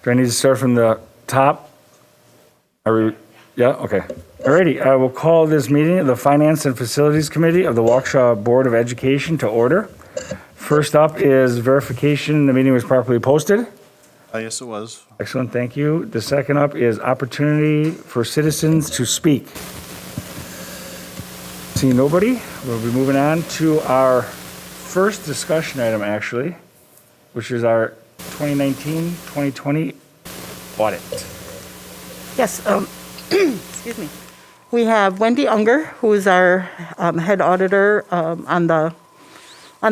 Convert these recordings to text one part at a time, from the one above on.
Do I need to start from the top? Are we, yeah, okay. Alrighty, I will call this meeting of the Finance and Facilities Committee of the Waukesha Board of Education to order. First up is verification the meeting was properly posted. Yes, it was. Excellent, thank you. The second up is opportunity for citizens to speak. Seeing nobody, we'll be moving on to our first discussion item, actually, which is our 2019-2020 audit. Yes, excuse me. We have Wendy Unger, who is our head auditor on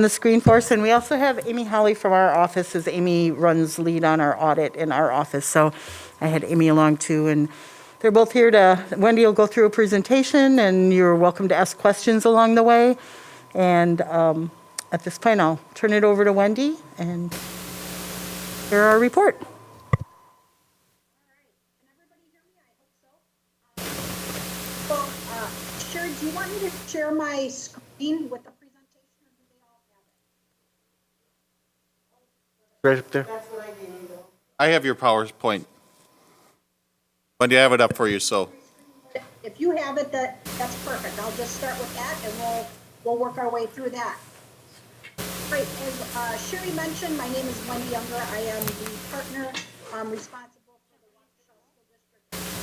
the screen for us, and we also have Amy Holly from our office, as Amy runs lead on our audit in our office. So I had Amy along too, and they're both here to, Wendy will go through a presentation, and you're welcome to ask questions along the way. And at this point, I'll turn it over to Wendy and hear our report. Sherry, do you want me to share my screen with the presentation, or do they all have it? Right up there. I have your PowerPoint. Wendy, I have it up for you, so. If you have it, that's perfect. I'll just start with that, and we'll work our way through that. Great. As Sherry mentioned, my name is Wendy Unger. I am the partner responsible for the Waukesha School District.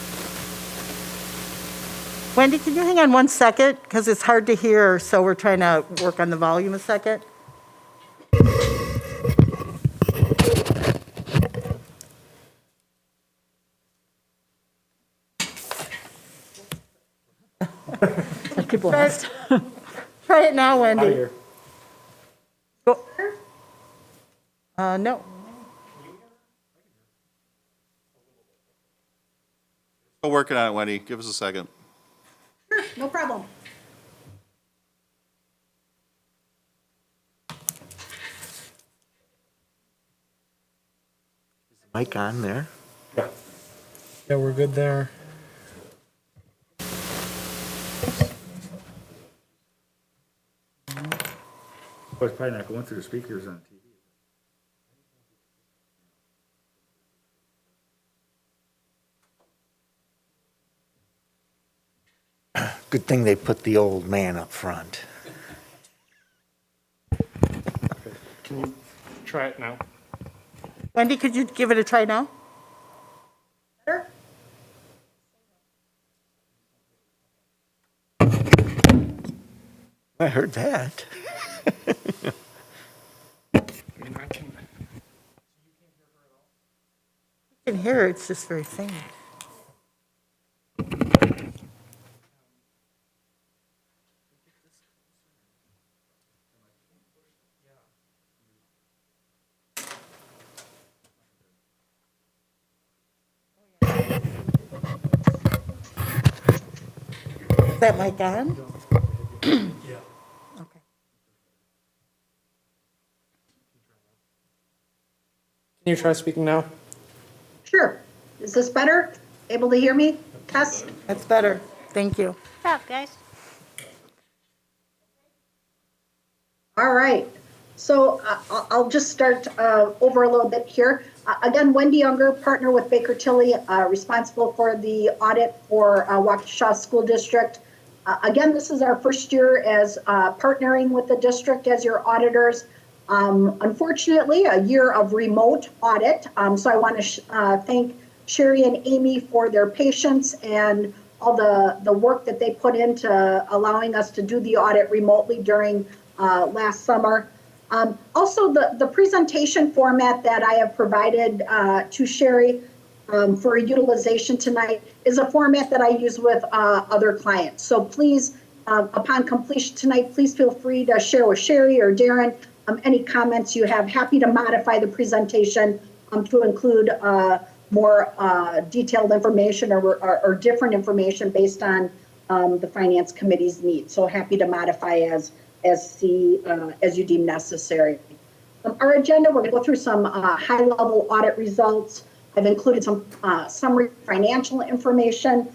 Wendy, can you hang on 1 second? Because it's hard to hear, so we're trying to work on the volume a second. Try it now, Wendy. Go. No. Still working on it, Wendy. Give us a second. Sure, no problem. Mic on there? Yeah, we're good there. Oh, it's probably not going through the speakers on TV. Good thing they put the old man up front. Can you try it now? Wendy, could you give it a try now? Better? I heard that. I can hear her, it's just very faint. Is that mic on? Yeah. Okay. Can you try speaking now? Sure. Is this better? Able to hear me? Tess? That's better. Thank you. What's up, guys? All right. So I'll just start over a little bit here. Again, Wendy Unger, partner with Baker Tilly, responsible for the audit for Waukesha School District. Again, this is our first year as partnering with the district as your auditors. Unfortunately, a year of remote audit. So I want to thank Sherry and Amy for their patience and all the work that they put into allowing us to do the audit remotely during last summer. Also, the presentation format that I have provided to Sherry for utilization tonight is a format that I use with other clients. So please, upon completion tonight, please feel free to share with Sherry or Darren any comments you have. Happy to modify the presentation to include more detailed information or different information based on the Finance Committee's needs. So happy to modify as you deem necessary. Our agenda, we're going to go through some high-level audit results. I've included some summary financial information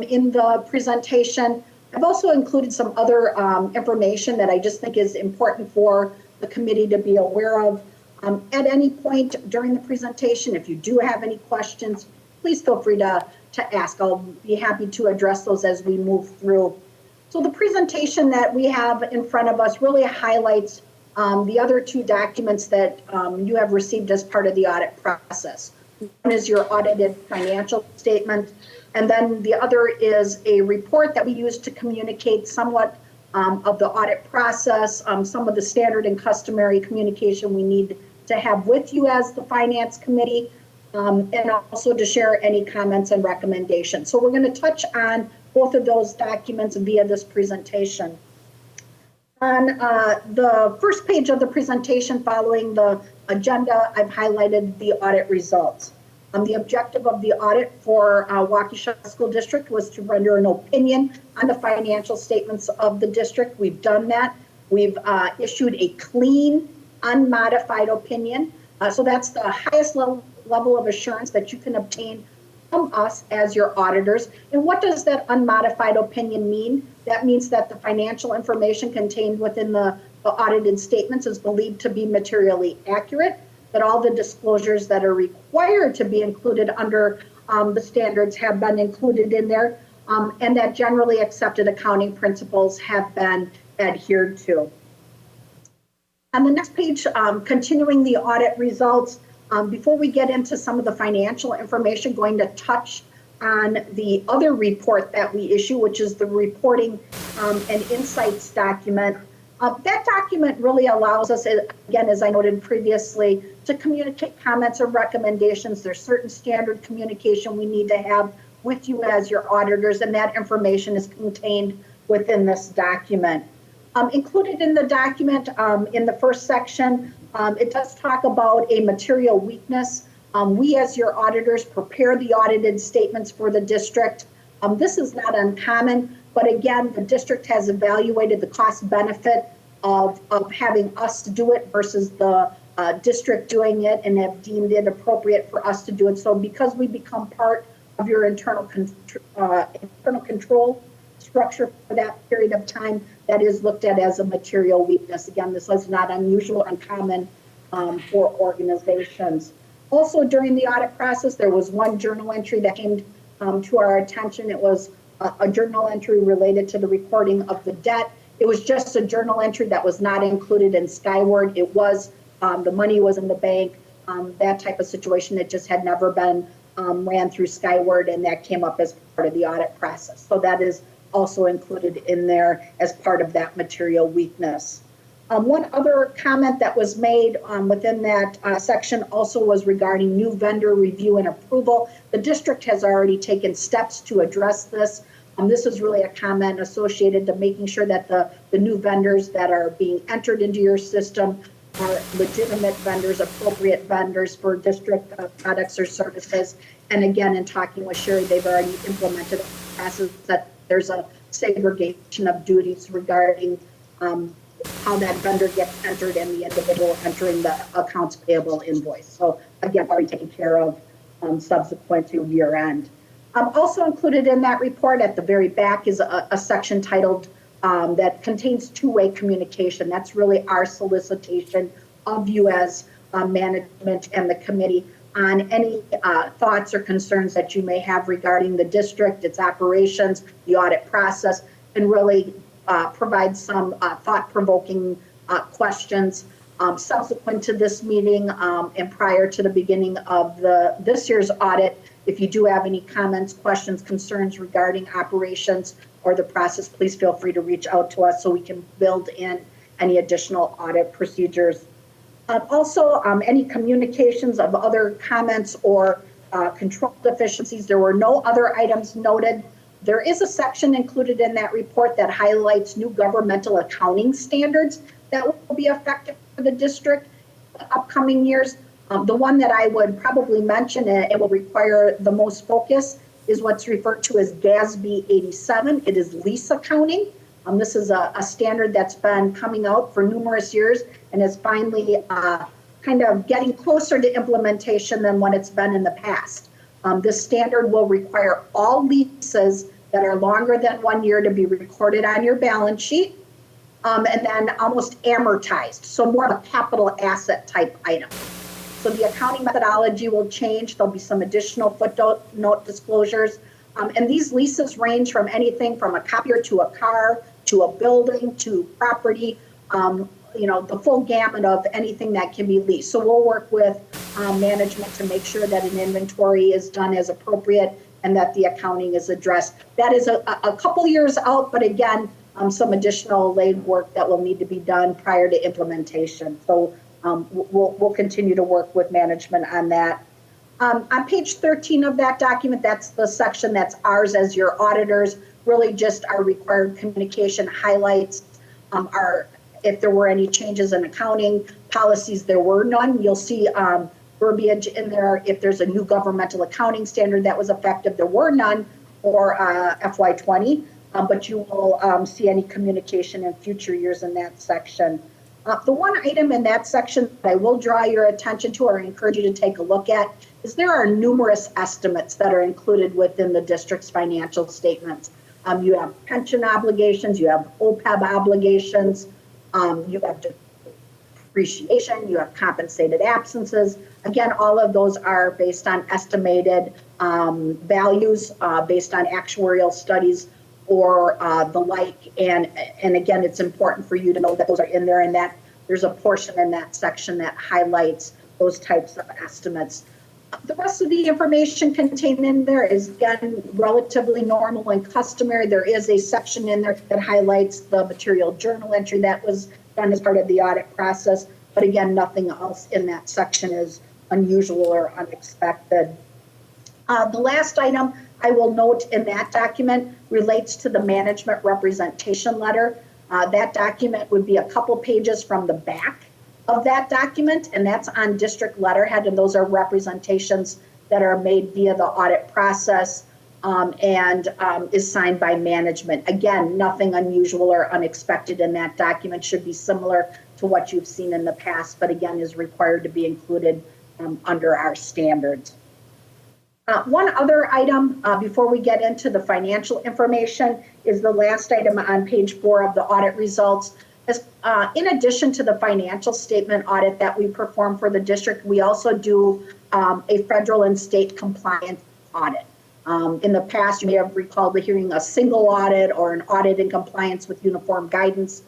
in the presentation. I've also included some other information that I just think is important for the committee to be aware of. At any point during the presentation, if you do have any questions, please feel free to ask. I'll be happy to address those as we move through. So the presentation that we have in front of us really highlights the other two documents that you have received as part of the audit process. One is your audited financial statement, and then the other is a report that we use to communicate somewhat of the audit process, some of the standard and customary communication we need to have with you as the Finance Committee, and also to share any comments and recommendations. So we're going to touch on both of those documents via this presentation. On the first page of the presentation following the agenda, I've highlighted the audit results. The objective of the audit for Waukesha School District was to render an opinion on the financial statements of the district. We've done that. We've issued a clean, unmodified opinion. So that's the highest level of assurance that you can obtain from us as your auditors. And what does that unmodified opinion mean? That means that the financial information contained within the audited statements is believed to be materially accurate, that all the disclosures that are required to be included under the standards have been included in there, and that generally accepted accounting principles have been adhered to. On the next page, continuing the audit results, before we get into some of the financial information, going to touch on the other report that we issue, which is the reporting and insights document. That document really allows us, again, as I noted previously, to communicate comments or recommendations. There's certain standard communication we need to have with you as your auditors, and that information is contained within this document. Included in the document, in the first section, it does talk about a material weakness. We, as your auditors, prepare the audited statements for the district. This is not uncommon, but again, the district has evaluated the cost benefit of having us do it versus the district doing it, and have deemed it appropriate for us to do it. So because we become part of your internal control structure for that period of time, that is looked at as a material weakness. Again, this is not unusual, uncommon for organizations. Also, during the audit process, there was one journal entry that came to our attention. It was a journal entry related to the recording of the debt. It was just a journal entry that was not included in Skyward. It was, the money was in the bank, that type of situation. It just had never been ran through Skyward, and that came up as part of the audit process. So that is also included in there as part of that material weakness. One other comment that was made within that section also was regarding new vendor review and approval. The district has already taken steps to address this. This is really a comment associated to making sure that the new vendors that are being entered into your system are legitimate vendors, appropriate vendors for district products or services. And again, in talking with Sherry, they've already implemented a process that there's a segregation of duties regarding how that vendor gets entered and the individual entering the accounts payable invoice. So again, already taken care of subsequent to year end. Also included in that report at the very back is a section titled that contains two-way communication. That's really our solicitation of you as management and the committee on any thoughts or concerns that you may have regarding the district, its operations, the audit process, and really provide some thought-provoking questions subsequent to this meeting and prior to the beginning of this year's audit. If you do have any comments, questions, concerns regarding operations or the process, please feel free to reach out to us so we can build in any additional audit procedures. Also, any communications of other comments or control deficiencies. There were no other items noted. There is a section included in that report that highlights new governmental accounting standards that will be effective for the district in the upcoming years. The one that I would probably mention, and it will require the most focus, is what's referred to as GASB 87. It is lease accounting. This is a standard that's been coming out for numerous years and is finally kind of getting closer to implementation than what it's been in the past. This standard will require all leases that are longer than 1 year to be recorded on your balance sheet. and then almost amortized, so more of a capital asset type item. So the accounting methodology will change. There'll be some additional footnote disclosures. And these leases range from anything from a copier to a car, to a building, to property, the full gamut of anything that can be leased. So we'll work with management to make sure that an inventory is done as appropriate and that the accounting is addressed. That is a couple years out, but again, some additional legwork that will need to be done prior to implementation. So we'll continue to work with management on that. On page 13 of that document, that's the section that's ours as your auditors, really just our required communication highlights, if there were any changes in accounting policies, there were none. You'll see verbiage in there. If there's a new governmental accounting standard that was effective, there were none for FY20, but you will see any communication in future years in that section. The one item in that section that I will draw your attention to or encourage you to take a look at is there are numerous estimates that are included within the district's financial statements. You have pension obligations, you have OPEB obligations, you have depreciation, you have compensated absences. Again, all of those are based on estimated values, based on actuarial studies or the like. And again, it's important for you to know that those are in there and that there's a portion in that section that highlights those types of estimates. The rest of the information contained in there is, again, relatively normal and customary. There is a section in there that highlights the material journal entry that was done as part of the audit process. But again, nothing else in that section is unusual or unexpected. The last item I will note in that document relates to the management representation letter. That document would be a couple pages from the back of that document, and that's on district letterhead, and those are representations that are made via the audit process and is signed by management. Again, nothing unusual or unexpected in that document, should be similar to what you've seen in the past, but again is required to be included under our standards. One other item before we get into the financial information is the last item on page 4 of the audit results. In addition to the financial statement audit that we perform for the district, we also do a federal and state compliance audit. In the past, you may have recalled hearing a single audit or an audit in compliance with uniform guidance.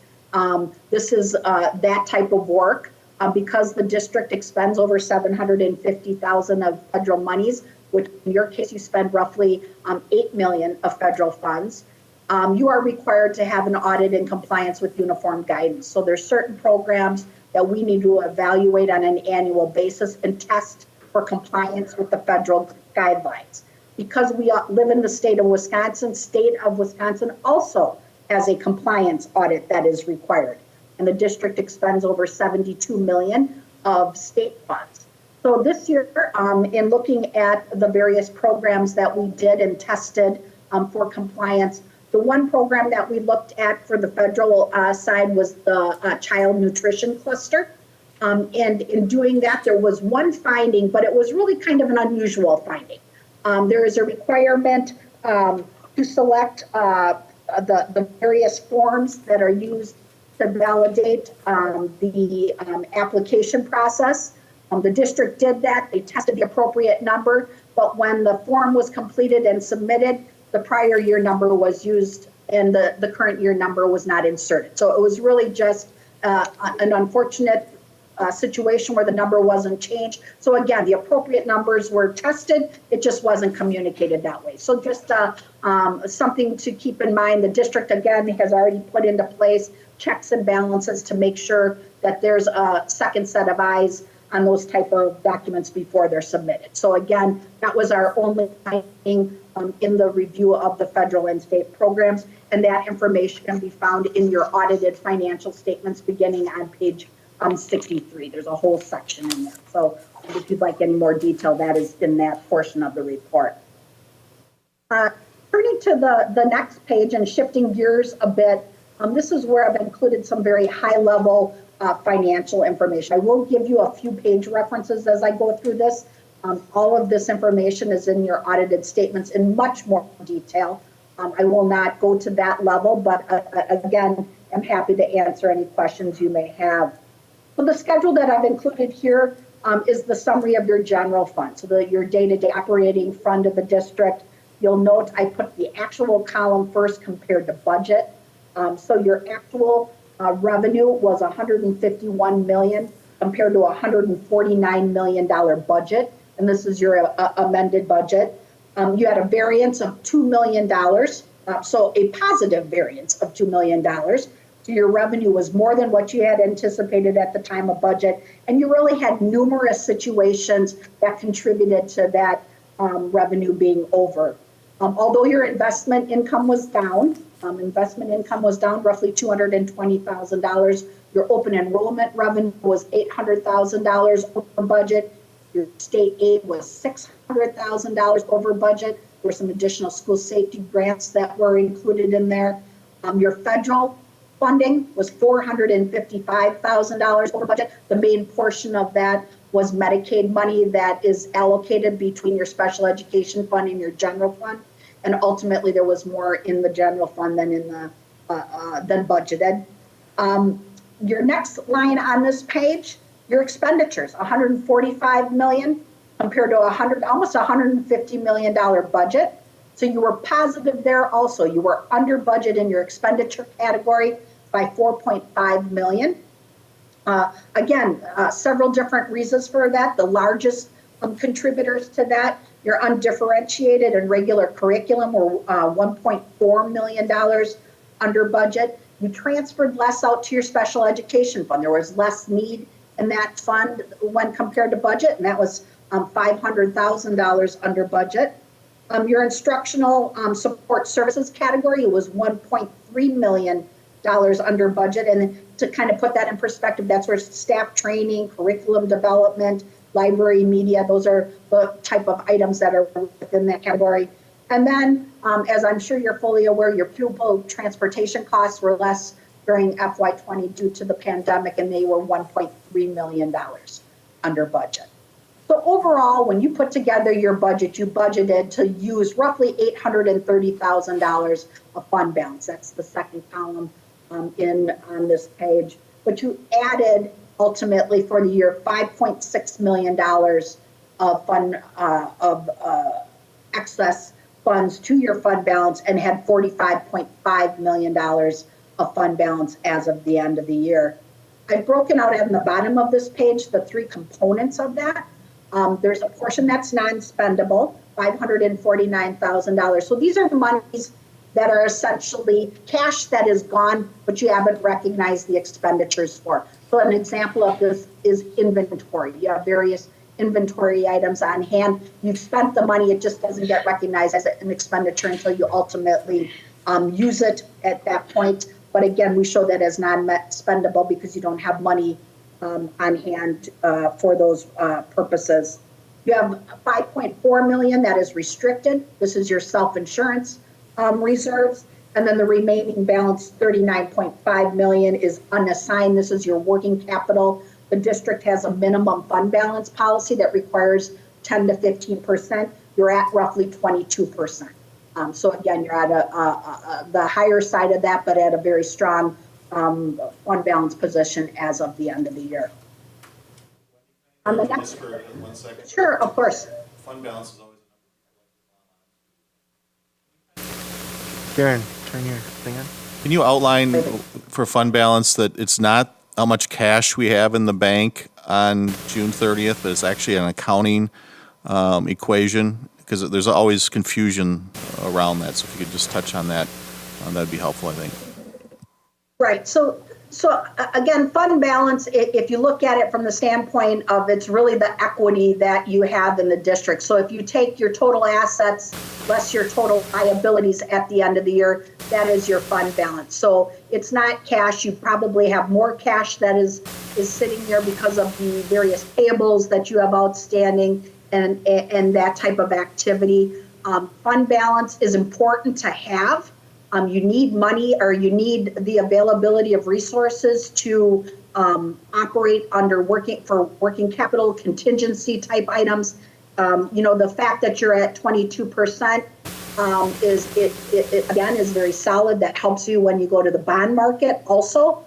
This is that type of work because the district expends over $750,000 of federal monies, which in your case, you spend roughly $8 million of federal funds. You are required to have an audit in compliance with uniform guidance. So there's certain programs that we need to evaluate on an annual basis and test for compliance with the federal guidelines. Because we live in the state of Wisconsin also has a compliance audit that is required. And the district expends over $72 million of state funds. So this year, in looking at the various programs that we did and tested for compliance, the one program that we looked at for the federal side was the child nutrition cluster. And in doing that, there was one finding, but it was really kind of an unusual finding. There is a requirement to select the various forms that are used to validate the application process. The district did that. They tested the appropriate number, but when the form was completed and submitted, the prior year number was used and the current year number was not inserted. So it was really just an unfortunate situation where the number wasn't changed. So again, the appropriate numbers were tested. It just wasn't communicated that way. So just something to keep in mind. The district, again, has already put into place checks and balances to make sure that there's a second set of eyes on those type of documents before they're submitted. So again, that was our only finding in the review of the federal and state programs, and that information can be found in your audited financial statements beginning on page 63. There's a whole section in there. So if you'd like any more detail, that is in that portion of the report. Turning to the next page and shifting gears a bit, this is where I've included some very high-level financial information. I will give you a few page references as I go through this. All of this information is in your audited statements in much more detail. I will not go to that level, but again, I'm happy to answer any questions you may have. So the schedule that I've included here is the summary of your general fund. So your day-to-day operating fund of the district. You'll note I put the actual column first compared to budget. So your actual revenue was $151 million compared to a $149 million budget. And this is your amended budget. You had a variance of $2 million. So a positive variance of $2 million. So your revenue was more than what you had anticipated at the time of budget. And you really had numerous situations that contributed to that revenue being over. Although your investment income was down, roughly $220,000. Your open enrollment revenue was $800,000 over budget. Your state aid was $600,000 over budget. There were some additional school safety grants that were included in there. Your federal funding was $455,000 over budget. The main portion of that was Medicaid money that is allocated between your special education fund and your general fund. And ultimately, there was more in the general fund than in the than budgeted. Your next line on this page, your expenditures, $145 million compared to almost $150 million budget. So you were positive there also. You were under budget in your expenditure category by $4.5 million. Again, several different reasons for that. The largest contributors to that, your undifferentiated and regular curriculum were $1.4 million under budget. You transferred less out to your special education fund. There was less need in that fund when compared to budget, and that was $500,000 under budget. Your instructional support services category was $1.3 million under budget. And to kind of put that in perspective, that's where staff training, curriculum development, library media, those are the type of items that are within that category. And then, as I'm sure you're fully aware, your pupil transportation costs were less during FY20 due to the pandemic, and they were $1.3 million under budget. So overall, when you put together your budget, you budgeted to use roughly $830,000 of fund balance. That's the second column on this page. But you added ultimately for the year $5.6 million of excess funds to your fund balance and had $45.5 million of fund balance as of the end of the year. I've broken out on the bottom of this page the three components of that. There's a portion that's non-spendable, $549,000. So these are monies that are essentially cash that is gone, but you haven't recognized the expenditures for. So an example of this is inventory. You have various inventory items on hand. You've spent the money, it just doesn't get recognized as an expenditure until you ultimately use it at that point. But again, we show that as non-spendable because you don't have money on hand for those purposes. You have $5.4 million that is restricted. This is your self-insurance reserves. And then the remaining balance, $39.5 million, is unassigned. This is your working capital. The district has a minimum fund balance policy that requires 10 to 15%. You're at roughly 22%. So again, you're at the higher side of that, but at a very strong fund balance position as of the end of the year. On the next, For 1 second. sure, of course. Fund balance is always Darren, turn your thing on. Can you outline for fund balance that it's not how much cash we have in the bank on June 30th, but it's actually an accounting equation? Because there's always confusion around that. So if you could just touch on that, that'd be helpful, I think. Right. So again, fund balance, if you look at it from the standpoint of it's really the equity that you have in the district. So if you take your total assets less your total liabilities at the end of the year, that is your fund balance. So it's not cash. You probably have more cash that is sitting there because of the various payables that you have outstanding and that type of activity. Fund balance is important to have. You need money, or you need the availability of resources to operate under working capital contingency type items. The fact that you're at 22% it again is very solid. That helps you when you go to the bond market also.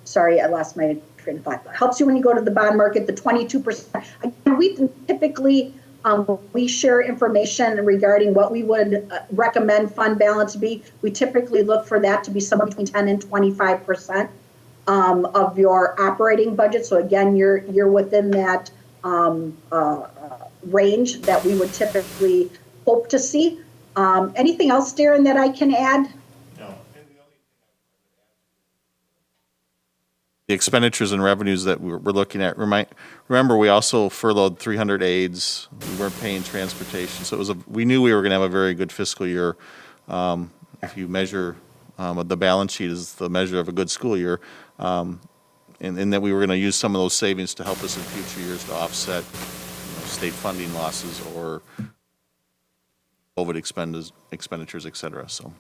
Sorry, I lost my train of thought. Helps you when you go to the bond market, the 22%. Again, we typically, we share information regarding what we would recommend fund balance to be. We typically look for that to be somewhere between 10 and 25% of your operating budget. So again, you're within that range that we would typically hope to see. Anything else, Darren, that I can add? The expenditures and revenues that we're looking at, remember, we also furloughed 300 aides. We weren't paying transportation. So we knew we were going to have a very good fiscal year. If you measure, the balance sheet is the measure of a good school year. And that we were going to use some of those savings to help us in future years to offset state funding losses or COVID expenditures, et cetera. So.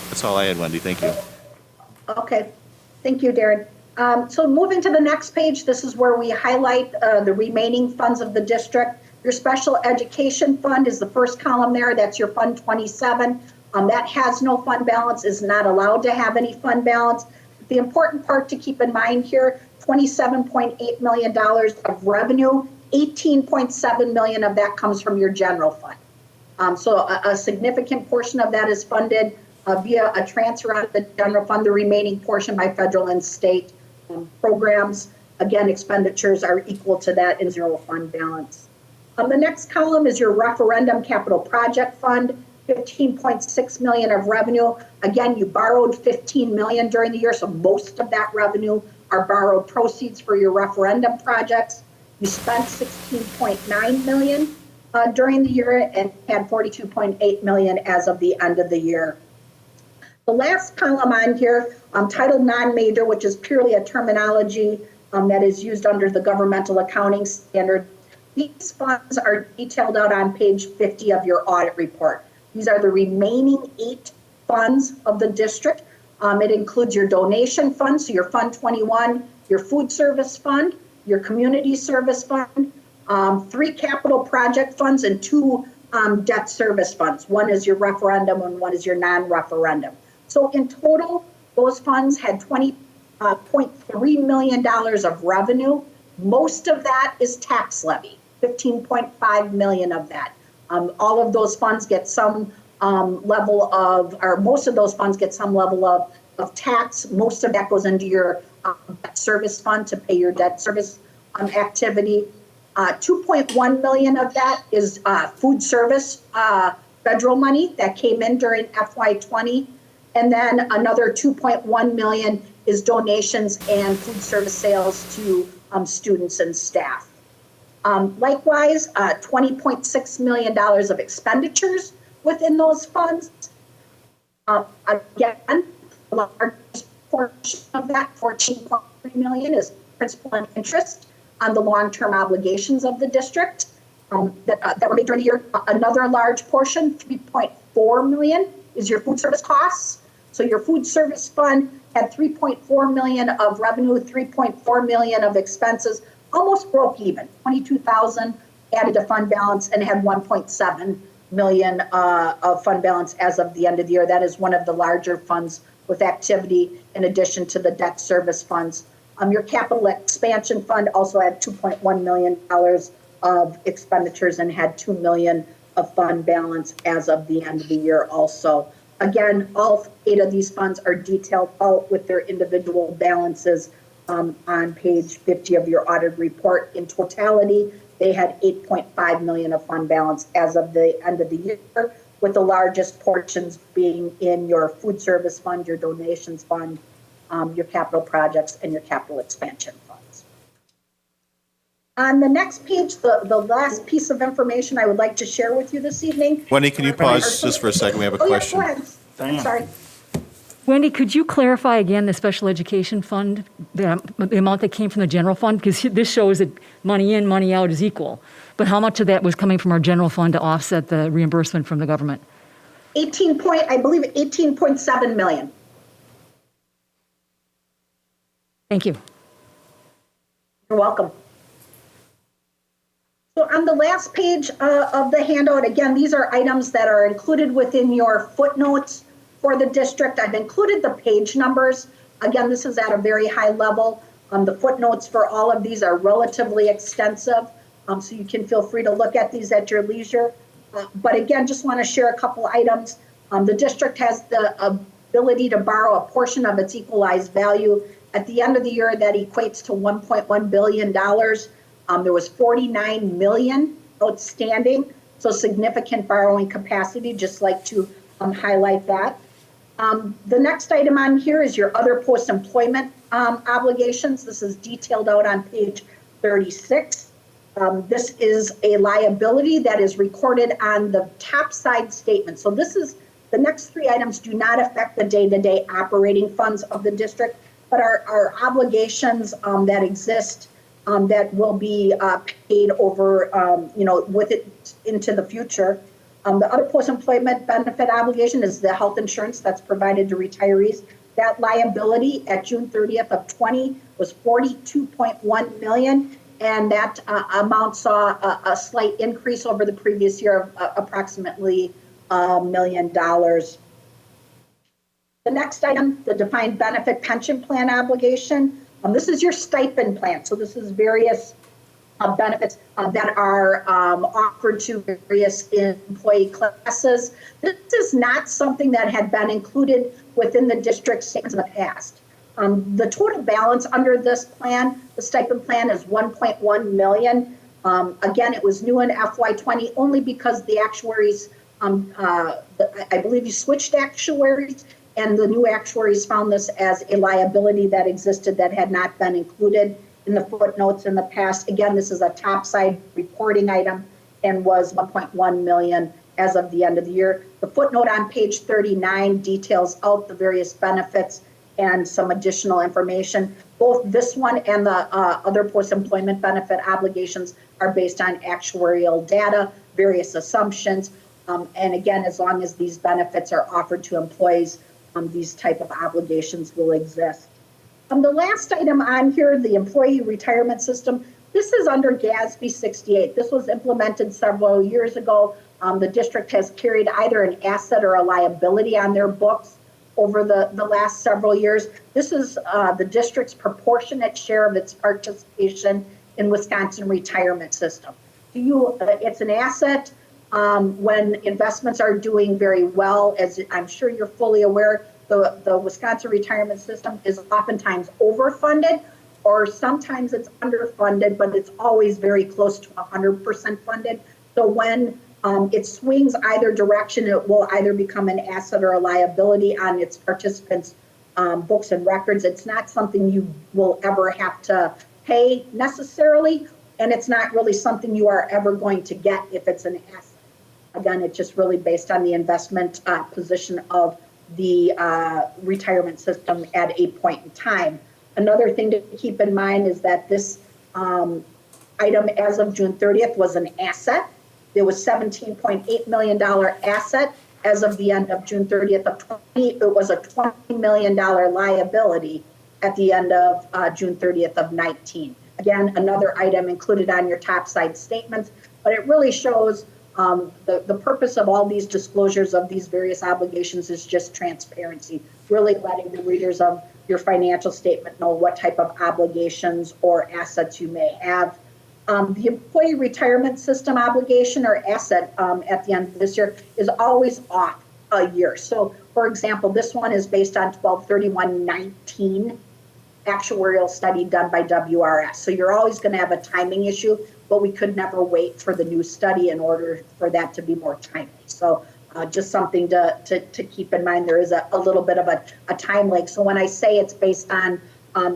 That's all I had, Wendy. Thank you. Okay, thank you, Darren. So moving to the next page, this is where we highlight the remaining funds of the district. Your special education fund is the first column there. That's your Fund 27. That has no fund balance, is not allowed to have any fund balance. The important part to keep in mind here, $27.8 million of revenue, $18.7 million of that comes from your general fund. So a significant portion of that is funded via a transfer out of the general fund, the remaining portion by federal and state programs. Again, expenditures are equal to that in zero fund balance. The next column is your referendum capital project fund, $15.6 million of revenue. Again, you borrowed $15 million during the year, so most of that revenue are borrowed proceeds for your referendum projects. You spent $16.9 million during the year and had $42.8 million as of the end of the year. The last column on here, titled non-major, which is purely a terminology that is used under the governmental accounting standard. These funds are detailed out on page 50 of your audit report. These are the remaining 8 funds of the district. It includes your donation fund, so your Fund 21, your food service fund, your community service fund, 3 capital project funds, and 2 debt service funds. One is your referendum and one is your non-referendum. So in total, those funds had $20.3 million of revenue. Most of that is tax levy, $15.5 million of that. All of those funds get some level of, or most of those funds get some level of tax. Most of that goes into your debt service fund to pay your debt service activity. 2.1 million of that is food service federal money that came in during FY20. And then another 2.1 million is donations and food service sales to students and staff. Likewise, $20.6 million of expenditures within those funds. Again, the largest portion of that, $14.3 million, is principal and interest on the long-term obligations of the district that were made during the year. Another large portion, $3.4 million, is your food service costs. So your food service fund had $3.4 million of revenue, $3.4 million of expenses, almost broke even, 22,000 added to fund balance and had 1.7 million of fund balance as of the end of the year. That is one of the larger funds with activity in addition to the debt service funds. Your capital expansion fund also had $2.1 million of expenditures and had 2 million of fund balance as of the end of the year also. Again, all 8 of these funds are detailed out with their individual balances on page 50 of your audit report. In totality, they had 8.5 million of fund balance as of the end of the year, with the largest portions being in your food service fund, your donations fund, your capital projects, and your capital expansion funds. On the next page, the last piece of information I would like to share with you this evening. Wendy, can you pause just for a second? We have a question. Yeah, go ahead. I'm sorry. Wendy, could you clarify again the special education fund, the amount that came from the general fund? Because this shows that money in, money out is equal. But how much of that was coming from our general fund to offset the reimbursement from the government? I believe 18.7 million. Thank you. You're welcome. So on the last page of the handout, again, these are items that are included within your footnotes for the district. I've included the page numbers. Again, this is at a very high level. The footnotes for all of these are relatively extensive, so you can feel free to look at these at your leisure. But again, just want to share a couple items. The district has the ability to borrow a portion of its equalized value. At the end of the year, that equates to $1.1 billion. There was 49 million outstanding, so significant borrowing capacity, just like to highlight that. The next item on here is your other post-employment obligations. This is detailed out on page 36. This is a liability that is recorded on the top side statement. So this is, the next three items do not affect the day-to-day operating funds of the district, but are obligations that exist that will be paid over, with it into the future. The other post-employment benefit obligation is the health insurance that's provided to retirees. That liability at June 30th of 20 was 42.1 million, and that amount saw a slight increase over the previous year of approximately $1 million. The next item, the defined benefit pension plan obligation. This is your stipend plan. So this is various benefits that are offered to various employee classes. This is not something that had been included within the district statements in the past. The total balance under this plan, the stipend plan, is 1.1 million. Again, it was new in FY20 only because the actuaries, I believe you switched actuaries, and the new actuaries found this as a liability that existed that had not been included in the footnotes in the past. Again, this is a topside reporting item and was 1.1 million as of the end of the year. The footnote on page 39 details out the various benefits and some additional information. Both this one and the other post-employment benefit obligations are based on actuarial data, various assumptions. And again, as long as these benefits are offered to employees, these type of obligations will exist. The last item on here, the employee retirement system, this is under GASB 68. This was implemented several years ago. The district has carried either an asset or a liability on their books over the last several years. This is the district's proportionate share of its participation in Wisconsin retirement system. It's an asset when investments are doing very well. As I'm sure you're fully aware, the Wisconsin retirement system is oftentimes overfunded, or sometimes it's underfunded, but it's always very close to 100% funded. So when it swings either direction, it will either become an asset or a liability on its participants' books and records. It's not something you will ever have to pay necessarily, and it's not really something you are ever going to get if it's an asset. Again, it's just really based on the investment position of the retirement system at a point in time. Another thing to keep in mind is that this item as of June 30th was an asset. There was $17.8 million asset as of the end of June 30th of 20. It was a $20 million liability at the end of June 30th of 19. Again, another item included on your top side statements, but it really shows the purpose of all these disclosures of these various obligations is just transparency, really letting the readers of your financial statement know what type of obligations or assets you may have. The employee retirement system obligation or asset at the end of this year is always off a year. So, for example, this one is based on 12/31/19 actuarial study done by WRS. So you're always going to have a timing issue, but we could never wait for the new study in order for that to be more timely. So just something to keep in mind. There is a little bit of a time lag. So when I say it's based on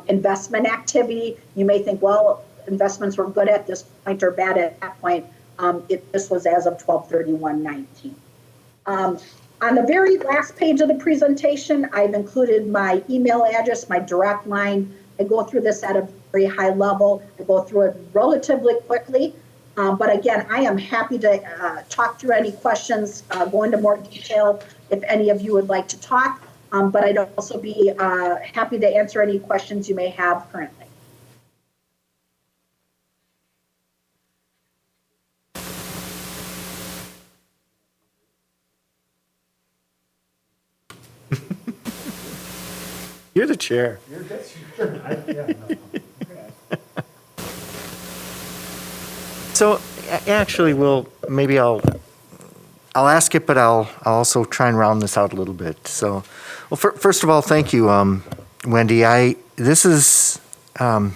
investment activity, you may think, well, investments were good at this point or bad at that point. This was as of 12/31/19. On the very last page of the presentation, I've included my email address, my direct line. I go through this at a very high level. I go through it relatively quickly. But again, I am happy to talk through any questions, go into more detail if any of you would like to talk. But I'd also be happy to answer any questions you may have currently. You're the chair. So actually, maybe I'll ask it, but I'll also try and round this out a little bit. So, well, first of all, thank you, Wendy. This is, how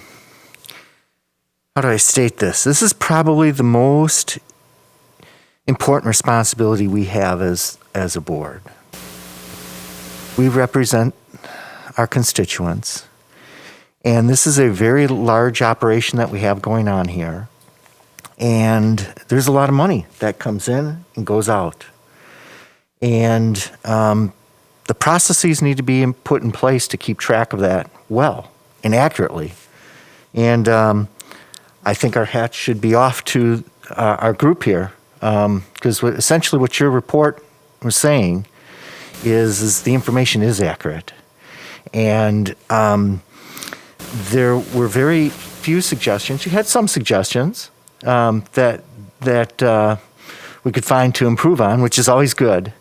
do I state this? This is probably the most important responsibility we have as a board. We represent our constituents, and this is a very large operation that we have going on here. And there's a lot of money that comes in and goes out. And the processes need to be put in place to keep track of that well and accurately. And I think our hats should be off to our group here, because essentially what your report was saying is the information is accurate. And there were very few suggestions. You had some suggestions that we could find to improve on, which is always good.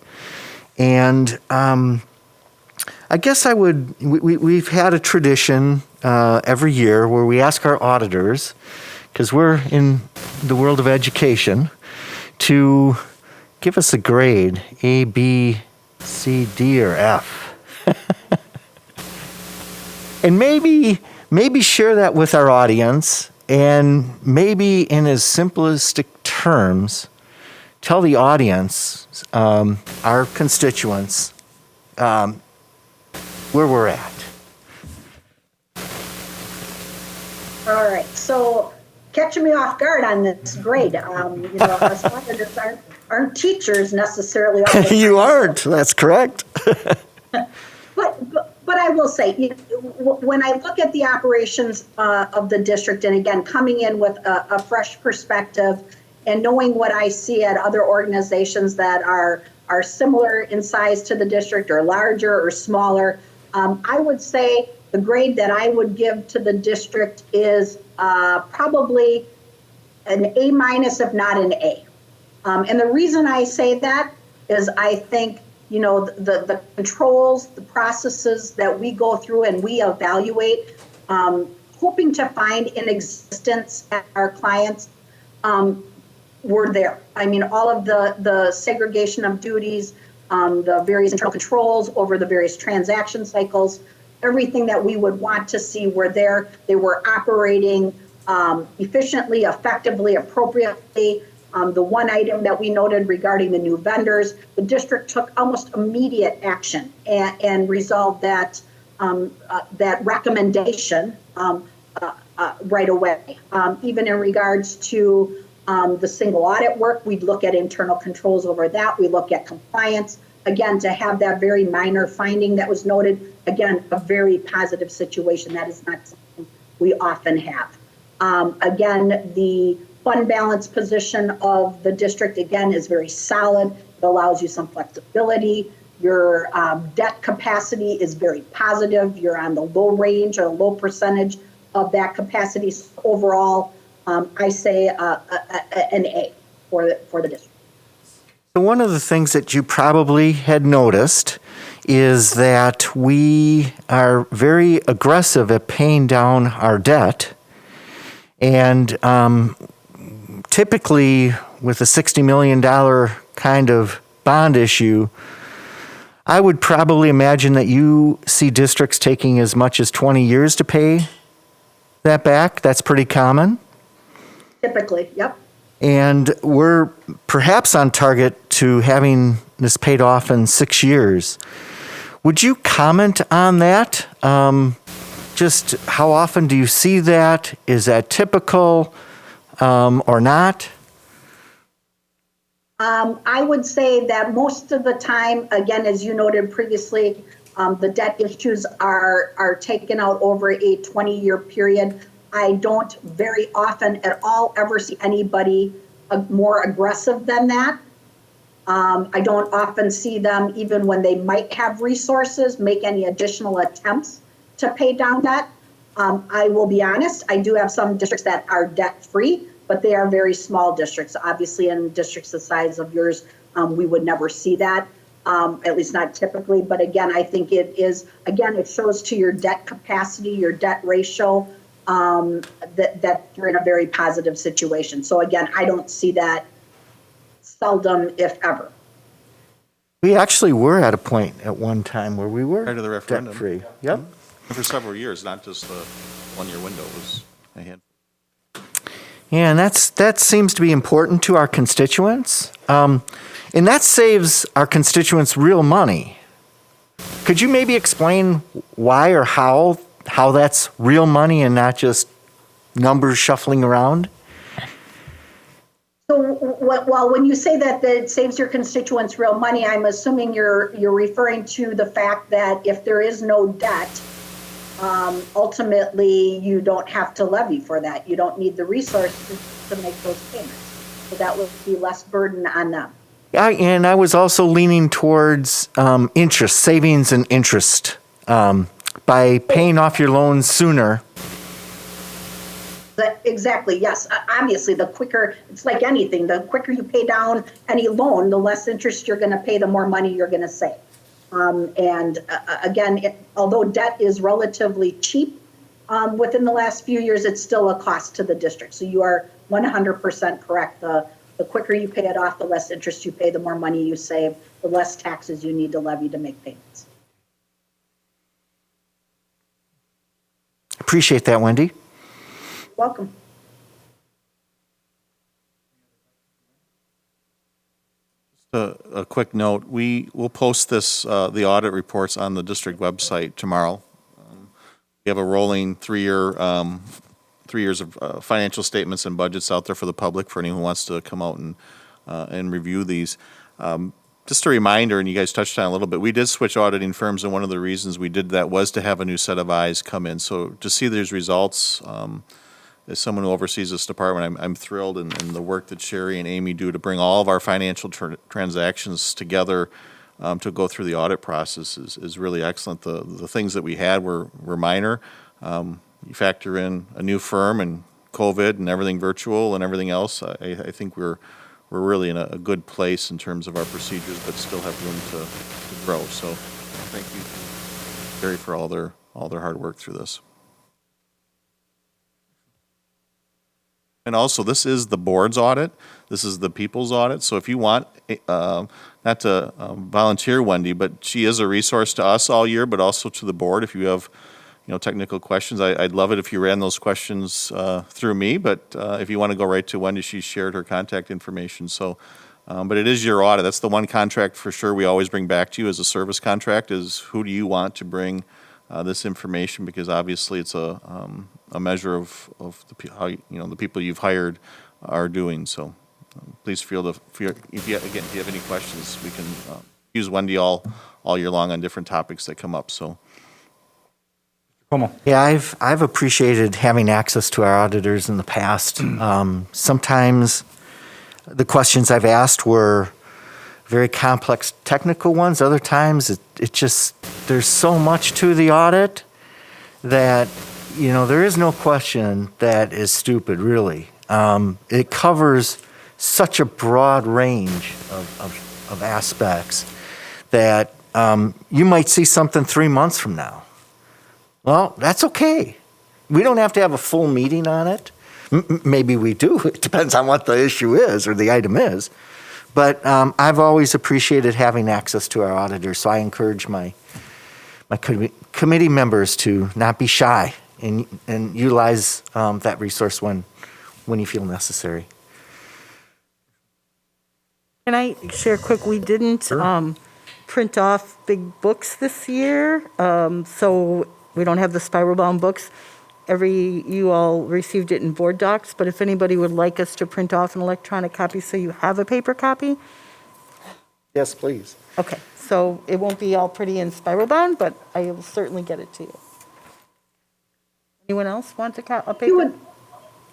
And I guess we've had a tradition every year where we ask our auditors, because we're in the world of education, to give us a grade, A, B, C, D, or F. And maybe share that with our audience, and maybe in as simplistic terms, tell the audience, our constituents, where we're at. All right, so catching me off guard on this grade. Us auditors aren't teachers necessarily. All the time. You aren't, that's correct. But I will say, when I look at the operations of the district, and again, coming in with a fresh perspective and knowing what I see at other organizations that are similar in size to the district or larger or smaller, I would say the grade that I would give to the district is probably an A-, if not an A. And the reason I say that is I think the controls, the processes that we go through and we evaluate, hoping to find in existence at our clients, were there. I mean, all of the segregation of duties, the various internal controls over the various transaction cycles, everything that we would want to see were there. They were operating efficiently, effectively, appropriately. The one item that we noted regarding the new vendors, the district took almost immediate action and resolved that recommendation right away. Even in regards to the single audit work, we'd look at internal controls over that. We look at compliance. Again, to have that very minor finding that was noted, again, a very positive situation. That is not something we often have. Again, the fund balance position of the district, again, is very solid. It allows you some flexibility. Your debt capacity is very positive. You're on the low range or low percentage of that capacity. So overall, I say an A for the district. So one of the things that you probably had noticed is that we are very aggressive at paying down our debt. And typically, with a $60 million kind of bond issue, I would probably imagine that you see districts taking as much as 20 years to pay that back. That's pretty common. Typically, yep. And we're perhaps on target to having this paid off in 6 years. Would you comment on that? Just how often do you see that? Is that typical or not? I would say that most of the time, again, as you noted previously, the debt issues are taken out over a 20-year period. I don't very often at all ever see anybody more aggressive than that. I don't often see them, even when they might have resources, make any additional attempts to pay down debt. I will be honest, I do have some districts that are debt-free, but they are very small districts. Obviously, in districts the size of yours, we would never see that. at least not typically, but again, I think it shows to your debt capacity, your debt ratio, that you're in a very positive situation. So again, I don't see that seldom, if ever. We actually were at a point at one time where we were Prior to the referendum. debt-free. Yep. For several years, not just the one-year window, it was a handful. Yeah, and that seems to be important to our constituents. And that saves our constituents real money. Could you maybe explain why or how that's real money and not just numbers shuffling around? So, well, when you say that it saves your constituents real money, I'm assuming you're referring to the fact that if there is no debt, ultimately you don't have to levy for that. You don't need the resources to make those payments. So that would be less burden on them. And I was also leaning towards interest, savings and interest, by paying off your loans sooner. Exactly, yes. Obviously, the quicker, it's like anything, the quicker you pay down any loan, the less interest you're going to pay, the more money you're going to save. Again, although debt is relatively cheap, within the last few years, it's still a cost to the district. So you are 100% correct. The quicker you pay it off, the less interest you pay, the more money you save, the less taxes you need to levy to make payments. Appreciate that, Wendy. Welcome. A quick note, we will post this, the audit reports on the district website tomorrow. We have a rolling 3 years of financial statements and budgets out there for the public, for anyone who wants to come out and review these. Just a reminder, and you guys touched on it a little bit, we did switch auditing firms, and one of the reasons we did that was to have a new set of eyes come in. So to see these results, as someone who oversees this department, I'm thrilled, and the work that Sherry and Amy do to bring all of our financial transactions together to go through the audit process is really excellent. The things that we had were minor. You factor in a new firm and COVID and everything virtual and everything else, I think we're really in a good place in terms of our procedures, but still have room to grow. So thank you, Sherry, for all their hard work through this. And also, this is the board's audit. This is the people's audit. So if you want, not to volunteer Wendy, but she is a resource to us all year, but also to the board. If you have, technical questions, I'd love it if you ran those questions through me. But if you want to go right to Wendy, she shared her contact information. So, but it is your audit. That's the one contract for sure we always bring back to you as a service contract. Is who do you want to bring this information? Because obviously it's a measure of how the people you've hired are doing. So please feel if you have any questions, we can use Wendy all year long on different topics that come up. So. Come on. Yeah, I've appreciated having access to our auditors in the past. Sometimes the questions I've asked were very complex technical ones. Other times it just, there's so much to the audit that, there is no question that is stupid, really. It covers such a broad range of aspects that you might see something 3 months from now. Well, that's okay. We don't have to have a full meeting on it. Maybe we do. It depends on what the issue is or the item is. But I've always appreciated having access to our auditors, so I encourage my committee members to not be shy and utilize that resource when you feel necessary. Can I share quick? We didn't print off big books this year, so we don't have the spiral bound books. You all received it in board docs, but if anybody would like us to print off an electronic copy so you have a paper copy. Yes, please. Okay, so it won't be all pretty and spiral bound, but I will certainly get it to you. Anyone else want a paper?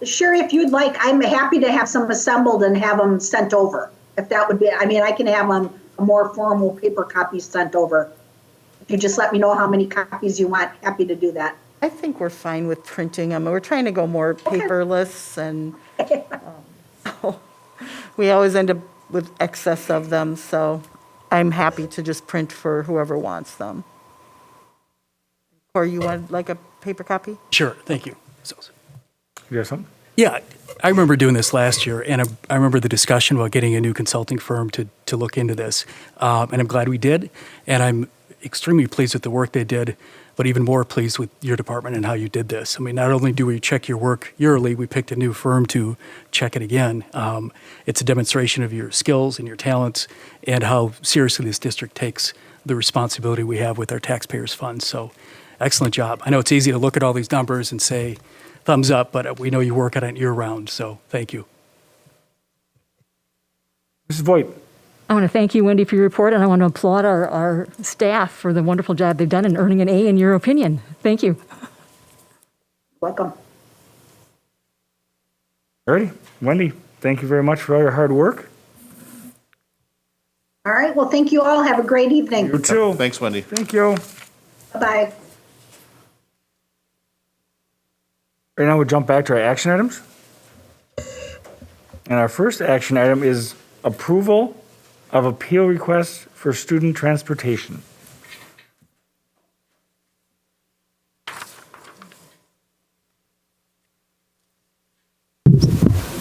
Sherry, if you'd like, I'm happy to have some assembled and have them sent over. If that would be, I can have a more formal paper copy sent over. If you just let me know how many copies you want, happy to do that. I think we're fine with printing them. We're trying to go more paperless, and we always end up with excess of them, so I'm happy to just print for whoever wants them. Or you want like a paper copy? Sure, thank you. You have something? Yeah, I remember doing this last year, and I remember the discussion about getting a new consulting firm to look into this. And I'm glad we did, and I'm extremely pleased with the work they did, but even more pleased with your department and how you did this. I mean, not only do we check your work yearly, we picked a new firm to check it again. It's a demonstration of your skills and your talents and how seriously this district takes the responsibility we have with our taxpayers' funds. So excellent job. I know it's easy to look at all these numbers and say, thumbs up, but we know you work on it year-round, so thank you. Mrs. Voigt? I want to thank you, Wendy, for your report, and I want to applaud our staff for the wonderful job they've done in earning an A in your opinion. Thank you. Welcome. Alrighty. Wendy, thank you very much for all your hard work. All right, well, thank you all. Have a great evening. You too. Thanks, Wendy. Thank you. Bye-bye. Right now, we'll jump back to our action items. And our first action item is approval of appeal requests for student transportation.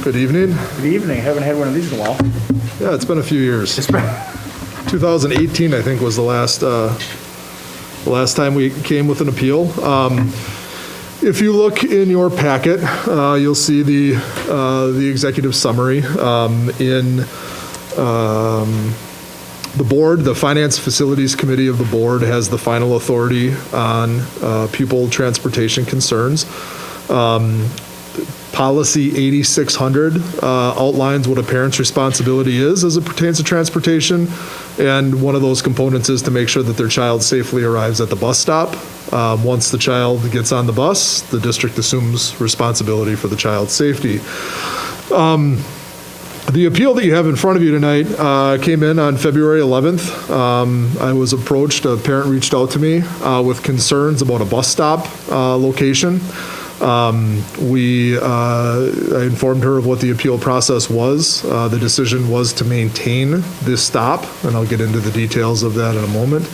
Good evening. Good evening. Haven't had one of these in a while. Yeah, it's been a few years. 2018, I think, was the last time we came with an appeal. If you look in your packet, you'll see the executive summary. In the board, the Finance Facilities Committee of the board has the final authority on pupil transportation concerns. Policy 8600 outlines what a parent's responsibility is as it pertains to transportation, and one of those components is to make sure that their child safely arrives at the bus stop. Once the child gets on the bus, the district assumes responsibility for the child's safety. The appeal that you have in front of you tonight came in on February 11th. I was approached, a parent reached out to me with concerns about a bus stop location. I informed her of what the appeal process was. The decision was to maintain this stop, and I'll get into the details of that in a moment.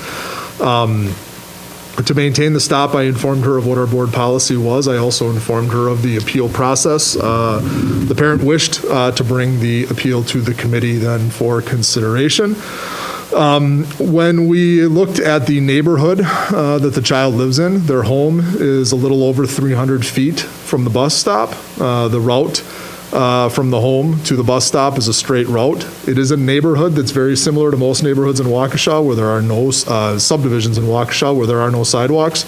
To maintain the stop, I informed her of what our board policy was. I also informed her of the appeal process. The parent wished to bring the appeal to the committee then for consideration. When we looked at the neighborhood that the child lives in, their home is a little over 300 feet from the bus stop. The route from the home to the bus stop is a straight route. It is a neighborhood that's very similar to most neighborhoods in Waukesha, where there are no subdivisions in Waukesha where there are no sidewalks.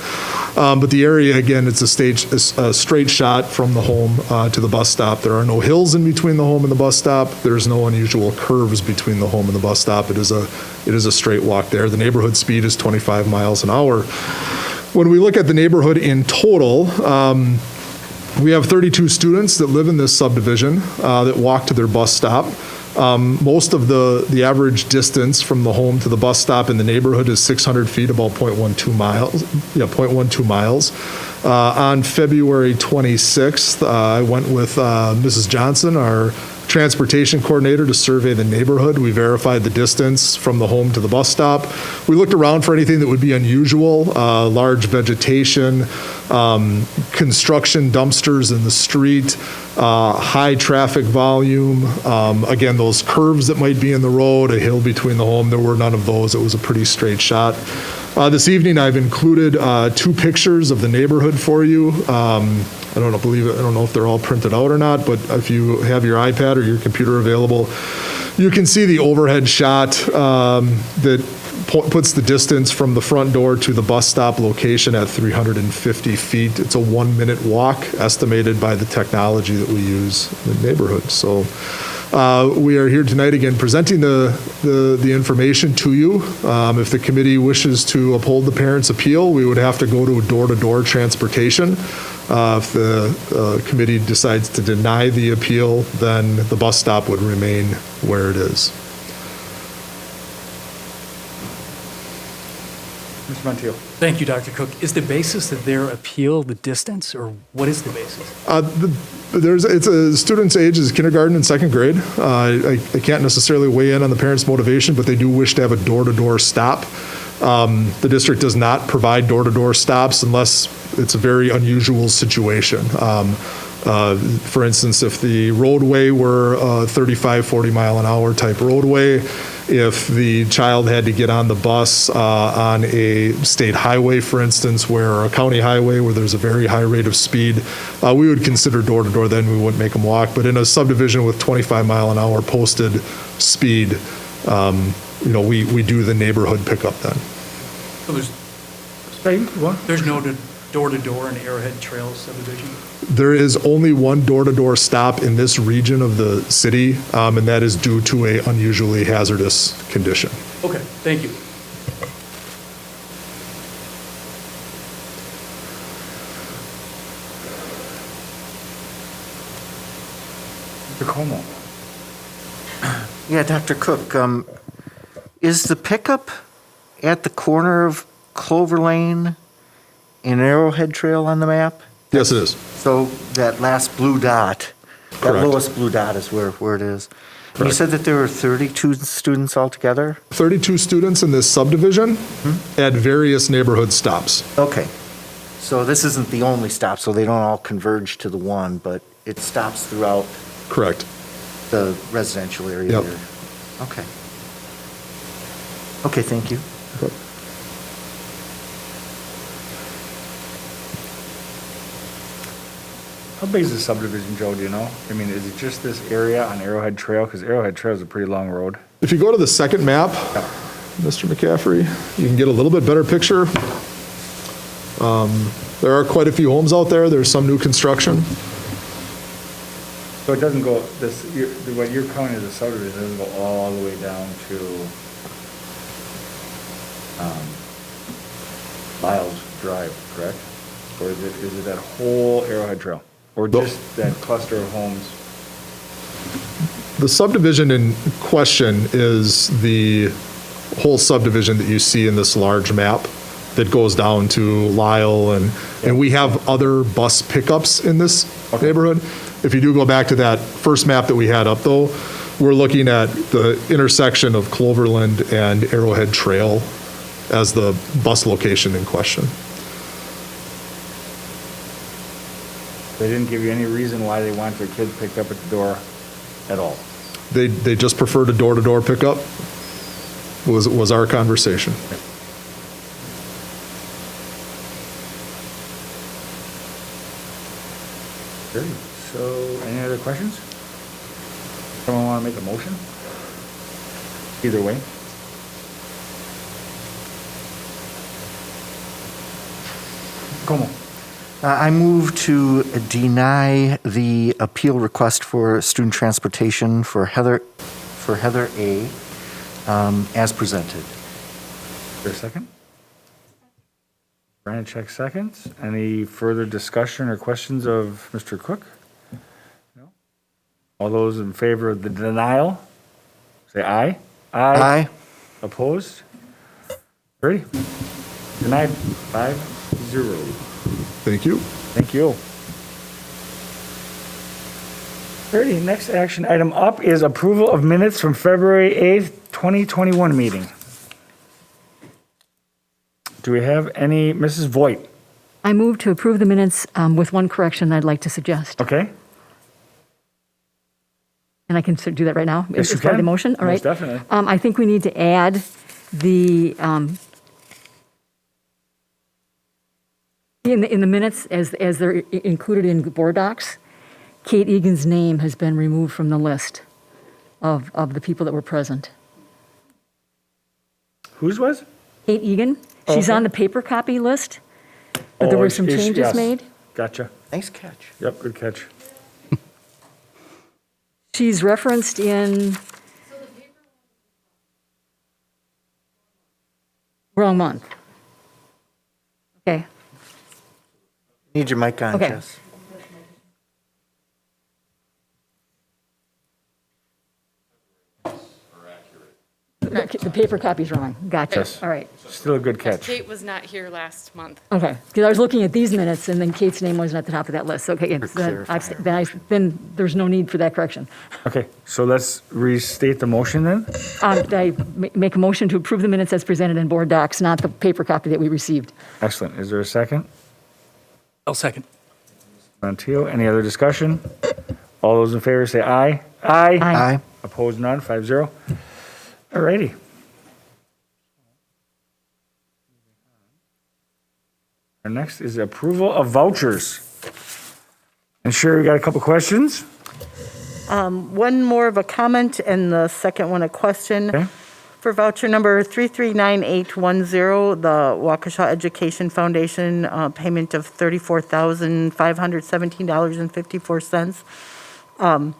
But the area, again, it's a straight shot from the home to the bus stop. There are no hills in between the home and the bus stop. There's no unusual curves between the home and the bus stop. It is a straight walk there. The neighborhood speed is 25 miles an hour. When we look at the neighborhood in total, we have 32 students that live in this subdivision that walk to their bus stop. Most of the average distance from the home to the bus stop in the neighborhood is 600 feet, about 0.12 miles. Yeah, 0.12 miles. On February 26th, I went with Mrs. Johnson, our transportation coordinator, to survey the neighborhood. We verified the distance from the home to the bus stop. We looked around for anything that would be unusual, large vegetation, construction dumpsters in the street, high traffic volume, again, those curves that might be in the road, a hill between the home. There were none of those. It was a pretty straight shot. This evening, I've included 2 pictures of the neighborhood for you. I don't know if they're all printed out or not, but if you have your iPad or your computer available, you can see the overhead shot that puts the distance from the front door to the bus stop location at 350 feet. It's a 1-minute walk estimated by the technology that we use in the neighborhood. So we are here tonight again presenting the information to you. If the committee wishes to uphold the parent's appeal, we would have to go to door-to-door transportation. If the committee decides to deny the appeal, then the bus stop would remain where it is. Mr. Montiel. Thank you, Dr. Cook. Is the basis of their appeal the distance, or what is the basis? It's a student's age is kindergarten and second grade. I can't necessarily weigh in on the parents' motivation, but they do wish to have a door-to-door stop. The district does not provide door-to-door stops unless it's a very unusual situation. For instance, if the roadway were a 35, 40 mile an hour type roadway, if the child had to get on the bus on a state highway, for instance, or a county highway where there's a very high rate of speed, we would consider door-to-door then. We wouldn't make them walk. But in a subdivision with 25 mile an hour posted speed, we do the neighborhood pickup then. So there's no door-to-door in Arrowhead Trails subdivision? There is only one door-to-door stop in this region of the city, and that is due to a unusually hazardous condition. Okay, thank you. Mr. Como. Yeah, Dr. Cook, is the pickup at the corner of Clover Lane and Arrowhead Trail on the map? Yes, it is. So that last blue dot, that Correct. lowest blue dot is where it is. And you Correct. said that there were 32 students altogether? 32 students in this subdivision at various neighborhood stops. Okay. So this isn't the only stop, so they don't all converge to the one, but it stops throughout Correct. the residential area Yep. there. Okay. Okay, thank you. How big is the subdivision, Joe, do you know? I mean, is it just this area on Arrowhead Trail? Because Arrowhead Trail is a pretty long road. If you go to the second map, Mr. McCaffrey, you can get a little bit better picture. There are quite a few homes out there. There's some new construction. So it doesn't go, what you're counting as a subdivision doesn't go all the way down to Lyle's Drive, correct? Or is it that whole Arrowhead Trail? Or just that cluster of homes? The subdivision in question is the whole subdivision that you see in this large map that goes down to Lyle, and we have other bus pickups in this neighborhood. If you do go back to that first map that we had up, though, we're looking at the intersection of Cloverland and Arrowhead Trail as the bus location in question. They didn't give you any reason why they want their kids picked up at the door at all? They just preferred a door-to-door pickup, was our conversation. Good. So, any other questions? Someone want to make a motion? Either way. Como. I move to deny the appeal request for student transportation for Heather A. As presented. For a second? Brandon check seconds. Any further discussion or questions of Mr. Cook? No? All those in favor of the denial, say aye. Aye. Opposed? Ready? Denied 5-0. Thank you. Thank you. Alrighty, next action item up is approval of minutes from February 8th, 2021 meeting. Do we have any, Mrs. Voigt? I move to approve the minutes with one correction I'd like to suggest. Okay? And I can do that right now? Yes, you As part of the can. motion? All right. Most definitely. I think we need to add the, in the minutes, as they're included in board docs, Kate Egan's name has been removed from the list of the people that were present. Whose was? Kate Egan, she's Okay. on the paper copy list, but there Oh, were some is she- changes yes. made. Gotcha. Nice catch. Yep, good catch. She's referenced in... Wrong month. Okay. Need your mic on, Okay. Jess. The paper copy's wrong. Gotcha. Yes. All right. Still a good catch. Kate was not here last month. Okay, because I was looking at these minutes, and then Kate's name wasn't at the top of that list. Okay, yes, then there's no need for that correction. Okay, so let's restate the motion then. I make a motion to approve the minutes as presented in board docs, not the paper copy that we received. Excellent. Is there a second? I'll second. Montiel, any other discussion? All those in favor say aye. Aye. Aye. Opposed, none, 5-0. All righty. Our next is approval of vouchers. And Sherry, we got a couple questions? One more of a comment and the second one a question. Okay. For voucher number 339810, the Waukesha Education Foundation payment of $34,517.54.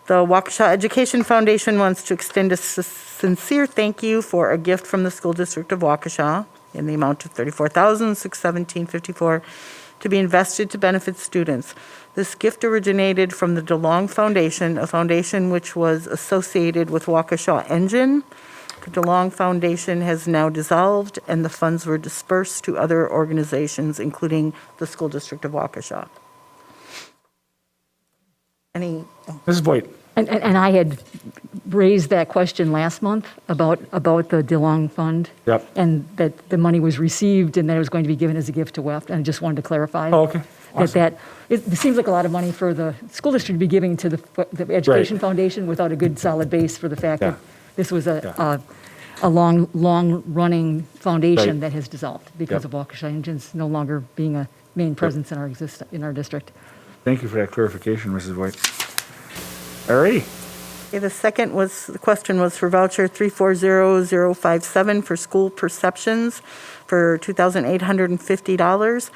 The Waukesha Education Foundation wants to extend a sincere thank you for a gift from the School District of Waukesha in the amount of $34,617.54 to be invested to benefit students. This gift originated from the DeLong Foundation, a foundation which was associated with Waukesha Engine. The DeLong Foundation has now dissolved, and the funds were dispersed to other organizations, including the School District of Waukesha. Any? Mrs. Boyd? And I had raised that question last month about the DeLong Fund. Yep. And that the money was received and that it was going to be given as a gift to WEFT, and I just wanted to clarify. Oh, okay. Awesome. It seems like a lot of money for the school district to be giving to the Education Right. Foundation without a good solid base for the fact Yeah. that this was Yeah. a long-running foundation Right. that has dissolved because Yep. of Waukesha Engines no longer being a main presence in our district. Thank you for that clarification, Mrs. Boyd. All righty. Okay, the question was for voucher 340057 for school perceptions for $2,850.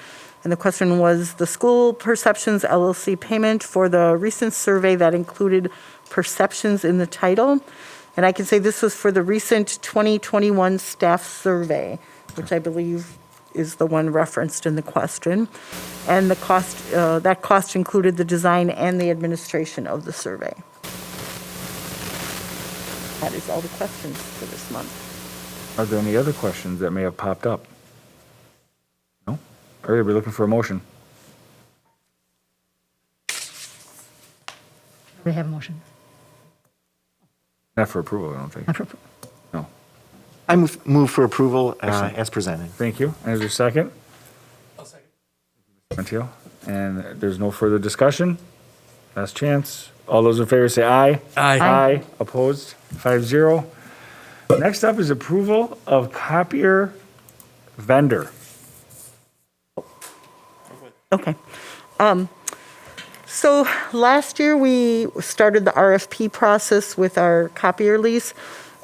And the question was the school perceptions LLC payment for the recent survey that included perceptions in the title. And I can say this was for the recent 2021 staff survey, which I believe is the one referenced in the question. And the cost, that cost included the design and the administration of the survey. That is all the questions for this month. Are there any other questions that may have popped up? No? All right, we're looking for a motion. They have a motion. Not for approval, I don't think. Not for- No. I move for approval Excellent. as presented. Thank you. And is there a second? I'll second. Montiel. And there's no further discussion? Last chance. All those in favor say aye. Aye. Aye. Opposed? 5-0. Next up is approval of copier vendor. Okay. So last year, we started the RFP process with our copier lease,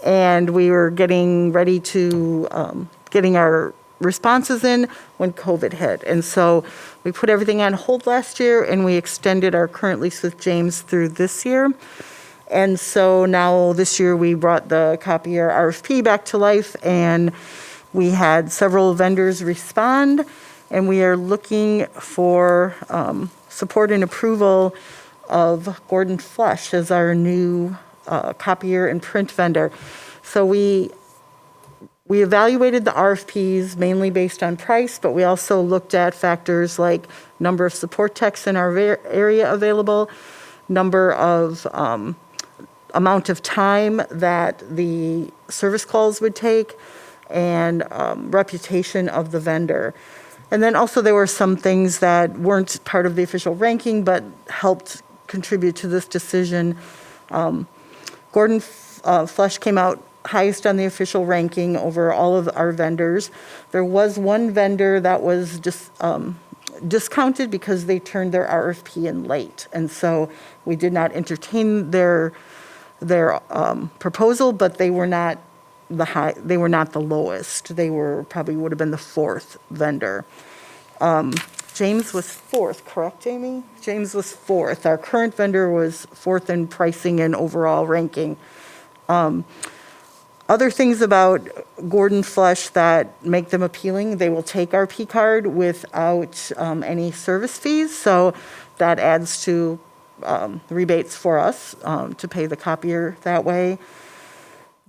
and we were getting ready to, getting our responses in when COVID hit. And so we put everything on hold last year, and we extended our current lease with James through this year. And so now this year, we brought the copier RFP back to life, and we had several vendors respond, and we are looking for support and approval of Gordon Flush as our new copier and print vendor. So we evaluated the RFPs mainly based on price, but we also looked at factors like number of support techs in our area available, number of amount of time that the service calls would take, and reputation of the vendor. And then also there were some things that weren't part of the official ranking but helped contribute to this decision. Gordon Flush came out highest on the official ranking over all of our vendors. There was one vendor that was just discounted because they turned their RFP in late. And so we did not entertain their proposal, but they were not the lowest. They were probably would have been the fourth vendor. James was fourth, correct, Jamie? James was fourth. Our current vendor was fourth in pricing and overall ranking. Other things about Gordon Flush that make them appealing, they will take our P card without any service fees. So that adds to rebates for us to pay the copier that way.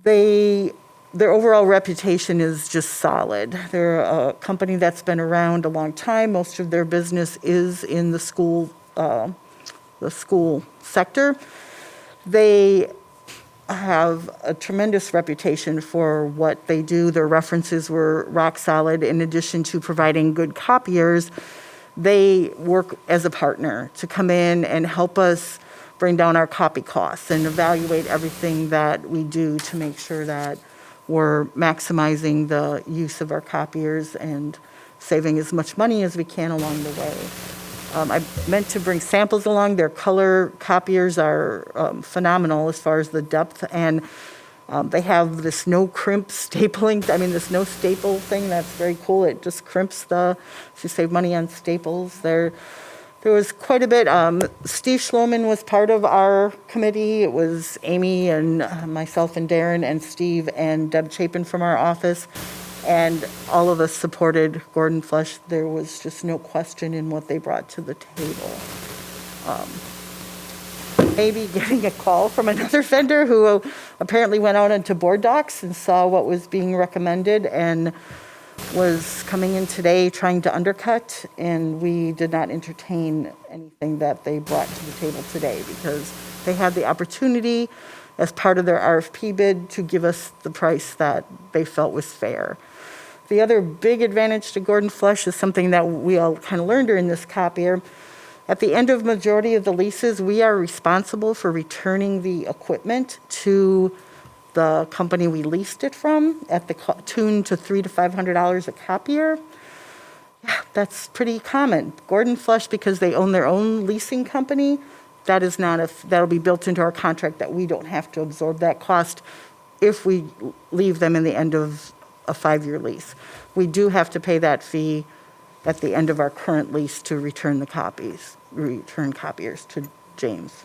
They their overall reputation is just solid. They're a company that's been around a long time. Most of their business is in the school sector. They have a tremendous reputation for what they do. Their references were rock solid. In addition to providing good copiers, they work as a partner to come in and help us bring down our copy costs and evaluate everything that we do to make sure that we're maximizing the use of our copiers and saving as much money as we can along the way. I meant to bring samples along. Their color copiers are phenomenal as far as the depth, and they have this no crimp stapling, this no staple thing that's very cool. It just crimps so you save money on staples. There was quite a bit. Steve Schloman was part of our committee. It was Amy and myself and Darren and Steve and Deb Chapin from our office. And all of us supported Gordon Flush. There was just no question in what they brought to the table. Maybe getting a call from another vendor who apparently went out into board docs and saw what was being recommended and was coming in today trying to undercut, and we did not entertain anything that they brought to the table today because they had the opportunity as part of their RFP bid to give us the price that they felt was fair. The other big advantage to Gordon Flush is something that we all kind of learned during this copier. At the end of majority of the leases, we are responsible for returning the equipment to the company we leased it from at the tune to $300 to $500 a copier. Yeah, that's pretty common. Gordon Flush, because they own their own leasing company, that'll be built into our contract that we don't have to absorb that cost if we leave them in the end of a 5-year lease. We do have to pay that fee at the end of our current lease to return copiers to James.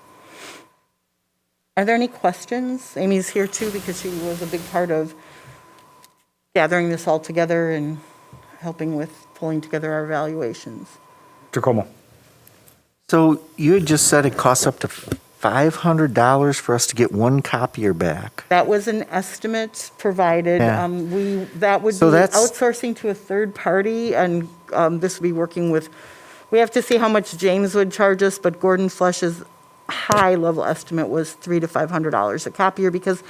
Are there any questions? Amy's here too because she was a big part of gathering this all together and helping with pulling together our evaluations. Giacomo. So you had just said it costs up to $500 for us to get one copier back. That was an estimate provided. Yeah. That would So be that's- outsourcing to a third party, and this would be working with, we have to see how much James would charge us, but Gordon Flush's high-level estimate was $300 to $500 a copier because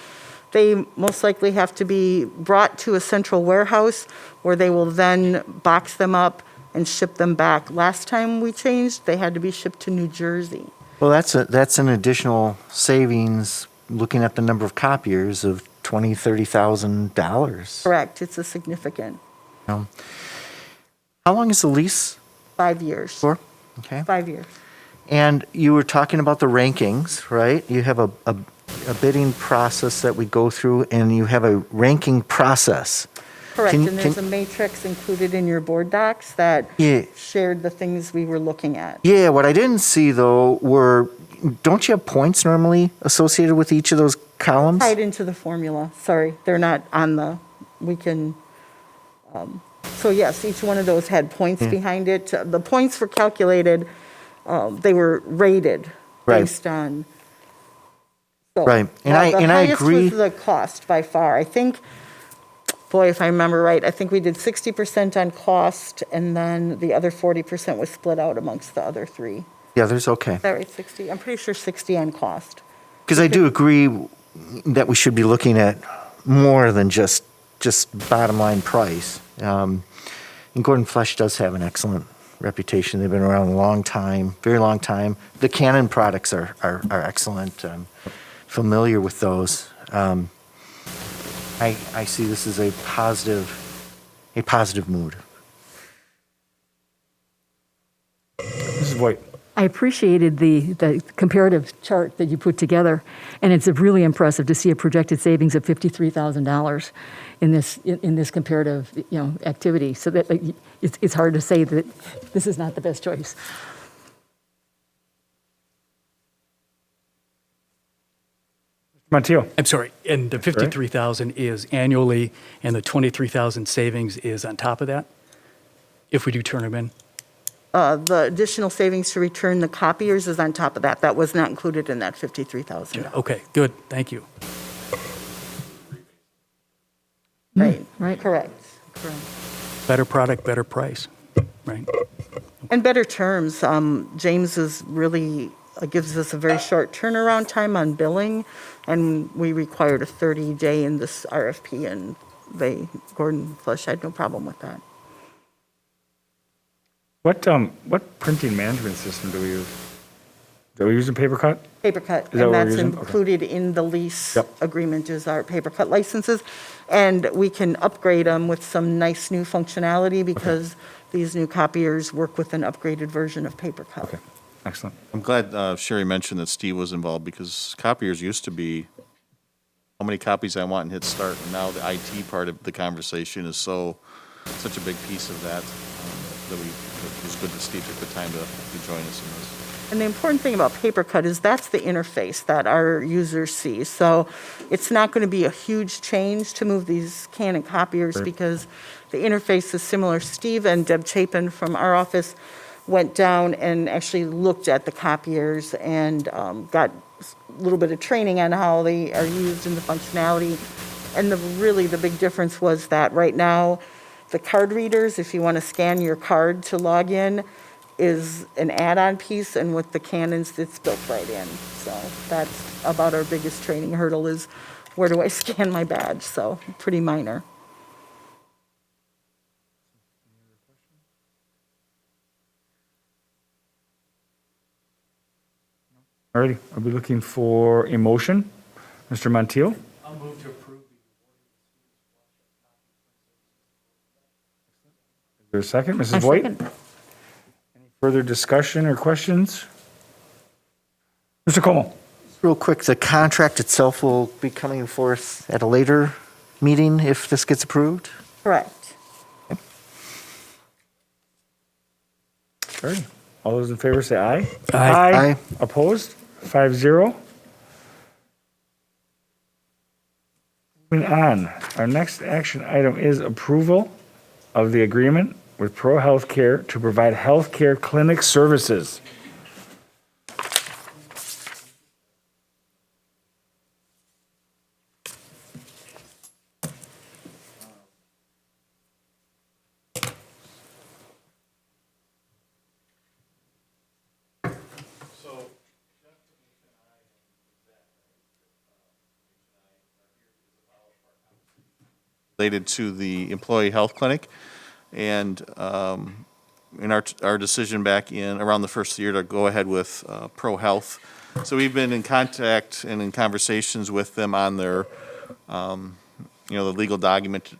they most likely have to be brought to a central warehouse where they will then box them up and ship them back. Last time we changed, they had to be shipped to New Jersey. Well, that's an additional savings, looking at the number of copiers, of $20,000, $30,000. Correct, it's a significant. How long is the lease 5 years. for? Okay. 5 years. And you were talking about the rankings, right? You have a bidding process that we go through, and you have a ranking process. Correct, Can- and there's can- a matrix included in your board docs that Yeah. shared the things we were looking at. Yeah, what I didn't see, though, don't you have points normally associated with each of those columns? Tied into the formula, sorry, they're not on so yes, each one of those had points behind it. The points were calculated, they were rated Right. based on. So, Right, and now, I the agree- highest was the cost by far. I think, boy, if I remember right, I think we did 60% on cost, and then the other 40% was split out amongst the other three. Yeah, there's okay. Is that right, 60? I'm pretty sure 60 on cost. Because I do agree that we should be looking at more than just bottom line price. And Gordon Flush does have an excellent reputation. They've been around a long time, very long time. The Canon products are excellent. I'm familiar with those. I see this as a positive mood. Mrs. Voigt. I appreciated the comparative chart that you put together, and it's really impressive to see a projected savings of $53,000 in this comparative activity. So that it's hard to say that this is not the best choice. Montiel. I'm sorry, and the 53,000 is annually, and the 23,000 savings is on top of that, if we do turn them in? The additional savings to return the copiers is on top of that. That was not included in that $53,000. Okay, good, thank you. Right, right. correct. Better product, better price, right? And better terms. James is really, gives us a very short turnaround time on billing, and we required a 30-day in this RFP, and Gordon Flush had no problem with that. What printing management system do we use? Are we using PaperCut? Papercut, Is that and what we're that's using? Okay. included in the lease Yep. agreement is our Papercut licenses. And we can upgrade them with some nice new functionality because these new copiers work with an upgraded version of Papercut. Okay, excellent. I'm glad Sherry mentioned that Steve was involved, because copiers used to be how many copies I want and hit start, and now the IT part of the conversation is such a big piece of that, that it was good that Steve took the time to join us in this. And the important thing about Papercut is that's the interface that our users see. So it's not going to be a huge change to move these Canon copiers because the interface is similar. Steve and Deb Chapin from our office went down and actually looked at the copiers and got a little bit of training on how they are used and the functionality. And really the big difference was that right now, the card readers, if you want to scan your card to log in, is an add-on piece, and with the Canons, it's built right in. So that's about our biggest training hurdle is where do I scan my badge? So pretty minor. Alrighty, I'll be looking for a motion. Mr. Montiel? I'll move to approve. Is there a second? I Mrs. Voigt? second. Further discussion or questions? Mr. Como? Real quick, the contract itself will be coming forth at a later meeting if this gets approved? Correct. Alrighty. All those in favor say aye. Aye. Aye. Opposed? 5-0. Moving on, our next action item is approval of the agreement with Pro Healthcare to provide healthcare clinic services. Related to the employee health clinic, and in our decision back in around the first year to go ahead with Pro Health. So we've been in contact and in conversations with them on their, the legal document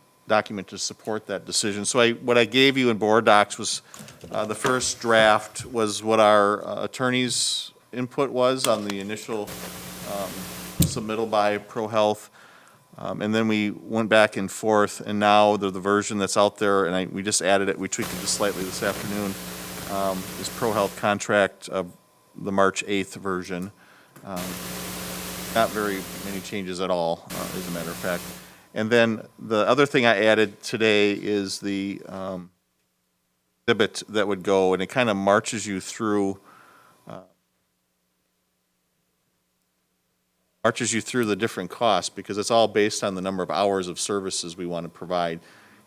to support that decision. So what I gave you in board docs was the first draft was what our attorney's input was on the initial submittal by Pro Health. And then we went back and forth, and now the version that's out there, and we just added it, we tweaked it just slightly this afternoon, is Pro Health contract, the March 8th version. Not very many changes at all, as a matter of fact. And then the other thing I added today is the exhibit that would go, and it kind of marches you through the different costs, because it's all based on the number of hours of services we want to provide.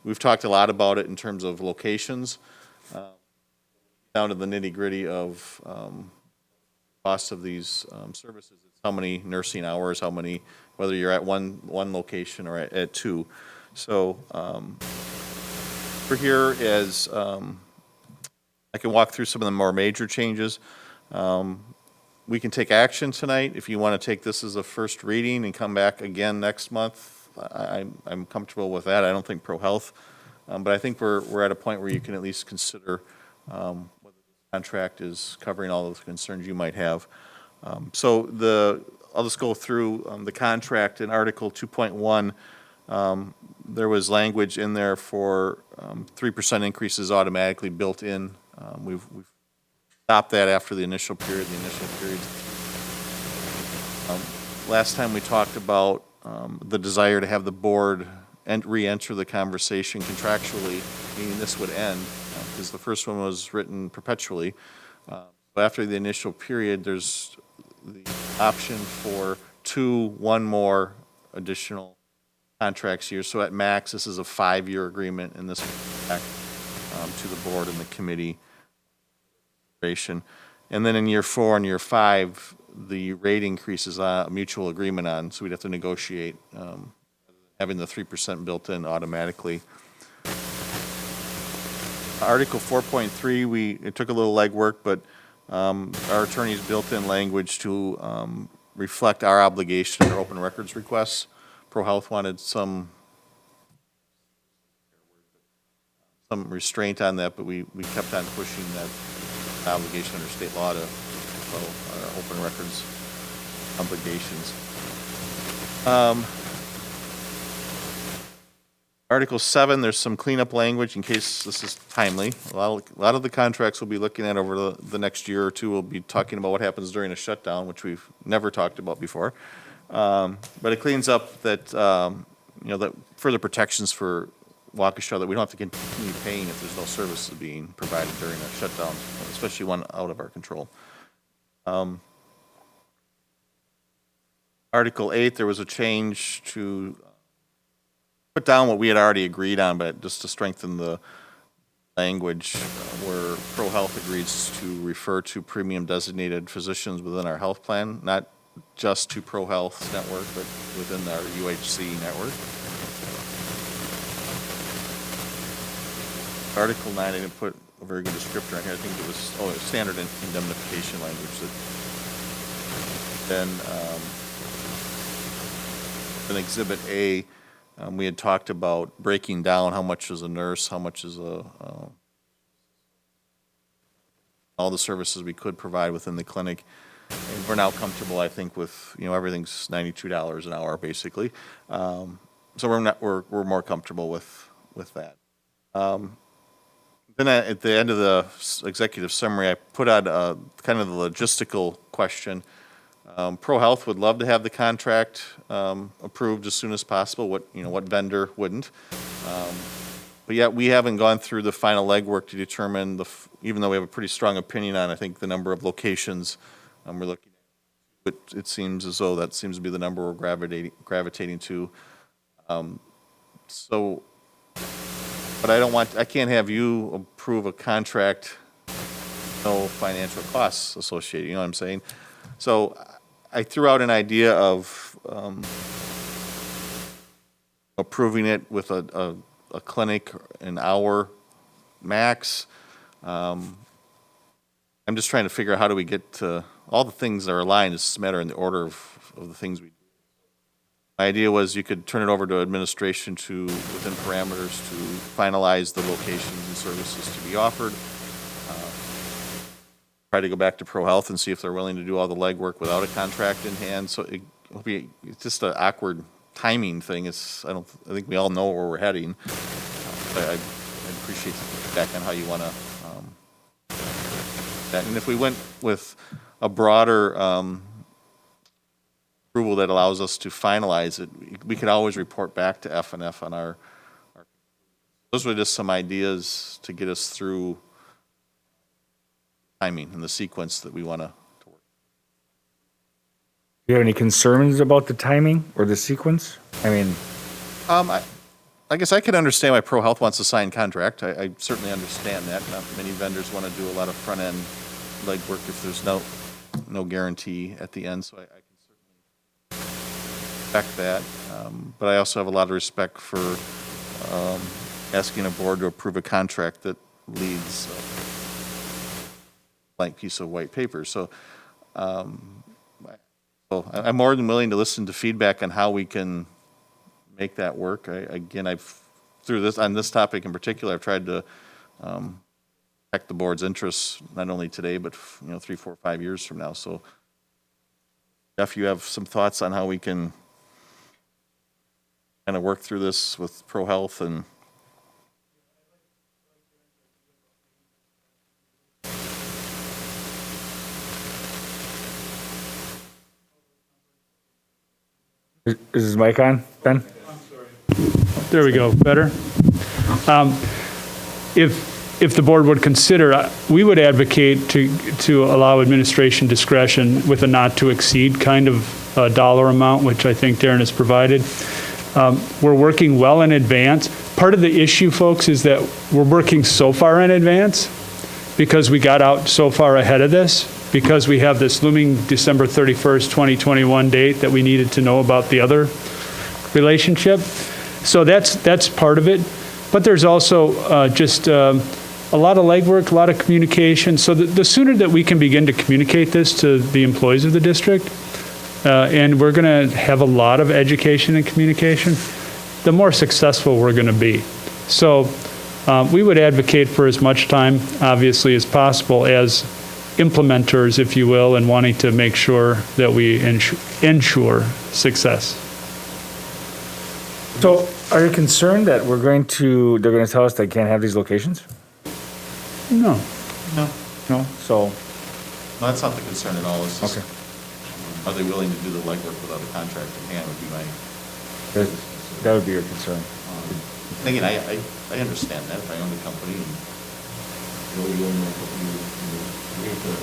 We've talked a lot about it in terms of locations, down to the nitty-gritty of costs of these services. It's how many nursing hours, how many, whether you're at one location or at two. So for here is, I can walk through some of the more major changes. We can take action tonight. If you want to take this as a first reading and come back again next month, I'm comfortable with that. I don't think Pro Health, but I think we're at a point where you can at least consider whether the contract is covering all of the concerns you might have. So I'll just go through the contract in Article 2.1. There was language in there for 3% increases automatically built in. We've stop that after the initial period. Last time we talked about the desire to have the board re-enter the conversation contractually, meaning this would end, because the first one was written perpetually. But after the initial period, there's the option for one more additional contracts year. So at max, this is a 5-year agreement, and this will back to the board and the committee. And then in year 4 and year 5, the rate increase is a mutual agreement on, so we'd have to negotiate having the 3% built in automatically. Article 4.3, it took a little legwork, but our attorneys built in language to reflect our obligation to open records requests. ProHealth wanted some restraint on that, but we kept on pushing that obligation under state law to follow our open records obligations. Article 7, there's some cleanup language in case this is timely. A lot of the contracts we'll be looking at over the next year or two, we'll be talking about what happens during a shutdown, which we've never talked about before. But it cleans up that, that further protections for Waukesha, that we don't have to continue paying if there's no services being provided during a shutdown, especially one out of our control. Article 8, there was a change to put down what we had already agreed on, but just to strengthen the language where ProHealth agrees to refer to premium designated physicians within our health plan, not just to ProHealth's network, but within our UHC network. Article 9, I didn't put a very good descriptor on here. I think it was, standard indemnification language. Then in Exhibit A, we had talked about breaking down how much is a nurse, how much is all the services we could provide within the clinic. And we're now comfortable, I think, with, everything's $92 an hour, basically. So we're more comfortable with that. Then at the end of the executive summary, I put out kind of the logistical question. ProHealth would love to have the contract approved as soon as possible. What vendor wouldn't? But yet we haven't gone through the final legwork to determine even though we have a pretty strong opinion on, I think, the number of locations we're looking at. But it seems as though that seems to be the number we're gravitating to. But I can't have you approve a contract, no financial costs associated, you know what I'm saying? So I threw out an idea of approving it with a clinic, an hour max. I'm just trying to figure out how do we get to, all the things that are aligned, it's just a matter in the order of the things we do. My idea was you could turn it over to administration within parameters, to finalize the locations and services to be offered. Try to go back to ProHealth and see if they're willing to do all the legwork without a contract in hand. So it's just an awkward timing thing. I think we all know where we're heading. I appreciate the feedback on how you want to. And if we went with a broader approval that allows us to finalize it, we could always report back to F&F on our. Those were just some ideas to get us through timing and the sequence that we want to work. Do you have any concerns about the timing or the sequence? I guess I could understand why ProHealth wants a signed contract. I certainly understand that. Not many vendors want to do a lot of front-end legwork if there's no guarantee at the end, so I can certainly respect that. But I also have a lot of respect for asking a board to approve a contract that leads blank piece of white paper. So I'm more than willing to listen to feedback on how we can make that work. On this topic in particular, I've tried to protect the board's interests, not only today, but 3, 4, 5 years from now. So Jeff, you have some thoughts on how we can kind of work through this with ProHealth and Is his mic on, Ben? There we go, better. If the board would consider, we would advocate to allow administration discretion with a not to exceed kind of dollar amount, which I think Darren has provided. We're working well in advance. Part of the issue, folks, is that we're working so far in advance because we got out so far ahead of this, because we have this looming December 31st, 2021 date that we needed to know about the other relationship. So that's part of it. But there's also just a lot of legwork, a lot of communication. So the sooner that we can begin to communicate this to the employees of the district, and we're going to have a lot of education and communication, the more successful we're going to be. So we would advocate for as much time, obviously, as possible as implementers, if you will, and wanting to make sure that we ensure success. So are you concerned that they're going to tell us they can't have these locations? No. No? So, No, that's not the concern at all. It's just, okay. are they willing to do the legwork without a contract in hand would be my, That would be your concern. and again, I understand that. If I owned a company and you own a company, you have to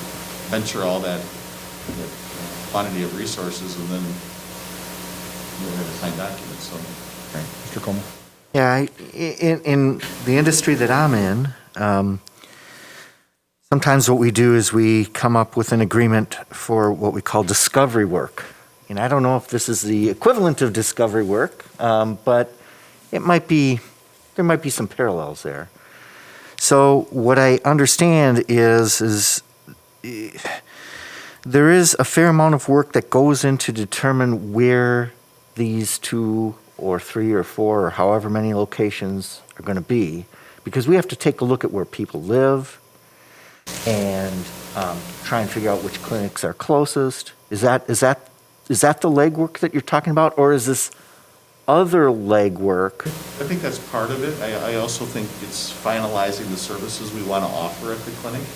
venture all that quantity of resources and then you have to sign documents, so. Okay. Mr. Coleman? Yeah, in the industry that I'm in, sometimes what we do is we come up with an agreement for what we call discovery work. And I don't know if this is the equivalent of discovery work, but there might be some parallels there. So what I understand is there is a fair amount of work that goes in to determine where these 2 or 3 or 4 or however many locations are going to be, because we have to take a look at where people live and try and figure out which clinics are closest. Is that the legwork that you're talking about, or is this other legwork? I think that's part of it. I also think it's finalizing the services we want to offer at the clinic.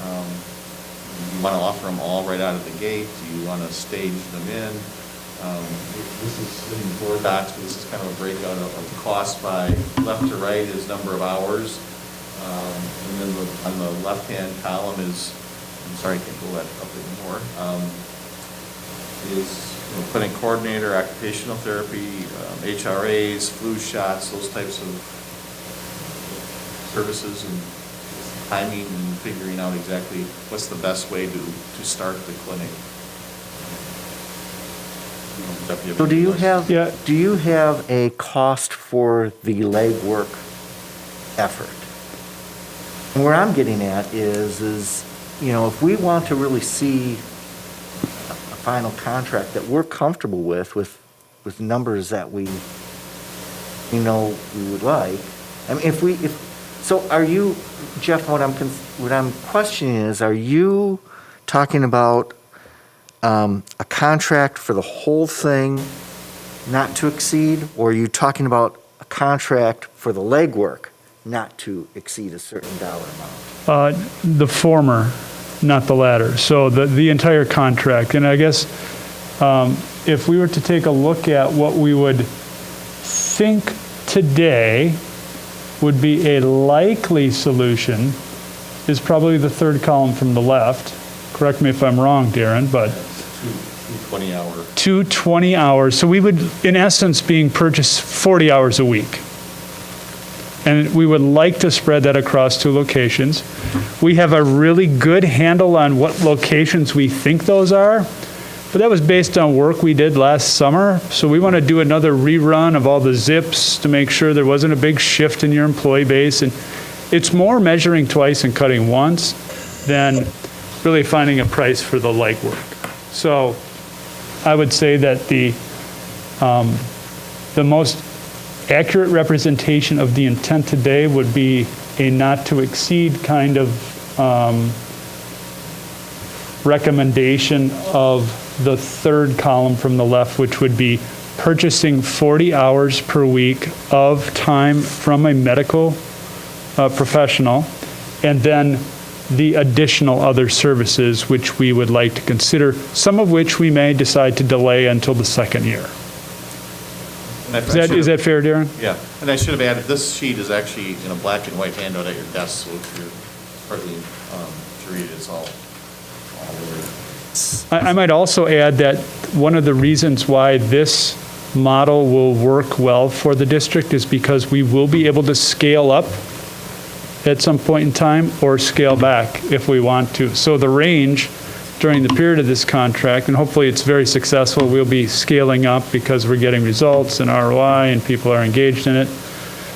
You want to offer them all right out of the gate? Do you want to stage them in? This is in board docs, but this is kind of a breakout of cost by left to right is number of hours. And then on the left-hand column is, I'm sorry, I can't pull that up anymore, is clinic coordinator, occupational therapy, HRAs, flu shots, those types of services, and timing and figuring out exactly what's the best way to start the clinic. So do you have Yeah. a cost for the legwork effort? And where I'm getting at is if we want to really see a final contract that we're comfortable with numbers that we know we would like. I mean, so are you, Jeff? What I'm questioning is, are you talking about a contract for the whole thing not to exceed, or are you talking about a contract for the legwork not to exceed a certain dollar amount? The former, not the latter. So the entire contract. And I guess if we were to take a look at what we would think today would be a likely solution is probably the third column from the left. Correct me if I'm wrong, Darren, but 2 20-hour. 2 20 hours. So we would, in essence, being purchased 40 hours a week. And we would like to spread that across 2 locations. We have a really good handle on what locations we think those are, but that was based on work we did last summer. So we want to do another rerun of all the zips to make sure there wasn't a big shift in your employee base. And it's more measuring twice and cutting once than really finding a price for the legwork. So I would say that the most accurate representation of the intent today would be a not to exceed kind of recommendation of the third column from the left, which would be purchasing 40 hours per week of time from a medical professional, and then the additional other services which we would like to consider, some of which we may decide to delay until the second year. Is that fair, Darren? Yeah, and I should have added, this sheet is actually in a black and white handout at your desk, so if you're partly to read it, it's all there. I might also add that one of the reasons why this model will work well for the district is because we will be able to scale up at some point in time or scale back if we want to. So the range during the period of this contract, and hopefully it's very successful, we'll be scaling up because we're getting results and ROI and people are engaged in it.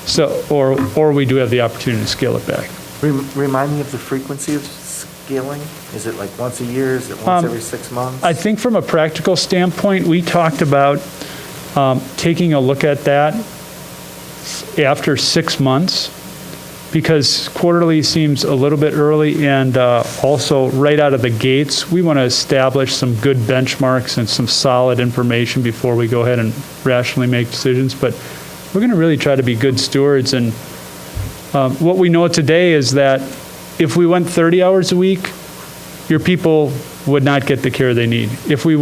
So, or we do have the opportunity to scale it back. Remind me of the frequency of scaling? Is it like once a year? Is it once every 6 months? I think from a practical standpoint, we talked about taking a look at that after 6 months, because quarterly seems a little bit early, and also right out of the gates, we want to establish some good benchmarks and some solid information before we go ahead and rationally make decisions. But we're going to really try to be good stewards. And what we know today is that if we went 30 hours a week, your people would not get the care they need. If we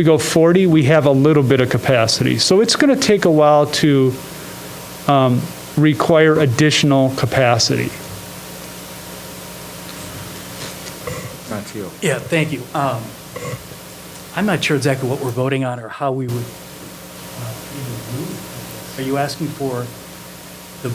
go 40, we have a little bit of capacity. So it's going to take a while to require additional capacity. Not you. Yeah, thank you. I'm not sure exactly what we're voting on or how we would even move. Are you asking for the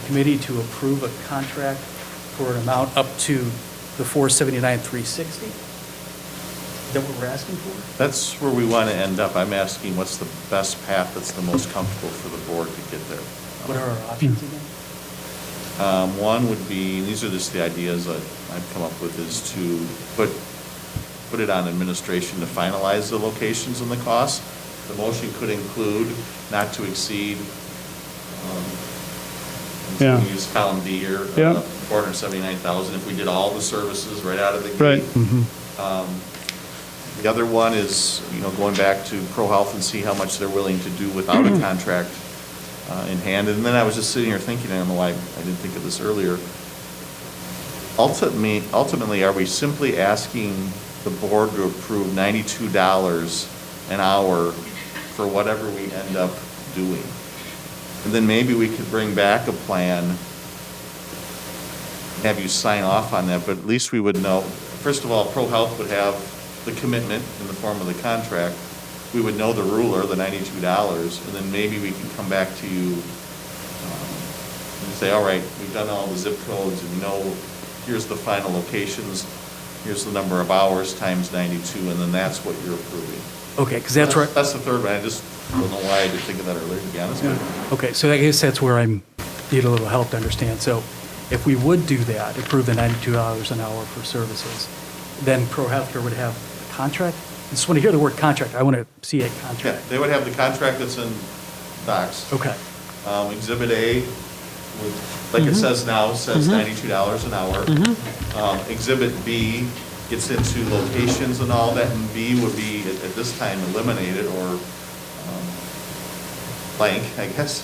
committee to approve a contract for an amount up to the $479,360? Is that what we're asking for? That's where we want to end up. I'm asking what's the best path that's the most comfortable for the board to get there. What are our options again? One would be, and these are just the ideas that I've come up with, is to put it on administration to finalize the locations and the costs. The motion could include not to exceed, Yeah. we use column D here, Yeah. 479,000 if we did all the services right out of the Right. gate. The other one is, going back to ProHealth and see how much they're willing to do without a contract in hand. And then I was just sitting here thinking, I don't know why I didn't think of this earlier. Ultimately, are we simply asking the board to approve $92 an hour for whatever we end up doing? And then maybe we could bring back a plan, have you sign off on that, but at least we would know. First of all, ProHealth would have the commitment in the form of the contract. We would know the ruler, the $92, and then maybe we can come back to you and say, all right, we've done all the zip codes, and here's the final locations, here's the number of hours times 92, and then that's what you're approving. Okay, because that's right. That's the third one. I just don't know why I didn't think of that earlier, to be honest with you. Okay, so I guess that's where I need a little help to understand. So if we would do that, approve the $92 an hour for services, then ProHealthcare would have a contract? I just want to hear the word contract. I want to see a Yeah, contract. they would have the contract that's in docs. Okay, Exhibit A, like it says now, says $92 an hour. Exhibit B gets into locations and all that, and B would be, at this time, eliminated or blank, I guess.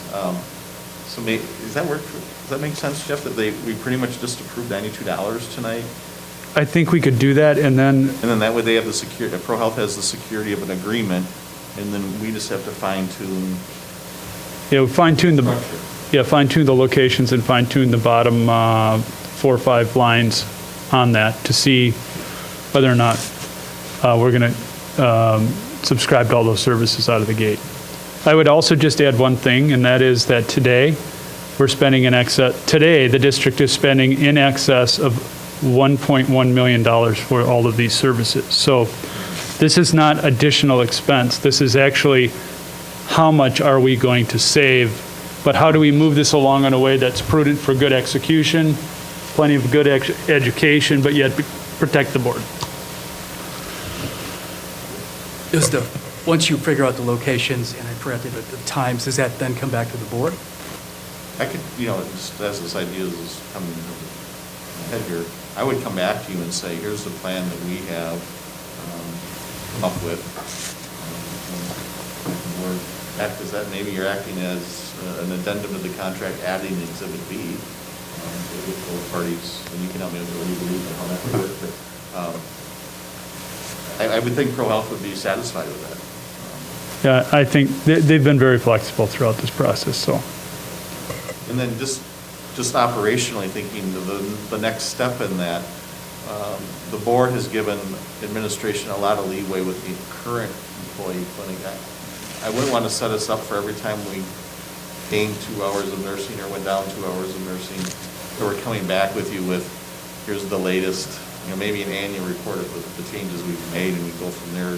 So does that make sense, Jeff, that we pretty much just approved $92 tonight? I think we could do that, and then, And then that way they have the security, ProHealth has the security of an agreement, and then we just have to fine tune. fine-tune the locations and fine-tune the bottom 4 or 5 lines on that to see whether or not we're going to subscribe to all those services out of the gate. I would also just add one thing, and that is that today, the district is spending in excess of $1.1 million for all of these services. So this is not additional expense. This is actually how much are we going to save, but how do we move this along in a way that's prudent for good execution, plenty of good education, but yet protect the board. Once you figure out the locations and I forgot the times, does that then come back to the board? I could, just as this idea is coming into my head here, I would come back to you and say, here's the plan that we have come up with. Is that maybe you're acting as an addendum to the contract, adding Exhibit B with both parties, and you can help me with what you believe and how that would work. But I would think ProHealth would be satisfied with that. Yeah, I think they've been very flexible throughout this process, so. And then just operationally thinking, the next step in that, the board has given administration a lot of leeway with the current employee clinic. I wouldn't want to set us up for every time we gained 2 hours of nursing or went down 2 hours of nursing, so we're coming back with you with, here's the latest, maybe an annual report of the changes we've made, and we go from there.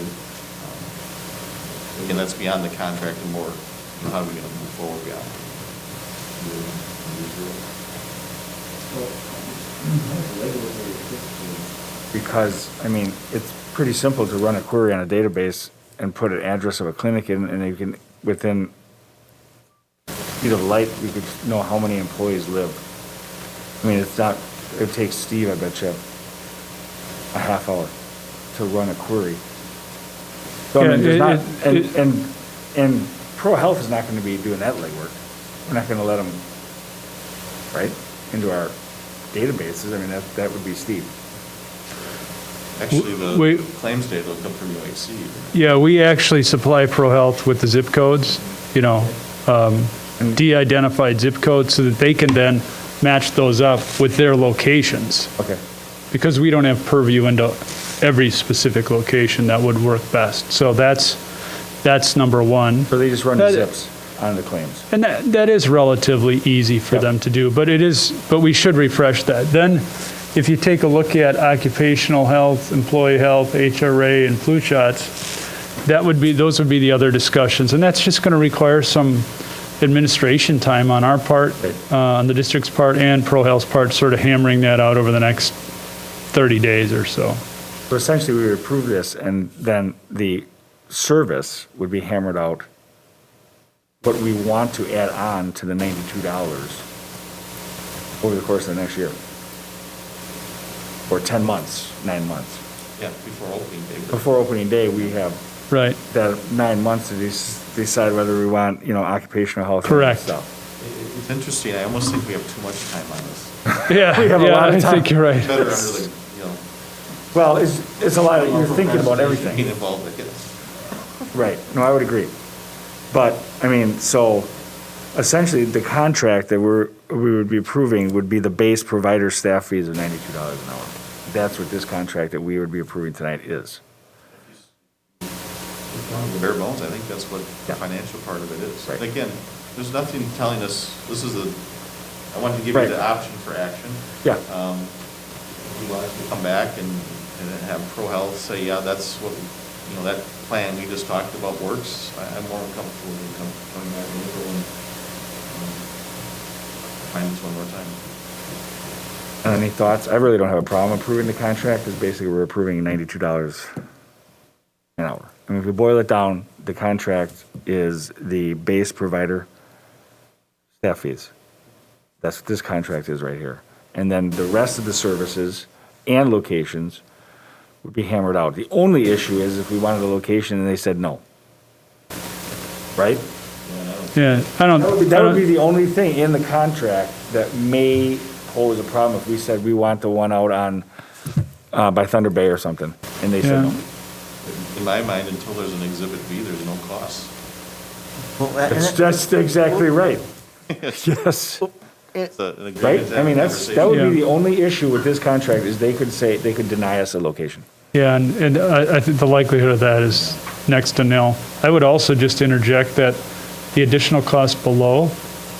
Again, that's beyond the contract and more, how are we going to move forward beyond? Because, I mean, it's pretty simple to run a query on a database and put an address of a clinic in, and you can, within speed of light, you could know how many employees live. I mean, it's not, it takes Steve, I bet you, a half hour to run a query. So, I mean, there's not, and Pro Health is not gonna be doing that legwork. We're not gonna let them, right, into our databases. I mean, that would be Steve. Actually, We- the claims data will come from UHC. Yeah, we actually supply ProHealth with the zip codes, de-identified zip codes, so that they can then match those up with their locations. Okay. Because we don't have purview into every specific location, that would work best. So that's number one. So they just run the That- zips on the claims. And that is relatively easy for them to do, but we should refresh that. Then, if you take a look at occupational health, employee health, HRA, and flu shots, those would be the other discussions. And that's just going to require some administration time on our part, on the district's part, and ProHealth's part, sort of hammering that out over the next 30 days or so. So essentially, we would approve this, and then the service would be hammered out, what we want to add on to the $92 over the course of the next year. Or 10 months, 9 months. Yeah, before opening day. Before opening day, we have Right. that 9 months to decide whether we want, occupational health. Correct. And stuff. It's interesting, I almost think we have too much time on this. Yeah, We have a lot of I time. think you're right. Better under the, Well, it's a lot, you're thinking about being everything. involved, I guess. Right, no, I would agree. But, I mean, so essentially, the contract that we would be approving would be the base provider staff fees of $92 an hour. That's what this contract that we would be approving tonight is. The bare bones, I think that's what the financial part of it is. Right. Again, there's nothing telling us, I wanted to give you Right. the option for action. Yeah, We want us to come back and have ProHealth say, yeah, that's what, that plan we just talked about works. I'm more comfortable with coming back in April and find this one more time. any thoughts? I really don't have a problem approving the contract, because basically we're approving $92 an hour. I mean, if we boil it down, the contract is the base provider staff fees. That's what this contract is right here. And then the rest of the services and locations would be hammered out. The only issue is if we wanted a location and they said no. Right? Yeah, I don't. That would be the only thing in the contract that may pose a problem if we said we want the one out on, by Thunder Bay or something, and they said Yeah. no. In my mind, until there's an Exhibit B, there's no cost. That's exactly right. Yes. It's an agreement Right? to I have mean, a that would be Yeah. the only issue with this contract, is they could deny us a location. Yeah, and I think the likelihood of that is next to nil. I would also just interject that the additional costs below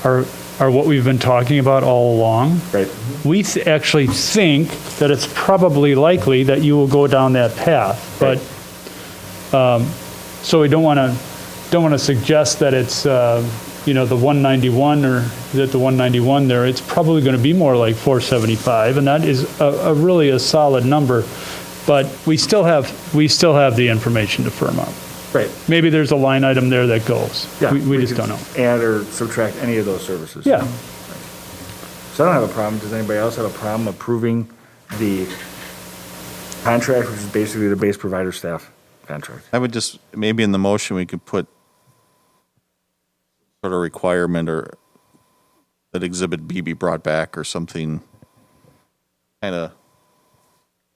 are what we've been talking about all along. Right. We actually think that it's probably likely that you will go down that path, but, so we don't want to suggest that it's, the 191, or is it the 191 there? It's probably going to be more like 475, and that is a really a solid number. But we still have the information to firm up. Right. Maybe there's a line item there that goes. Yeah. We just could don't know. Add or subtract any of those services. Yeah. So I don't have a problem. Does anybody else have a problem approving the contract, which is basically the base provider staff contract? I would just, maybe in the motion, we could put sort of requirement or that Exhibit B be brought back or something, kind of,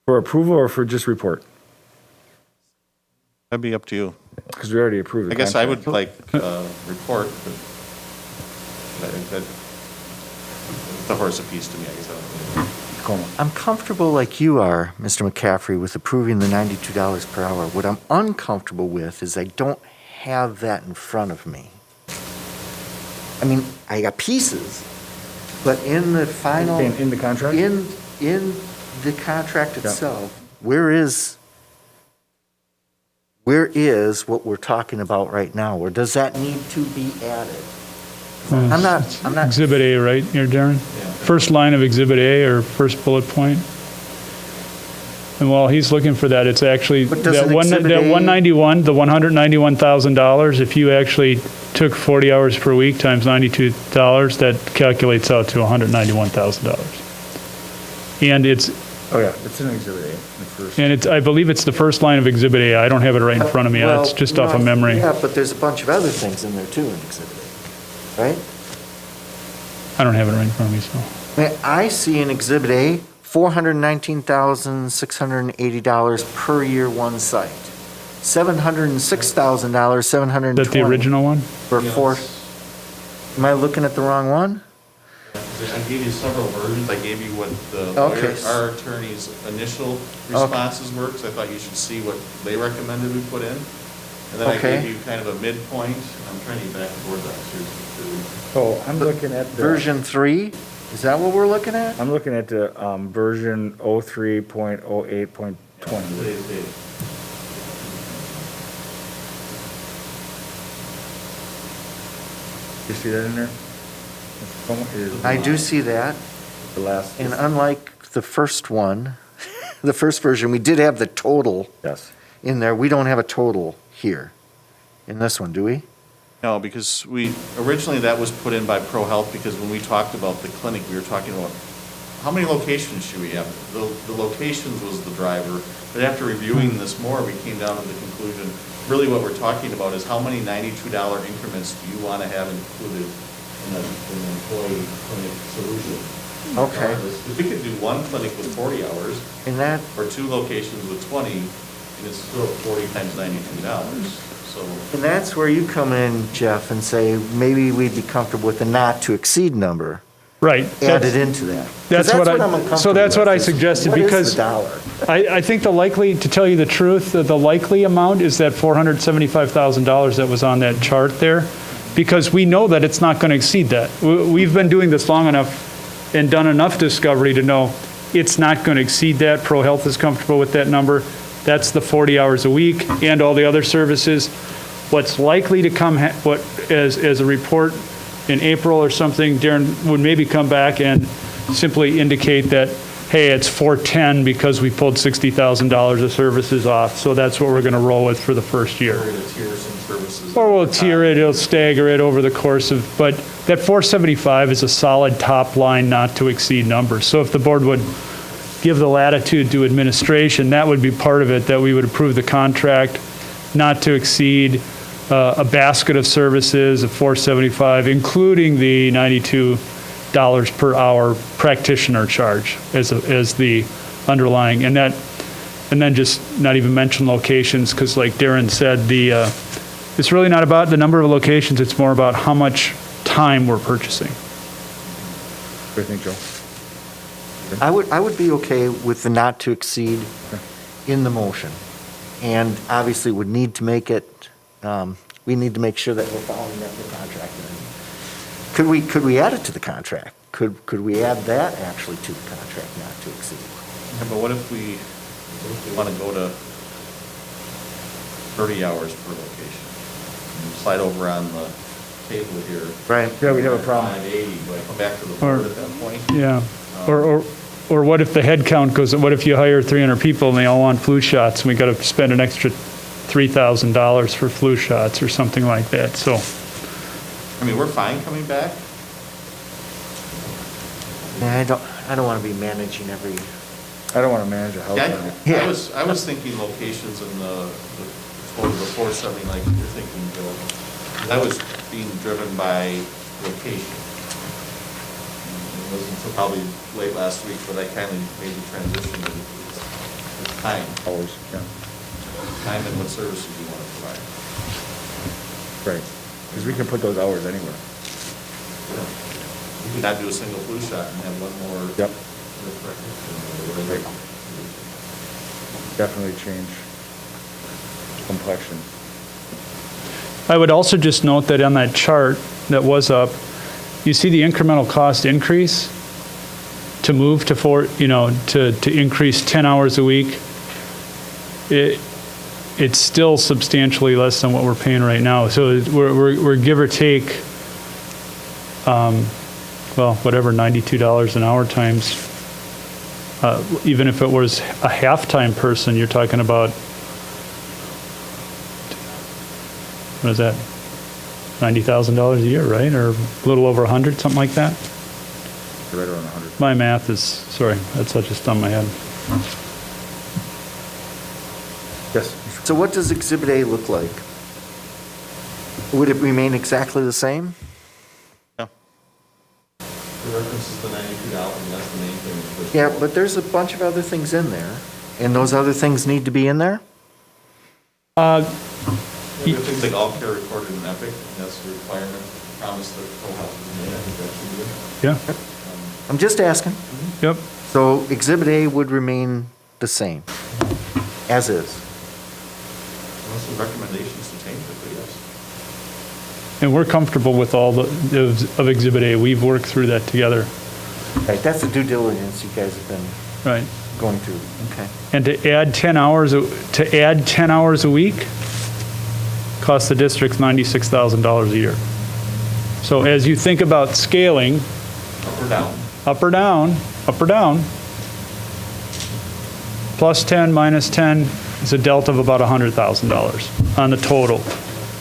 For approval or for just report? that'd be up to you. Because we already approved the I guess I contract. would like report, but that's the horse apiece to me, I guess. Como. I'm comfortable like you are, Mr. McCaffrey, with approving the $92 per hour. What I'm uncomfortable with is I don't have that in front of me. I mean, I got pieces, but in the final. In the contract? In the contract itself, where is what we're talking about right now? Or does that need to be added? I'm not. Exhibit A, right, here, Darren? First line of Exhibit A or first bullet point. And while he's looking for that, it's actually, But that doesn't Exhibit A- 191, the $191,000, if you actually took 40 hours per week times $92, that calculates out to $191,000. And it's, Oh, yeah, it's in Exhibit A, the first. and it's, I believe it's the first line of Exhibit A. I don't have it right in front of me. It's just off of memory. Yeah, but there's a bunch of other things in there too in Exhibit A, right? I don't have it right in front of me, so. I see in Exhibit A, $419,680 per year, one site. $706,000, Is that the 720. original one? For four. Am I looking at the wrong one? I gave you several versions. I gave you what Okay. our attorney's initial responses were, because I thought you should see what they recommended we put in. And then I Okay. gave you kind of a midpoint. I'm trying to get back to Word docs here. Oh, I'm looking at the. Version 3? Is that what we're looking at? I'm looking at the version 03.08.20. Today's date. You see that in there? I do see that. The last. And unlike the first one, the first version, we did have the total Yes. in there. We don't have a total here in this one, do we? No, because originally that was put in by Pro Health, because when we talked about the clinic, we were talking about how many locations should we have? The locations was the driver, but after reviewing this more, we came down to the conclusion, really what we're talking about is how many $92 increments do you want to have included in an employee clinic solution? Okay. If we could do one clinic with 40 hours, And that, or two locations with 20, and it's still 40 times $92, so. and that's where you come in, Jeff, and say, maybe we'd be comfortable with a not to exceed number Right. added into that. 'Cause That's what I'm so uncomfortable that's what with, I is suggested, what is because the dollar? I think to tell you the truth, the likely amount is that $475,000 that was on that chart there, because we know that it's not going to exceed that. We've been doing this long enough and done enough discovery to know it's not going to exceed that. Pro Health is comfortable with that number. That's the 40 hours a week and all the other services. What's likely to come, as a report in April or something, Darren would maybe come back and simply indicate that, hey, it's 410 because we pulled $60,000 of services off, so that's what we're going to roll with for the first year. We're going to tier some services. Or we'll tier it, it'll stagger it over the course of, but that 475 is a solid top line not to exceed number. So if the board would give the latitude to administration, that would be part of it, that we would approve the contract not to exceed a basket of services of 475, including the $92 per hour practitioner charge as the underlying, and then just not even mention locations, because like Darren said, it's really not about the number of locations, it's more about how much time we're purchasing. What do you think, Joe? I would be okay with the not to exceed in the motion. And obviously would need to make it, we need to make sure that we're following up the contract. Could we add it to the contract? Could we add that actually to the contract, not to exceed? Yeah, but what if we want to go to 30 hours per location? Slide over on the table here. Right. Yeah, we have a problem. 580, do I come back to the board at that point? Yeah, or what if the head count goes, what if you hire 300 people and they all want flu shots, and we got to spend an extra $3,000 for flu shots or something like that, so. I mean, we're fine coming back. Yeah, I don't want to be managing every, I don't want to manage a health Yeah, plan. Yeah. I was thinking locations in the 470, like you're thinking, Bill. That was being driven by location. It wasn't until probably late last week, but I kind of made the transition to time. Always, yeah. Time and what services you want to provide. Right. Because we can put those hours anywhere. You could not do a single flu shot and have one more. Yep. Definitely change complexion. I would also just note that on that chart that was up, you see the incremental cost increase to move to to increase 10 hours a week. It's still substantially less than what we're paying right now. So we're give or take, whatever, $92 an hour times, even if it was a half-time person, you're talking about, what is that? $90,000 a year, right? Or a little over 100, something like that? Right around 100. My math is, sorry, that's just on my head. Yes. So what does Exhibit A look like? Would it remain exactly the same? The reference is the $92, and that's the main thing. Yeah, but there's a bunch of other things in there, and those other things need to be in there? We have things like all care recorded in Epic, and that's a requirement, promise that co-house is made, I think that should be it. Yeah, I'm just asking. yep. So Exhibit A would remain the same, as is? Unless the recommendations to change it, but yes. And we're comfortable with all of Exhibit A. We've worked through that together, Right, that's the due diligence you guys have been right? going through, okay. And to add 10 hours a week costs the district $96,000 a year. So as you think about scaling, Up or down. up or down, up or down, plus 10, minus 10 is a delta of about $100,000 on the total.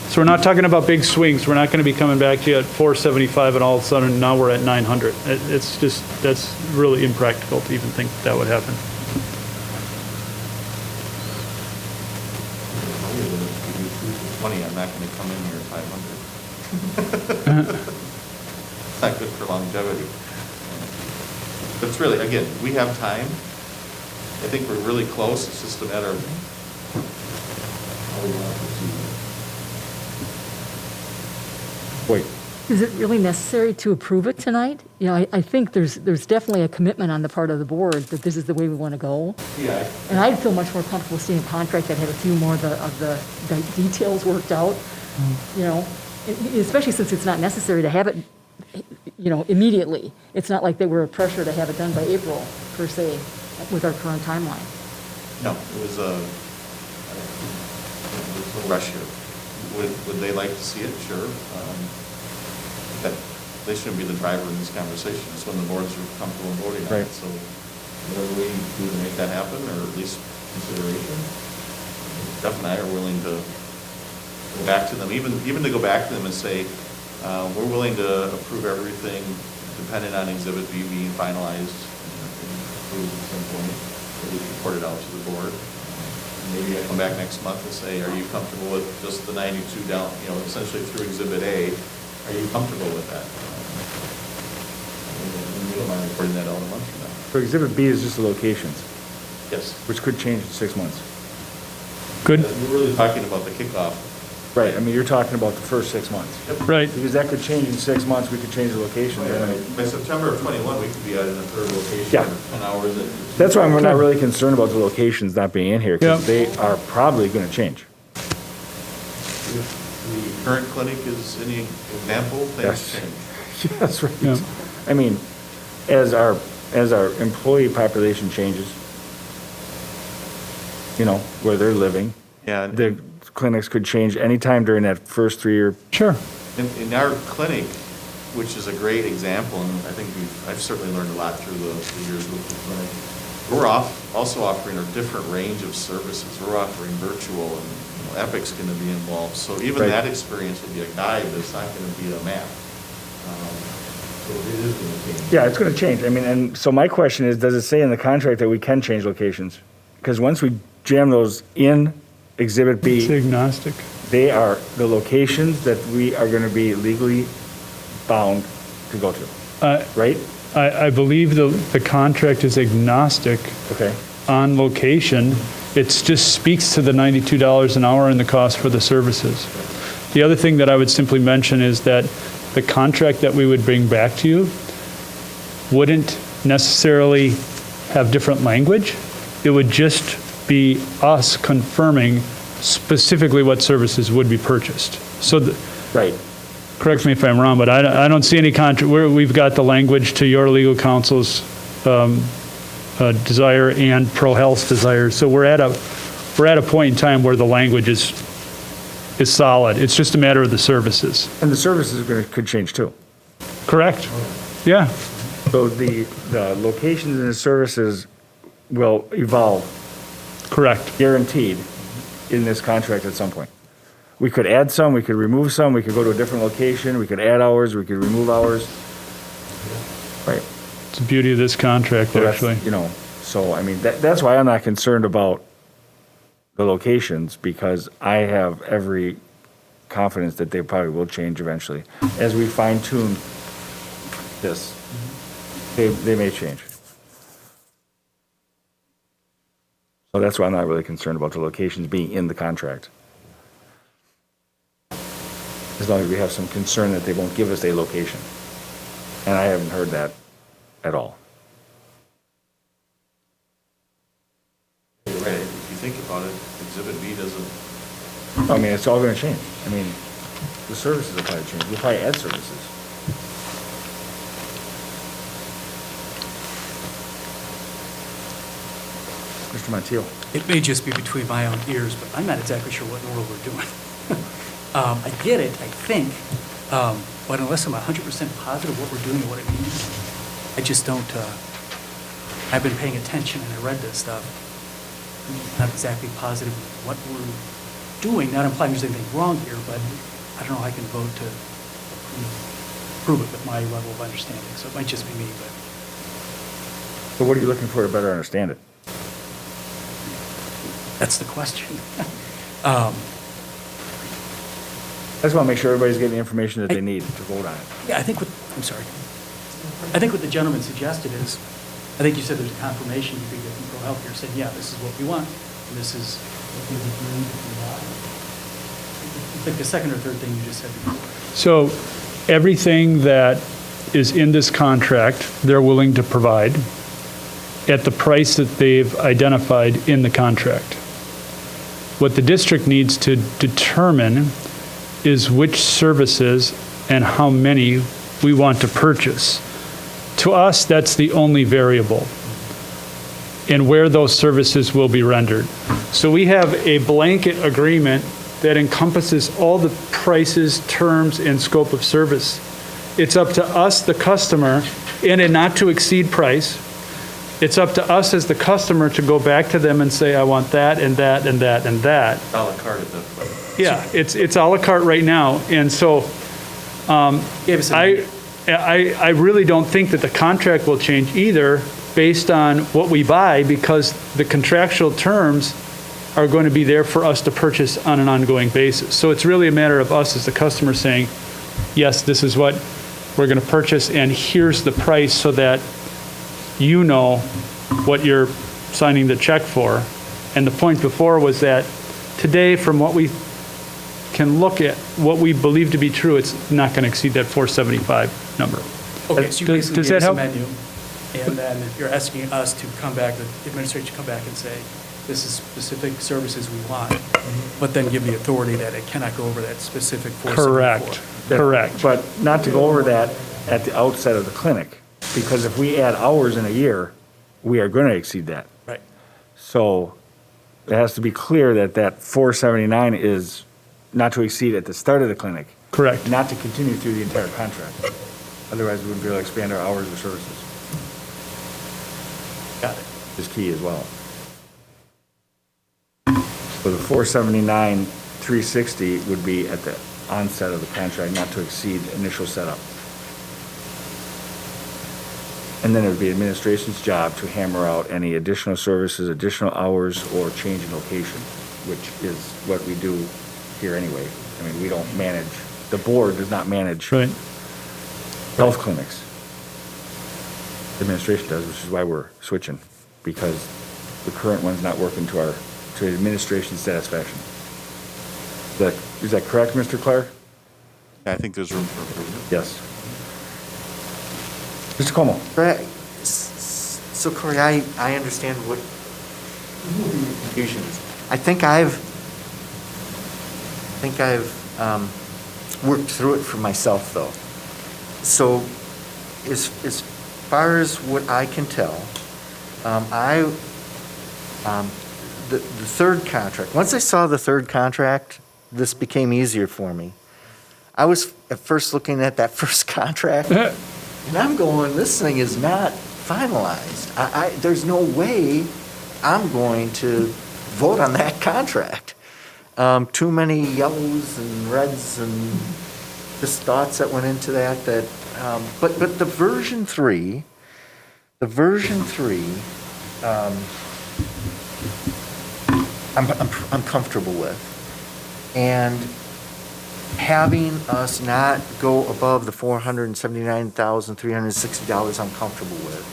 So we're not talking about big swings. We're not going to be coming back to you at 475 and all of a sudden now we're at 900. It's just, that's really impractical to even think that would happen. Money, I'm not going to come in here at 500. It's not good for longevity. But it's really, again, we have time. I think we're really close. It's just a matter of how we want to proceed. Wait. Is it really necessary to approve it tonight? You know, I think there's definitely a commitment on the part of the board that this is the way we want to go. Yeah. And I'd feel much more comfortable seeing a contract that had a few more of the details worked out, you know, especially since it's not necessary to have it, you know, immediately. It's not like they were pressure to have it done by April, per se, with our current timeline. No, it was there's no rush here. Would they like to see it? Sure. That they shouldn't be the driver in this conversation. It's when the boards are comfortable voting on it. Right. So whatever we do to make that happen, or at least consideration, Jeff and I are willing to go back to them, even to go back to them and say, we're willing to approve everything dependent on Exhibit B being finalized and approved at some point, at least reported out to the board. Maybe I come back next month and say, are you comfortable with just the 92 down, you know, essentially through Exhibit A? Are you comfortable with that? We don't mind reporting that out a month from now. So Exhibit B is just the locations, Yes. which could change in 6 months. Good, We're really talking about the kickoff. Right, I mean, you're talking about the first 6 months. right. Because that could change in 6 months, we could change the location. By September of 21, we could be at a third location. Yeah. For 10 hours. That's why we're not really concerned about the locations not being in here, because Yeah. they are probably going to change. The current clinic is any example, things Yes. change. That's right. Yeah. I mean, as our employee population changes, you know, where they're living, Yeah. the clinics could change anytime during that first 3-year. Sure. In our clinic, which is a great example, and I think I've certainly learned a lot through the years with the clinic, we're also offering a different range of services. We're offering virtual, and Epic's going to be involved. So even Right. that experience will be a guide, but it's not going to be a map. So it is going to change. Yeah, it's going to change. I mean, and so my question is, does it say in the contract that we can change locations? Because once we jam those in Exhibit It's B, agnostic. they are the locations that we are going to be legally bound to go to, right? I believe the contract is agnostic Okay. on location. It just speaks to the $92 an hour and the cost for the services. The other thing that I would simply mention is that the contract that we would bring back to you wouldn't necessarily have different language. It would just be us confirming specifically what services would be purchased. So, Right. correct me if I'm wrong, but I don't see any we've got the language to your legal counsel's desire and ProHealth's desire. So we're at a point in time where the language is solid. It's just a matter of the services. And the services could change too. Correct? Yeah. So the locations and the services will evolve, Correct. guaranteed, in this contract at some point. We could add some, we could remove some, we could go to a different location, we could add hours, we could remove hours. Right. It's the beauty of this contract, So that's, actually. you know, so I mean, that's why I'm not concerned about the locations, because I have every confidence that they probably will change eventually. As we fine tune this, they may change. So that's why I'm not really concerned about the locations being in the contract. As long as we have some concern that they won't give us a location. And I haven't heard that at all. You're right, if you think about it, Exhibit B doesn't. I mean, it's all gonna change. I mean, the services will probably change. We'll probably add services. Mr. Montiel. It may just be between my own ears, but I'm not exactly sure what in the world we're doing. I get it, I think, but unless I'm 100% positive what we're doing and what it means, I just don't, I've been paying attention and I read this stuff. I'm not exactly positive what we're doing, not implying there's anything wrong here, but I don't know how I can vote to prove it with my level of understanding, so it might just be me, but. So what are you looking for to better understand it? That's the question. I just want to make sure everybody's getting the information that they need to vote on it. Yeah, I think I think what the gentleman suggested is, I think you said there's a confirmation you could get from ProHealth here saying, yeah, this is what we want, and this is what we agreed to provide. I think the second or third thing you just said before. So everything that is in this contract, they're willing to provide at the price that they've identified in the contract. What the district needs to determine is which services and how many we want to purchase. To us, that's the only variable, and where those services will be rendered. So we have a blanket agreement that encompasses all the prices, terms, and scope of service. It's up to us, the customer, in a not to exceed price. It's up to us as the customer to go back to them and say, I want that and that and that and that. A la carte at that point. Yeah, it's a la carte right now, and so I really don't think that the contract will change either based on what we buy, because the contractual terms are going to be there for us to purchase on an ongoing basis. So it's really a matter of us as the customer saying, yes, this is what we're going to purchase, and here's the price, so that you know what you're signing the check for. And the point before was that today, from what we can look at, what we believe to be true, it's not going to exceed that 475 number. Okay, so you basically Does gave that us a help? menu, and then you're asking us to come back, the administration to come back and say, this is specific services we want, but then give the authority that it cannot go over that specific 474. Correct. But not to go over that at the outset of the clinic, because if we add hours in a year, we are going to exceed that. Right. So it has to be clear that that 479 is not to exceed at the start of the clinic. Correct. Not to continue through the entire contract. Otherwise, we wouldn't be able to expand our hours of services. Got it. Is key as well. So the 479, 360 would be at the onset of the contract, not to exceed initial setup. And then it would be administration's job to hammer out any additional services, additional hours, or change in location, which is what we do here anyway. I mean, we don't manage, the board does not manage Right. health clinics. The administration does, which is why we're switching, because the current one's not working to administration's satisfaction. Is that correct, Mr. Clark? Yeah, I think there's room for improvement. Yes. Mr. Como? So Corey, I understand what the confusion is. I think I've think I've worked through it for myself, though. So as far as what I can tell, the third contract, once I saw the third contract, this became easier for me. I was at first looking at that first contract, and I'm going, this thing is not finalized. There's no way I'm going to vote on that contract. Too many yellows and reds and just thoughts that went into that. But the version 3, I'm comfortable with. And having us not go above the $479,360, I'm comfortable with.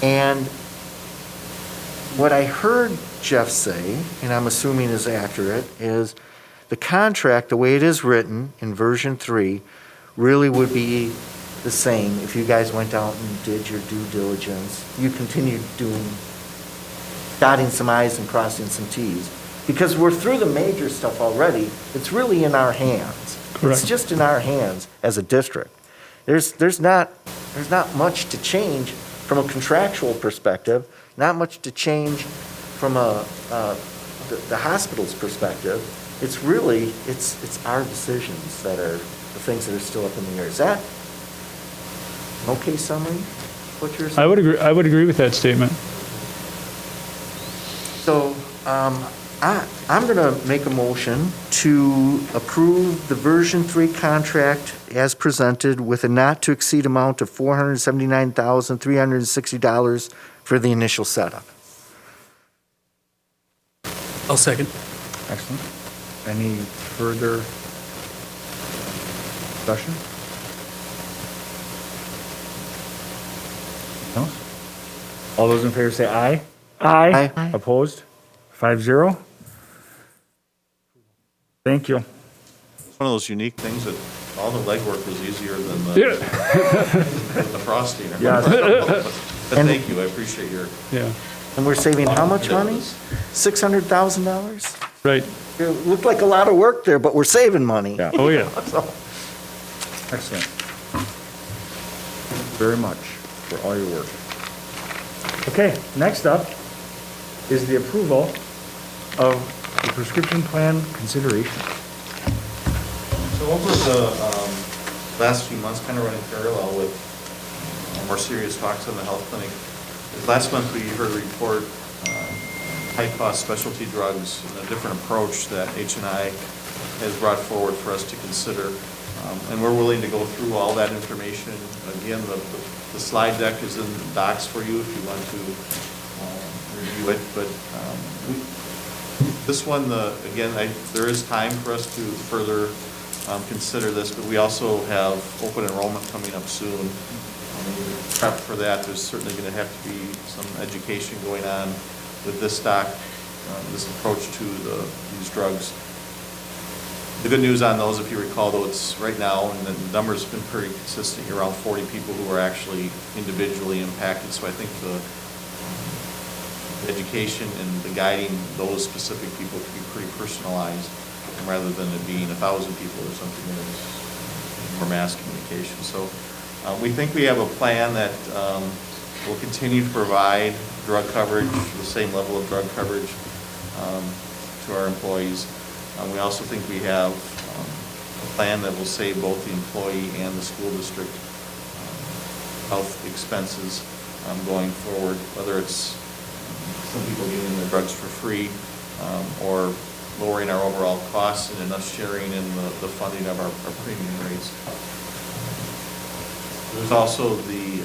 And what I heard Jeff say, and I'm assuming is accurate, is the contract, the way it is written in version 3, really would be the same if you guys went out and did your due diligence. You continued dotting some I's and crossing some T's. Because we're through the major stuff already, it's really in our hands. Correct. It's just in our hands as a district. There's not much to change from a contractual perspective, not much to change from the hospital's perspective. It's really, it's our decisions that are the things that are still up in the air. Is that an okay summary, what you're saying? I would agree with that statement. So, I'm going to make a motion to approve the version 3 contract as presented with a not-to-exceed amount of $479,360 for the initial setup. I'll second. Excellent. Any further discussion? No? All those in favor say aye. Aye. Aye. Opposed? 5-0. Thank you. It's one of those unique things that all the legwork was easier than the, Yeah. the frosting. Yeah. But thank you, I appreciate your. Yeah, And we're saving how much money? $600,000? right. It looked like a lot of work there, but we're saving money. Yeah. Oh, yeah. So, Excellent. Very much for all your work. Okay, next up is the approval of the prescription plan consideration. So over the last few months, kind of running parallel with more serious talks on the health clinic, last month we heard a report, high-cost specialty drugs, and a different approach that H&I has brought forward for us to consider. And we're willing to go through all that information. Again, the slide deck is in docs for you if you want to review it. But this one, again, there is time for us to further consider this, but we also have open enrollment coming up soon. Prep for that, there's certainly going to have to be some education going on with this this approach to these drugs. The good news on those, if you recall, though, it's right now, and the numbers have been pretty consistent, you're around 40 people who are actually individually impacted. So I think the education and the guiding those specific people can be pretty personalized, rather than it being 1,000 people or something that's more mass communication. So we think we have a plan that will continue to provide drug coverage, the same level of drug coverage to our employees. We also think we have a plan that will save both the employee and the school district health expenses going forward, whether it's some people getting their drugs for free or lowering our overall costs and us sharing in the funding of our premium rates. There's also the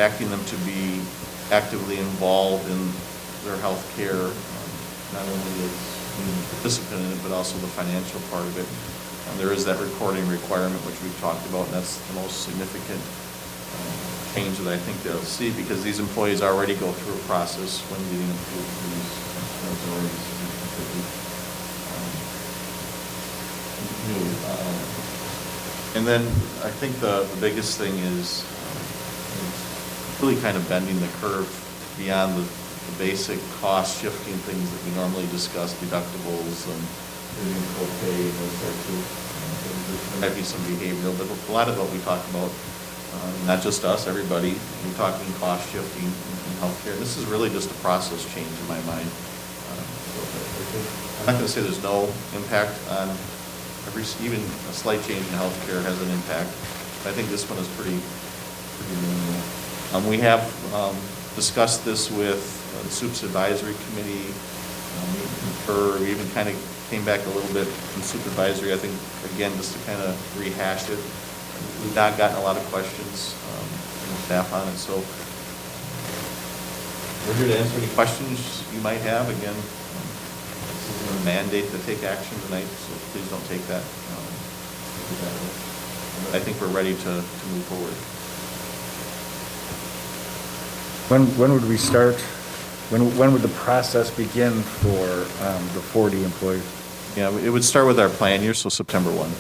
acting them to be actively involved in their health care, not only as being a participant in it, but also the financial part of it. And there is that recording requirement, which we've talked about, and that's the most significant change that I think they'll see, because these employees already go through a process when getting approved for these authorities. And then I think the biggest thing is really kind of bending the curve beyond the basic cost shifting things that we normally discuss, deductibles and copay and those sorts of things. There might be some behavioral, but a lot of what we talk about, not just us, everybody, we're talking cost shifting in healthcare. This is really just a process change in my mind. I'm not going to say there's no impact on even a slight change in healthcare has an impact. But I think this one is pretty minimal. We have discussed this with the SUPS Advisory Committee. We even kind of came back a little bit from SUPS Advisory, I think, again, just to kind of rehash it. We've not gotten a lot of questions from the staff on it, so we're here to answer any questions you might have. Again, this isn't a mandate to take action tonight, so please don't take that. I think we're ready to move forward. When would we start? When would the process begin for the 40 employees? Yeah, it would start with our plan year, so September 1.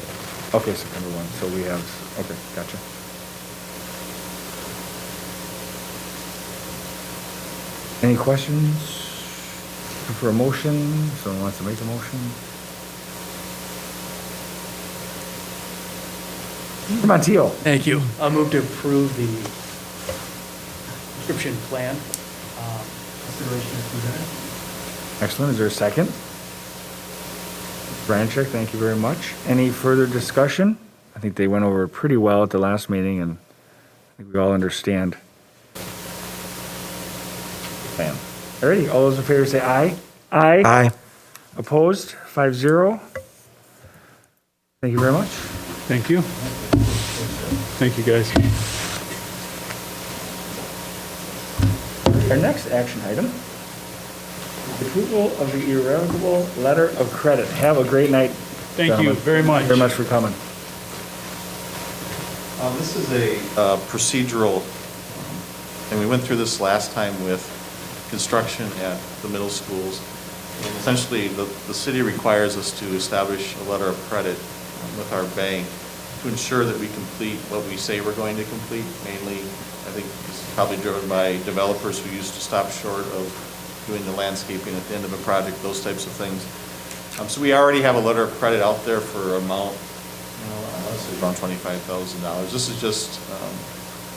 Okay, September 1. So we have, okay, gotcha. Any questions for a motion? Someone wants to make a motion? Come on, Teal. Thank you. I'll move to approve the subscription plan. Consideration is presented. Excellent. Is there a second? Branchek, thank you very much. Any further discussion? I think they went over it pretty well at the last meeting, and I think we all understand. Plan. Alrighty, all those in favor say aye. Aye. Aye. Opposed? 5-0. Thank you very much. Thank you. Thank you, guys. Our next action item, approval of the irrevocable letter of credit. Have a great night. Thank you gentlemen. very much. Very much for coming. This is a procedural, and we went through this last time with construction at the middle schools. And essentially, the city requires us to establish a letter of credit with our bank to ensure that we complete what we say we're going to complete. Mainly, I think it's probably driven by developers who used to stop short of doing the landscaping at the end of a project, those types of things. So we already have a letter of credit out there for amount, honestly, around $25,000. This is just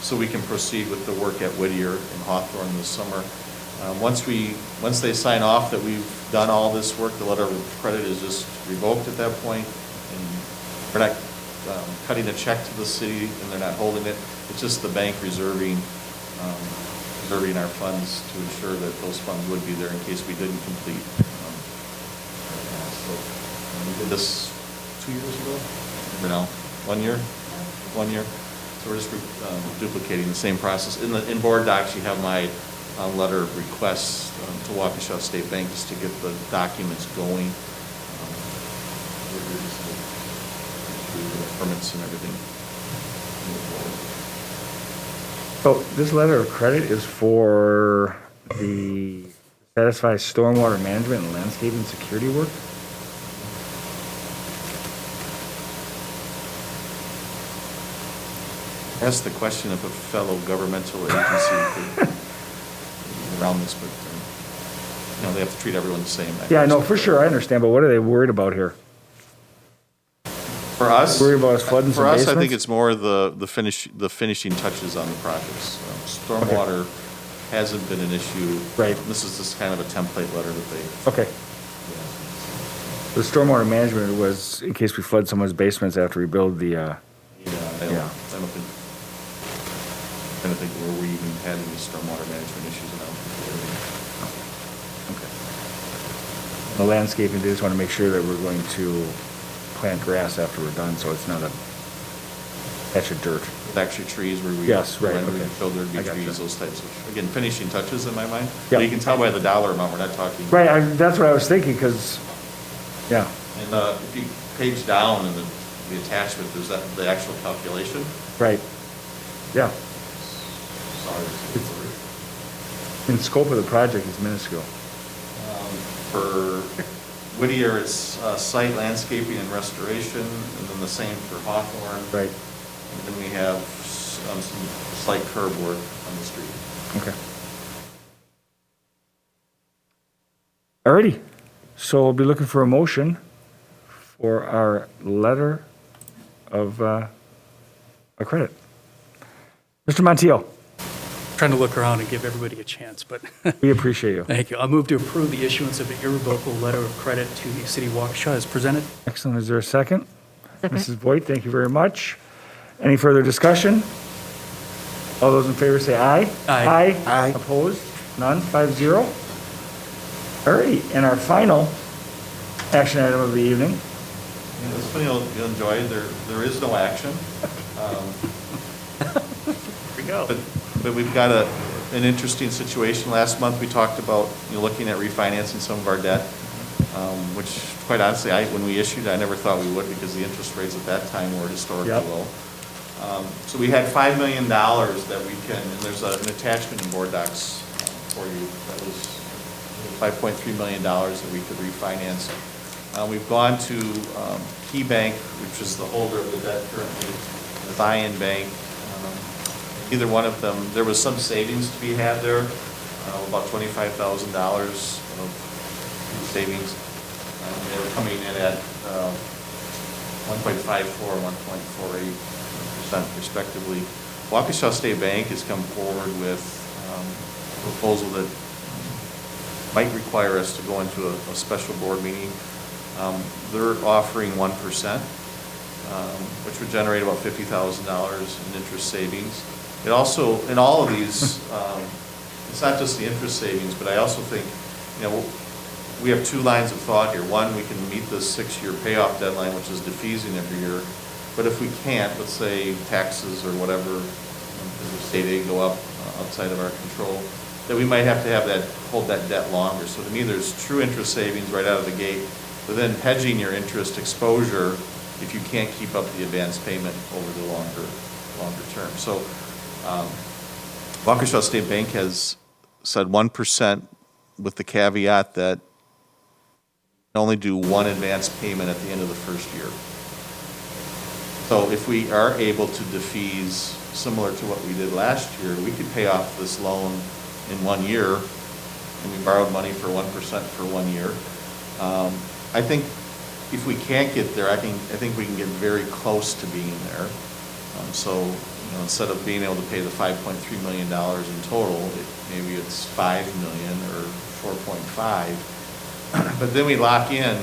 so we can proceed with the work at Whittier and Hawthorne this summer. Once they sign off that we've done all this work, the letter of credit is just revoked at that point, and we're not cutting a check to the city, and they're not holding it. It's just the bank reserving our funds to ensure that those funds would be there in case we didn't complete. So we did this 2 years ago? Or no, 1 year? 1 year. So we're just duplicating the same process. In board docs, you have my letter of request to Waukesha State Bank just to get the documents going. Permits and everything. So this letter of credit is for the satisfy stormwater management and landscaping security work? Ask the question if a fellow governmental agency could around this, but they have to treat everyone the same. Yeah, I know, for sure, I understand, but what are they worried about here? For us, Worried about us flooding some for us, I basements? think it's more the finishing touches on the projects. Stormwater hasn't been an issue. Right. This is just kind of a template letter that they. Okay. The stormwater management was in case we flood someone's basements after we build the, Yeah, I don't think where we even had any stormwater management issues around. the landscaping, they just want to make sure that we're going to plant grass after we're done, so it's not a patch of dirt. With actually trees where we. Yes, right, When we okay. showed there'd be I gotcha. trees, those types of, again, finishing touches in my mind. Yeah. But you can tell by the dollar amount, we're not talking. Right, that's what I was thinking, because, yeah, And if you page down in the attachment, there's the actual calculation. right, yeah. Sorry. In scope of the project, it's minuscule. For Whittier, it's site landscaping and restoration, and then the same for Hawthorne. Right, And then we have some slight curb work on the street. okay. Alrighty, so we'll be looking for a motion for our letter of credit. Mr. Montiel, Trying to look around and give everybody a chance, but we appreciate you. thank you. I'll move to approve the issuance of an irrevocable letter of credit to the city of Waukesha as presented. Excellent. Is there a second? Second. Mrs. Voigt, thank you very much. Any further discussion? All those in favor say aye. Aye. Aye. Opposed? None? 5-0. Alrighty, and our final action item of the evening. Yeah, this one you'll enjoy. There is no action. Here we go. But we've got an interesting situation. Last month, we talked about, looking at refinancing some of our debt, which quite honestly, when we issued, I never thought we would because the interest rates at that time were historically Yep. low. So we had $5 million that we can, and there's an attachment in board docs for you. That was $5.3 million that we could refinance. We've gone to Key Bank, which is the holder of the debt currently, the Zion Bank. Either one of them, there was some savings to be had there, about $25,000 of savings. They were coming in at 1.54 and 1.48% respectively. Waukesha State Bank has come forward with a proposal that might require us to go into a special board meeting. They're offering 1%, which would generate about $50,000 in interest savings. It also, in all of these, it's not just the interest savings, but I also think, we have two lines of thought here. One, we can meet the 6-year payoff deadline, which is defeasing every year. But if we can't, let's say taxes or whatever, state aid go up outside of our control, that we might have to hold that debt longer. So to me, there's true interest savings right out of the gate, but then hedging your interest exposure if you can't keep up the advance payment over the longer term. So Waukesha State Bank has said 1% with the caveat that you can only do one advance payment at the end of the first year. So if we are able to defease similar to what we did last year, we could pay off this loan in 1 year, and we borrowed money for 1% for 1 year. I think if we can't get there, I think we can get very close to being there. So instead of being able to pay the $5.3 million in total, maybe it's $5 million or 4.5. But then we lock in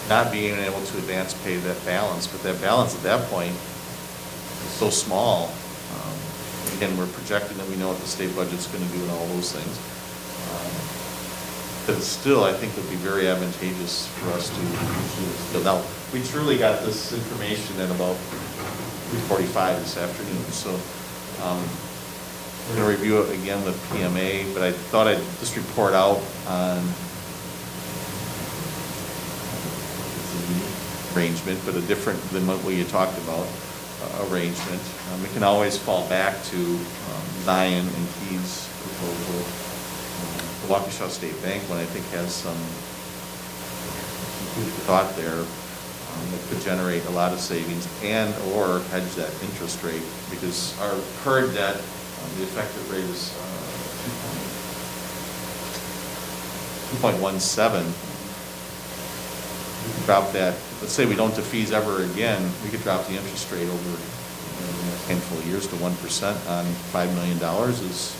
not being able to advance pay that balance. But that balance at that point is so small. Again, we're projecting that we know what the state budget's going to do and all those things. But still, I think it would be very advantageous for us to do this. Now, we truly got this information at about 3:45 this afternoon. So we're going to review it again with PMA, but I thought I'd just report out on arrangement, but a different than what you talked about arrangement. We can always fall back to Zion and Key's proposal. The Waukesha State Bank one I think has some food for thought there that could generate a lot of savings and or hedge that interest rate, because our current debt, the effective rate is 2.17. We could drop that. Let's say we don't defease ever again, we could drop the interest rate over a handful of years to 1% on $5 million is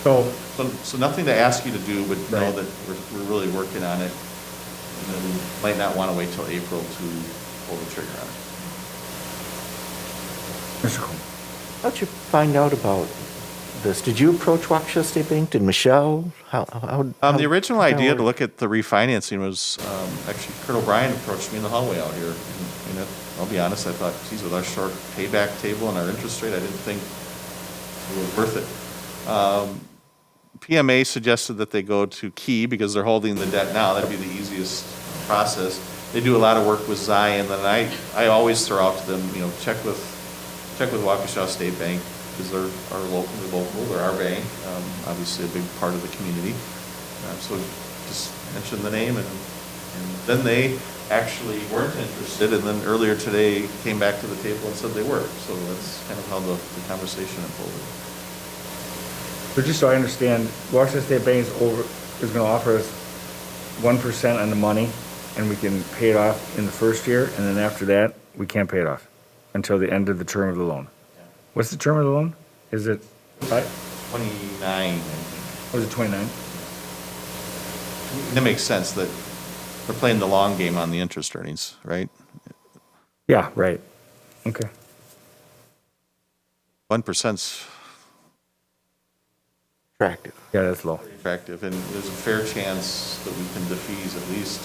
so nothing to ask you to do, but know that we're really working on it. And then we might not want to wait till April to pull the trigger on it. Mr. Cole. How'd you find out about this? Did you approach Waukesha State Bank? Did Michelle? The original idea to look at the refinancing was actually Kurt O'Brien approached me in the hallway out here. And I'll be honest, I thought, geez, with our short payback table and our interest rate, I didn't think it was worth it. PMA suggested that they go to Key because they're holding the debt now. That'd be the easiest process. They do a lot of work with Zion, and I always throw out to them, check with Waukesha State Bank because they're local, they're our bank, obviously a big part of the community. So just mention the name, and then they actually weren't interested, and then earlier today came back to the table and said they were. So that's kind of how the conversation unfolded. So just so I understand, Washington State Bank is going to offer us 1% on the money, and we can pay it off in the first year, and then after that, we can't pay it off until the end of the term of the loan. What's the term of the loan? Is it 29. Was it 29? That makes sense that we're playing the long game on the interest earnings, right? Yeah, right. Okay. 1%'s Attractive. Yeah, that's low. attractive, and there's a fair chance that we can defease at least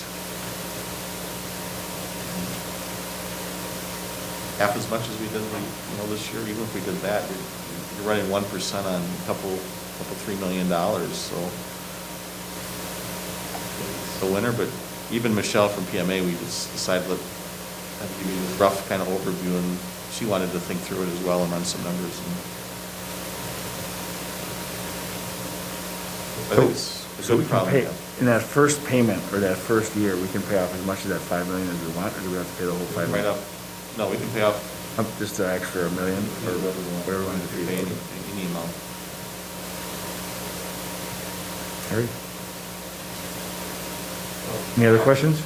half as much as we did, this year. Even if we did that, you're running 1% on a couple $3 million, so it's a winner. But even Michelle from PMA, we just decided to give you a rough kind of overview, and she wanted to think through it as well and run some numbers. I think it's a So we good can problem. pay, in that first payment, or that first year, we can pay off as much of that 5 million as we want, or do we have to pay the whole 5 Right million? up, no, we can pay off Up just the extra $1 million, or whatever we want to pay pay. any amount. Harry? Any other questions?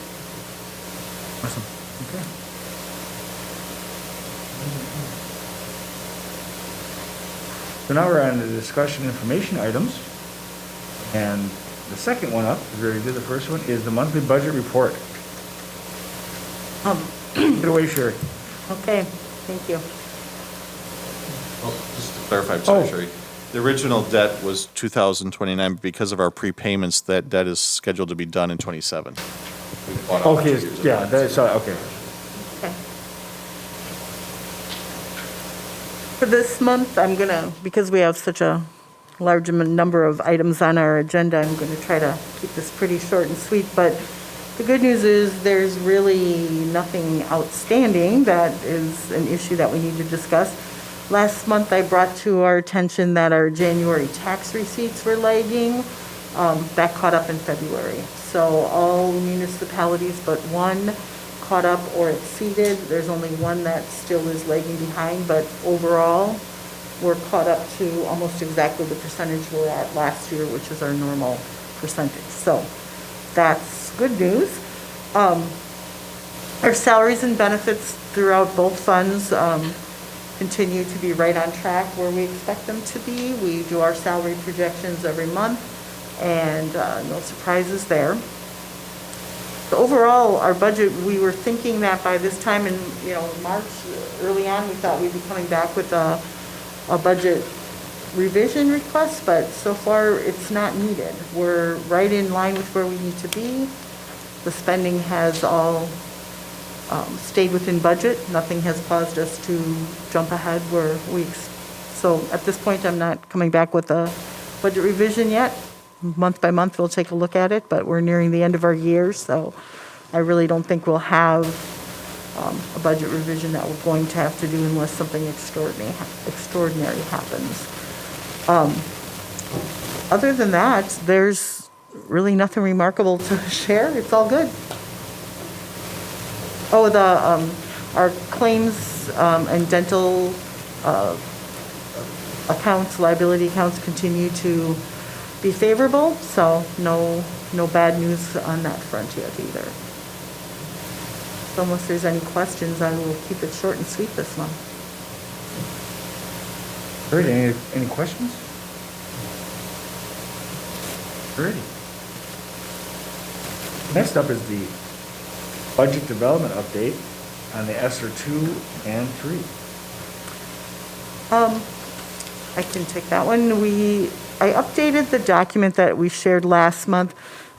Awesome, okay. So now we're on the discussion information items. And the second one up, we already did the first one, is the monthly budget report. Get away, Sherry. Okay, thank you. Well, just to clarify, I'm sorry, Oh. Sherry. The original debt was 2029, but because of our prepayments, that debt is scheduled to be done in 27. We bought out 2 Okay, years of yeah, that. that's, okay. Okay. For this month, I'm gonna, because we have such a large number of items on our agenda, I'm gonna try to keep this pretty short and sweet, but the good news is there's really nothing outstanding that is an issue that we need to discuss. Last month, I brought to our attention that our January tax receipts were lagging. That caught up in February. So all municipalities but one caught up or exceeded. There's only one that still is lagging behind, but overall, we're caught up to almost exactly the percentage we're at last year, which is our normal percentage. So that's good news. Our salaries and benefits throughout both funds continue to be right on track where we expect them to be. We do our salary projections every month, and no surprises there. So overall, our budget, we were thinking that by this time in March, early on, we thought we'd be coming back with a budget revision request, but so far it's not needed. We're right in line with where we need to be. The spending has all stayed within budget. Nothing has caused us to jump ahead where so at this point, I'm not coming back with a budget revision yet. Month by month, we'll take a look at it, but we're nearing the end of our year, so I really don't think we'll have a budget revision that we're going to have to do unless something extraordinary happens. Other than that, there's really nothing remarkable to share. It's all good. Oh, our claims and dental accounts, liability accounts continue to be favorable, so no bad news on that front yet either. So unless there's any questions, I will keep it short and sweet this month. All right, any questions? All righty. Next up is the budget development update on the ESSER 2 and 3. I can take that one. I updated the document that we shared last month.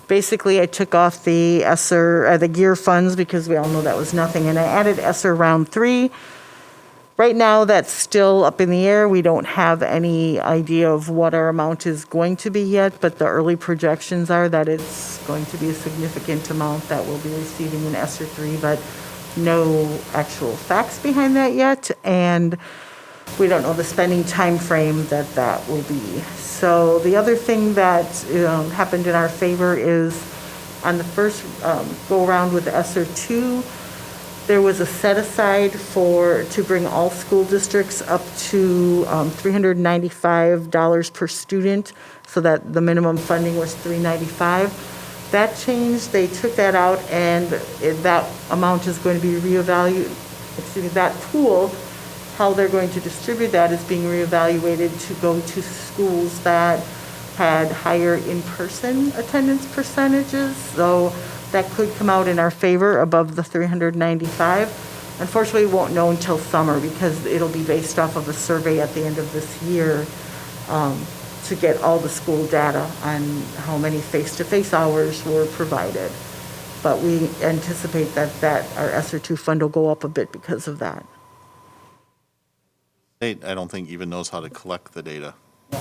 Basically, I took off the ESSER, the gear funds, because we all know that was nothing, and I added ESSER round 3. Right now, that's still up in the air. We don't have any idea of what our amount is going to be yet, but the early projections are that it's going to be a significant amount that we'll be receiving in ESSER 3, but no actual facts behind that yet, and we don't know the spending time frame that will be. So the other thing that happened in our favor is on the first go around with ESSER 2, There was a set aside to bring all school districts up to $395 per student, so that the minimum funding was $395. That changed, they took that out, and that amount is going to be that pool, how they're going to distribute that is being reevaluated to go to schools that had higher in-person attendance percentages. So that could come out in our favor above the 395. Unfortunately, we won't know until summer because it'll be based off of a survey at the end of this year to get all the school data on how many face-to-face hours were provided. But we anticipate that our ESSER 2 fund will go up a bit because of that. State, I don't think even knows how to collect the data. We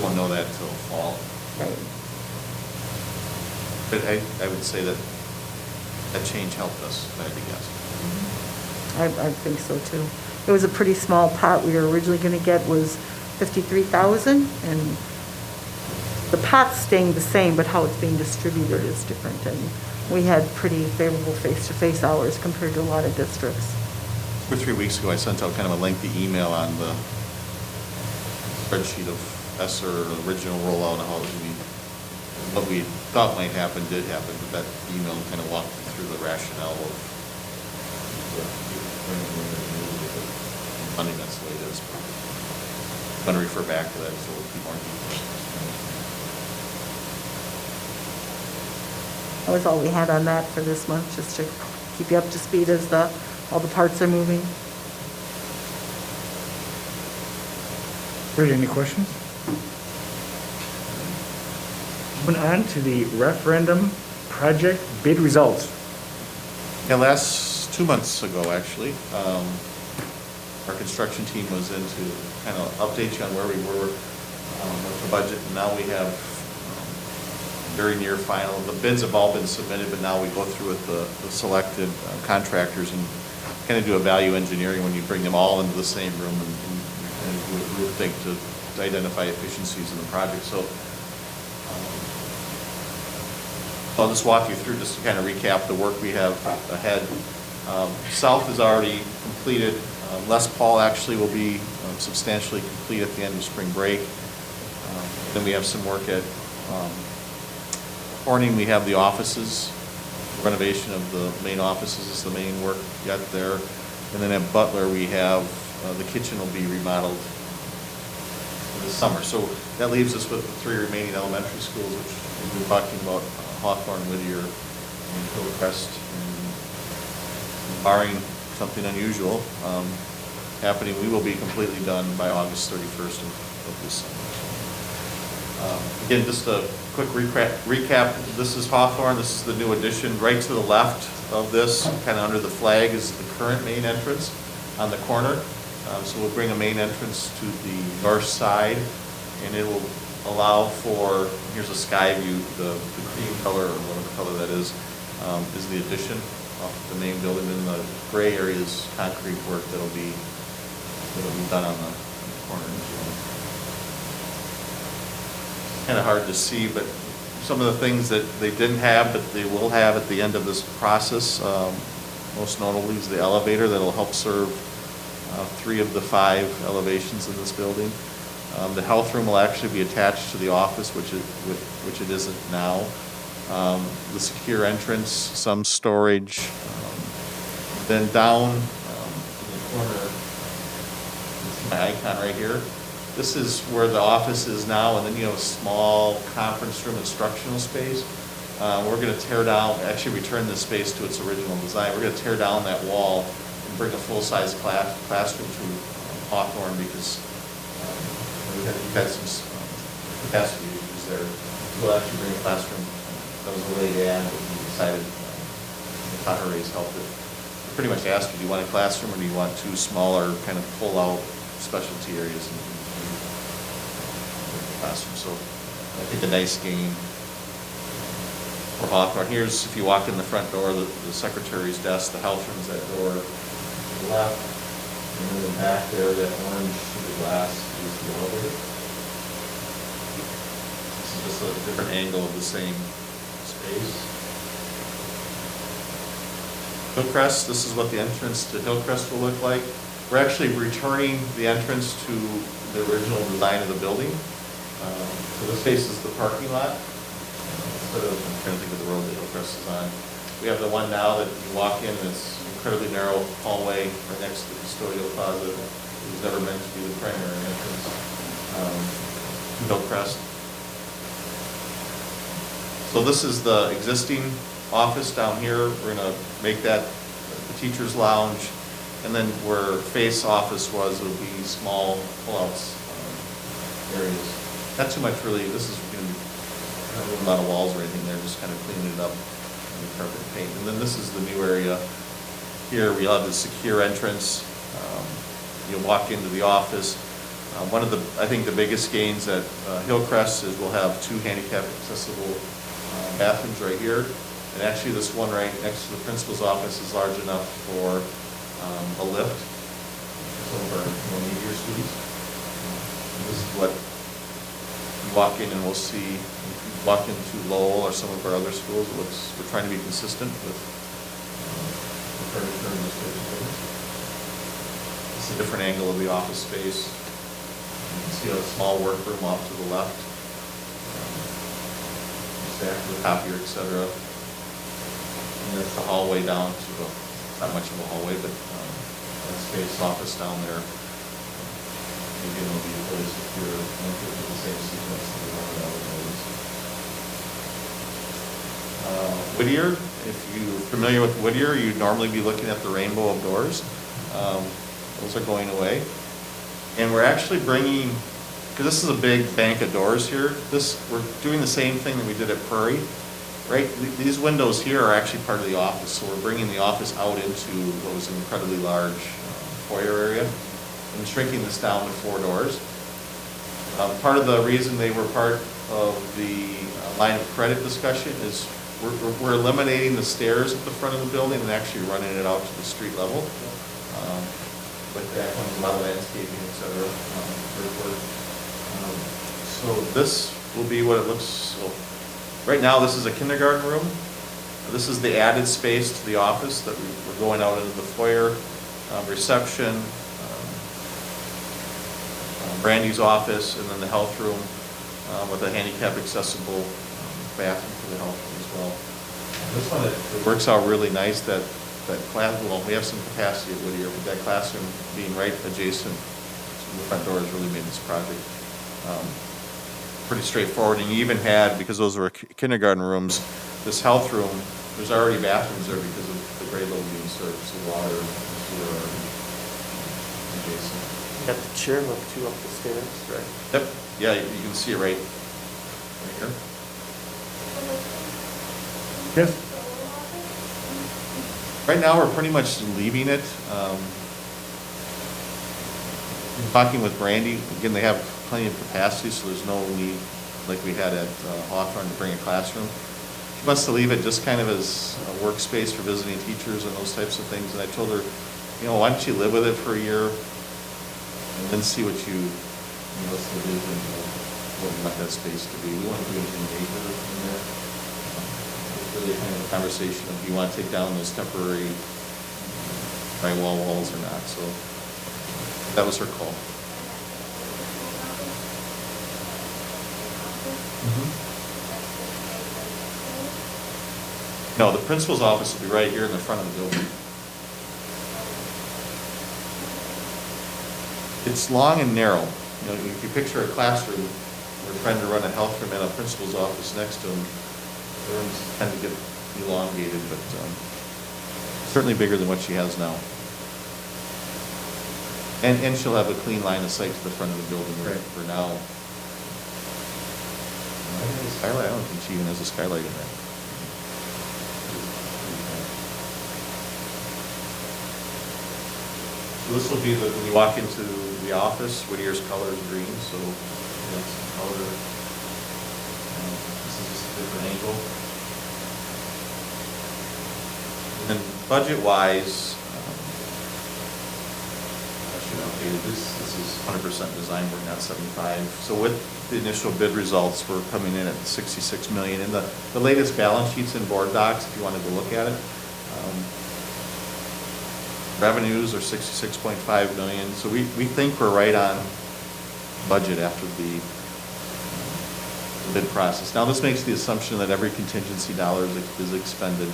won't know that till fall. Right. But I would say that change helped us, if I had to guess. I think so too. It was a pretty small pot. We were originally going to get was 53,000, and the pot's staying the same, but how it's being distributed is different. And we had pretty favorable face-to-face hours compared to a lot of districts. 2 or 3 weeks ago, I sent out kind of a lengthy email on the spreadsheet of ESSER, the original rollout, and how what we thought might happen did happen, but that email kind of walked me through the rationale of the funding that's the way it is. I'm going to refer back to that so we'll keep more details. That was all we had on that for this month, just to keep you up to speed as all the parts are moving. Great, any questions? Moving on to the referendum project bid results. Yeah, last 2 months ago, actually, our construction team was in to kind of update you on where we were with the budget, and now we have very near final. The bids have all been submitted, but now we go through with the selected contractors and kind of do a value engineering when you bring them all into the same room and do a group think to identify efficiencies in the project. So I'll just walk you through just to kind of recap the work we have ahead. South is already completed. Les Paul actually will be substantially complete at the end of spring break. Then we have some work at Corning. We have the offices, renovation of the main offices is the main work yet there. And then at Butler, we have the kitchen will be remodeled this summer. So that leaves us with the 3 remaining elementary schools, which we've been talking about, Hawthorne, Whittier, and Hillcrest. And barring something unusual happening, we will be completely done by August 31st of this summer. Again, just a quick recap. This is Hawthorne. This is the new addition. Right to the left of this, kind of under the flag, is the current main entrance on the corner. So we'll bring a main entrance to the north side, and it will allow for, here's a sky view, the cream color, or whatever color that is the addition of the main building. And the gray area is concrete work that'll be done on the corner. Kind of hard to see, but some of the things that they didn't have, but they will have at the end of this process, most notably is the elevator that'll help serve 3 of the 5 elevations in this building. The health room will actually be attached to the office, which it isn't now. The secure entrance, some storage. Then down in the corner, this is my icon right here. This is where the office is now, and then you have a small conference room instructional space. We're going to tear down, actually return this space to its original design. We're going to tear down that wall and bring a full-size classroom to Hawthorne because we've had some capacity issues there. We'll actually bring a classroom that was a way to add, but we decided Copier helped it. I pretty much asked you, do you want a classroom or do you want 2 smaller kind of pull-out specialty areas in the classroom? So I think a nice gain for Hawthorne. Here's, if you walk in the front door, the secretary's desk, the health room's that door to the left, and then in the back there, that orange sheet of glass is the elevator. This is just a different angle of the same space. Hillcrest, this is what the entrance to Hillcrest will look like. We're actually returning the entrance to the original design of the building. So this faces the parking lot. Instead of, I'm trying to think of the road that Hillcrest is on. We have the one now that you walk in, and it's incredibly narrow hallway right next to the custodial closet. It was never meant to be the primary entrance to Hillcrest. So this is the existing office down here. We're gonna make that the teacher's lounge, and then where Face office was, it'll be small pullouts areas. Not too much really. This is gonna be not a lot of walls or anything there, just kind of cleaning it up and carpet paint. And then this is the new area here. We have the secure entrance. You'll walk into the office. One of the, I think the biggest gains at Hillcrest is we'll have 2 handicap accessible bathrooms right here. And actually this one right next to the principal's office is large enough for a lift. Some of our needier students. This is what you walk in and we'll see. If you walk into Lowell or some of our other schools, it looks, we're trying to be consistent with the furniture and those types of things. It's a different angle of the office space. You can see a small workroom off to the left. Staff for the copier, etc. And there's the hallway down to the, not much of a hallway, but that space office down there. Again, it'll be fully secure, and it'll be the same sequence that we have in other buildings. Whittier, if you're familiar with Whittier, you'd normally be looking at the rainbow of doors. Those are going away. And we're actually bringing, because this is a big bank of doors here, we're doing the same thing that we did at Prairie, right? These windows here are actually part of the office, so we're bringing the office out into what was an incredibly large foyer area and shrinking this down to 4 doors. Part of the reason they were part of the line of credit discussion is we're eliminating the stairs at the front of the building and actually running it out to the street level. With that comes a lot of landscaping, et cetera, earthwork. So this will be what it looks, so right now this is a kindergarten room. This is the added space to the office that we're going out into the foyer, reception, Brandy's office, and then the health room with a handicap accessible bathroom for the health room as well. This one, it works out really nice that class, well, we have some capacity at Whittier, but that classroom being right adjacent to the front door has really made this project pretty straightforward. And you even had, because those were kindergarten rooms, this health room, there's already bathrooms there because of the grade level being served, so water and sewer are adjacent. Got the chair lift too up the stairs, right? Yep, yeah, you can see it right here. Yes? Right now, we're pretty much leaving it. Talking with Brandy, again, they have plenty of capacity, so there's no need, like we had at Hawthorne, to bring a classroom. She wants to leave it just kind of as a workspace for visiting teachers and those types of things. And I told her, you know, why don't you live with it for a year and then see what you know, what's the vision of what you want that space to be. We want to do anything major in there. Really kind of a conversation of, do you want to take down those temporary drywall walls or not? So that was her call. No, the principal's office will be right here in the front of the building. It's long and narrow. You know, if you picture a classroom, we're trying to run a health room and a principal's office next to them. The rooms tend to get elongated, but certainly bigger than what she has now. And she'll have a clean line of sight to the front of the building right for now. Skylight, I don't think she even has a skylight in there. So this will be when you walk into the office, Whittier's color is green, so that's the color. This is just a different angle. And then budget-wise, I should update it. This is 100% design work, not 75. So with the initial bid results, we're coming in at 66 million. And the latest balance sheets and board docs, if you wanted to look at it, Revenues are 66.5 million, so we think we're right on budget after the bid process. Now, this makes the assumption that every contingency dollar is expended.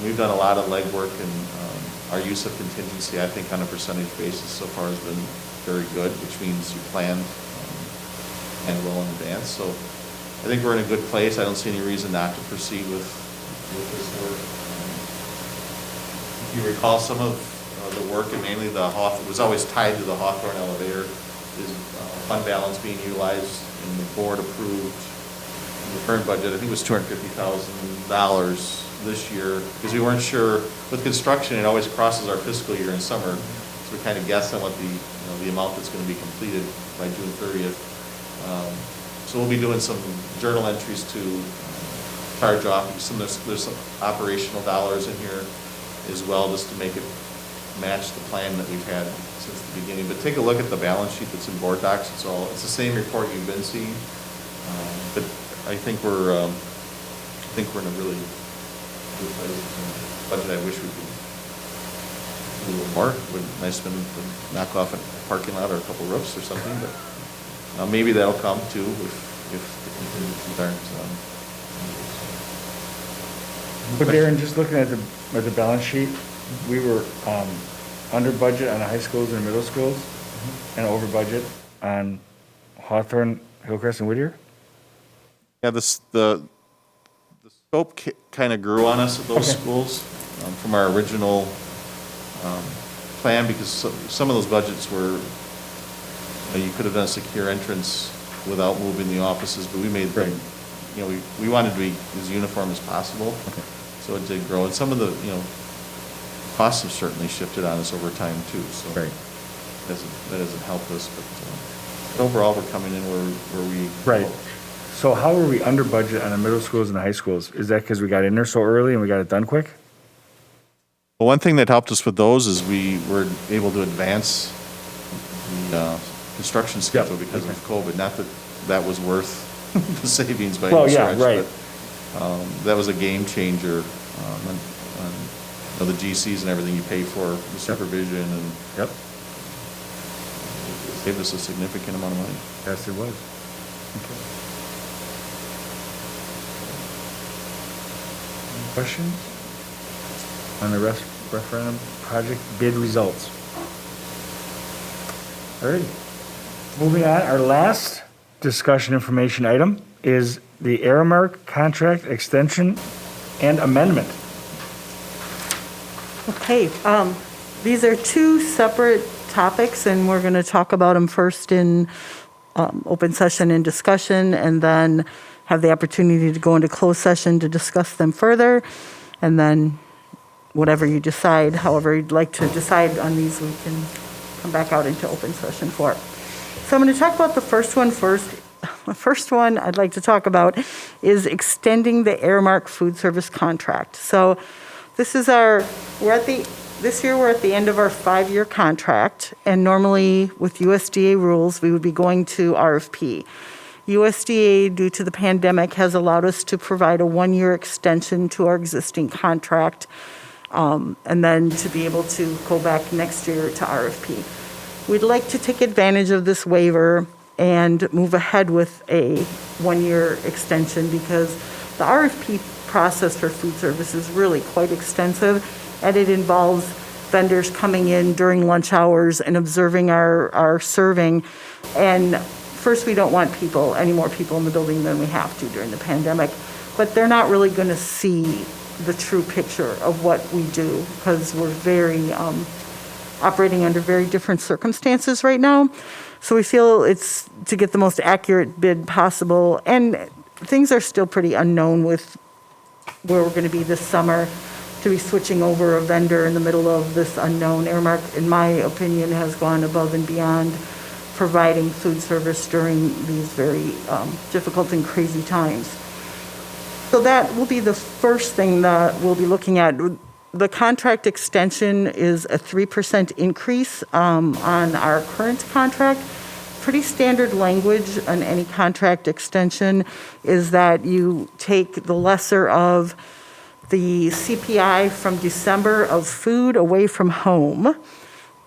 We've done a lot of legwork, and our use of contingency, I think, on a percentage basis so far has been very good, which means you plan and well in advance. So I think we're in a good place. I don't see any reason not to proceed with this work. If you recall, some of the work, and mainly the Hawthorne, was always tied to the Hawthorne elevator, is fund balance being utilized, and the board approved in the current budget, I think it was $250,000 this year, because we weren't sure, with construction, it always crosses our fiscal year in summer, so we kind of guess on what the amount that's going to be completed by June 30th. So we'll be doing some journal entries to charge off. There's some operational dollars in here as well, just to make it match the plan that we've had since the beginning. But take a look at the balance sheet that's in board docs. It's the same report you've been seeing. But I think we're in a really good place. Budget, I wish we could do a little more. Would nice to knock off a parking lot or a couple roofs or something, but maybe that'll come too if the contingencies aren't. But Darren, just looking at the balance sheet, we were under budget on the high schools and middle schools, and over budget on Hawthorne, Hillcrest, and Whittier? Yeah, the scope kind of grew on us at those schools from our original plan, because some of those budgets were, you could have done a secure entrance without moving the offices, but we made them, we wanted to be as uniform as possible. Okay. So it did grow, and some of the, costs have certainly shifted on us over time too, so. Right. That doesn't help us, but overall, we're coming in where we. Right. So how were we under budget on the middle schools and the high schools? Is that because we got in there so early and we got it done quick? Well, one thing that helped us with those is we were able to advance the construction schedule because of COVID. Not that that was worth the savings by any stretch. Well, yeah, right. But that was a game changer on the GCs and everything you pay for, the supervision, and Yep. it saved us a significant amount of money. Yes, it was. Okay. Any questions on the referendum project bid results? All right. Moving on, our last discussion information item is the Aramark contract extension and amendment. Okay, these are two separate topics, and we're going to talk about them first in open session and discussion, and then have the opportunity to go into closed session to discuss them further, and then whatever you decide, however you'd like to decide on these, we can come back out into open session for. So I'm going to talk about the first one first. The first one I'd like to talk about is extending the Airmark food service contract. So this is this year we're at the end of our 5-year contract, and normally with USDA rules, we would be going to RFP. USDA, due to the pandemic, has allowed us to provide a 1-year extension to our existing contract, and then to be able to go back next year to RFP. We'd like to take advantage of this waiver and move ahead with a 1-year extension, because the RFP process for food service is really quite extensive, and it involves vendors coming in during lunch hours and observing our serving. And first, we don't want any more people in the building than we have to during the pandemic, but they're not really going to see the true picture of what we do, because we're very operating under very different circumstances right now. So we feel it's to get the most accurate bid possible, and things are still pretty unknown with where we're going to be this summer, to be switching over a vendor in the middle of this unknown. Airmark, in my opinion, has gone above and beyond providing food service during these very difficult and crazy times. So that will be the first thing that we'll be looking at. The contract extension is a 3% increase on our current contract. Pretty standard language on any contract extension is that you take the lesser of the CPI from December of food away from home,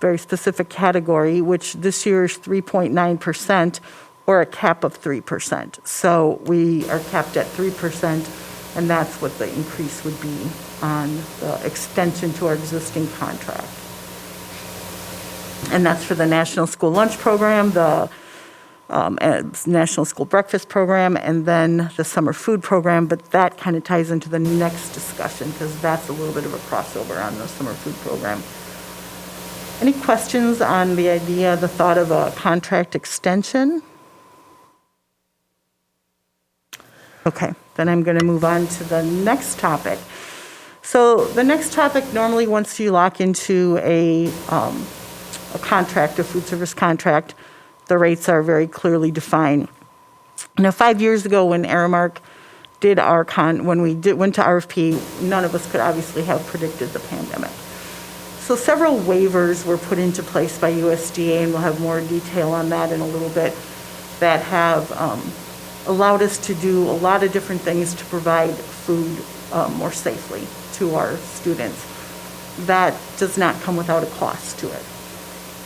very specific category, which this year is 3.9%, or a cap of 3%. So we are capped at 3%, and that's what the increase would be on the extension to our existing contract. And that's for the National School Lunch Program, the National School Breakfast Program, and then the Summer Food Program. But that kind of ties into the next discussion because that's a little bit of a crossover on the Summer Food Program. Any questions on the idea, the thought of a contract extension? Okay, then I'm going to move on to the next topic. So the next topic, normally once you lock into a contract, a food service contract, the rates are very clearly defined. Now, 5 years ago when Aramark did our went to RFP, none of us could obviously have predicted the pandemic. So several waivers were put into place by USDA, and we'll have more detail on that in a little bit, that have allowed us to do a lot of different things to provide food more safely to our students. That does not come without a cost to it.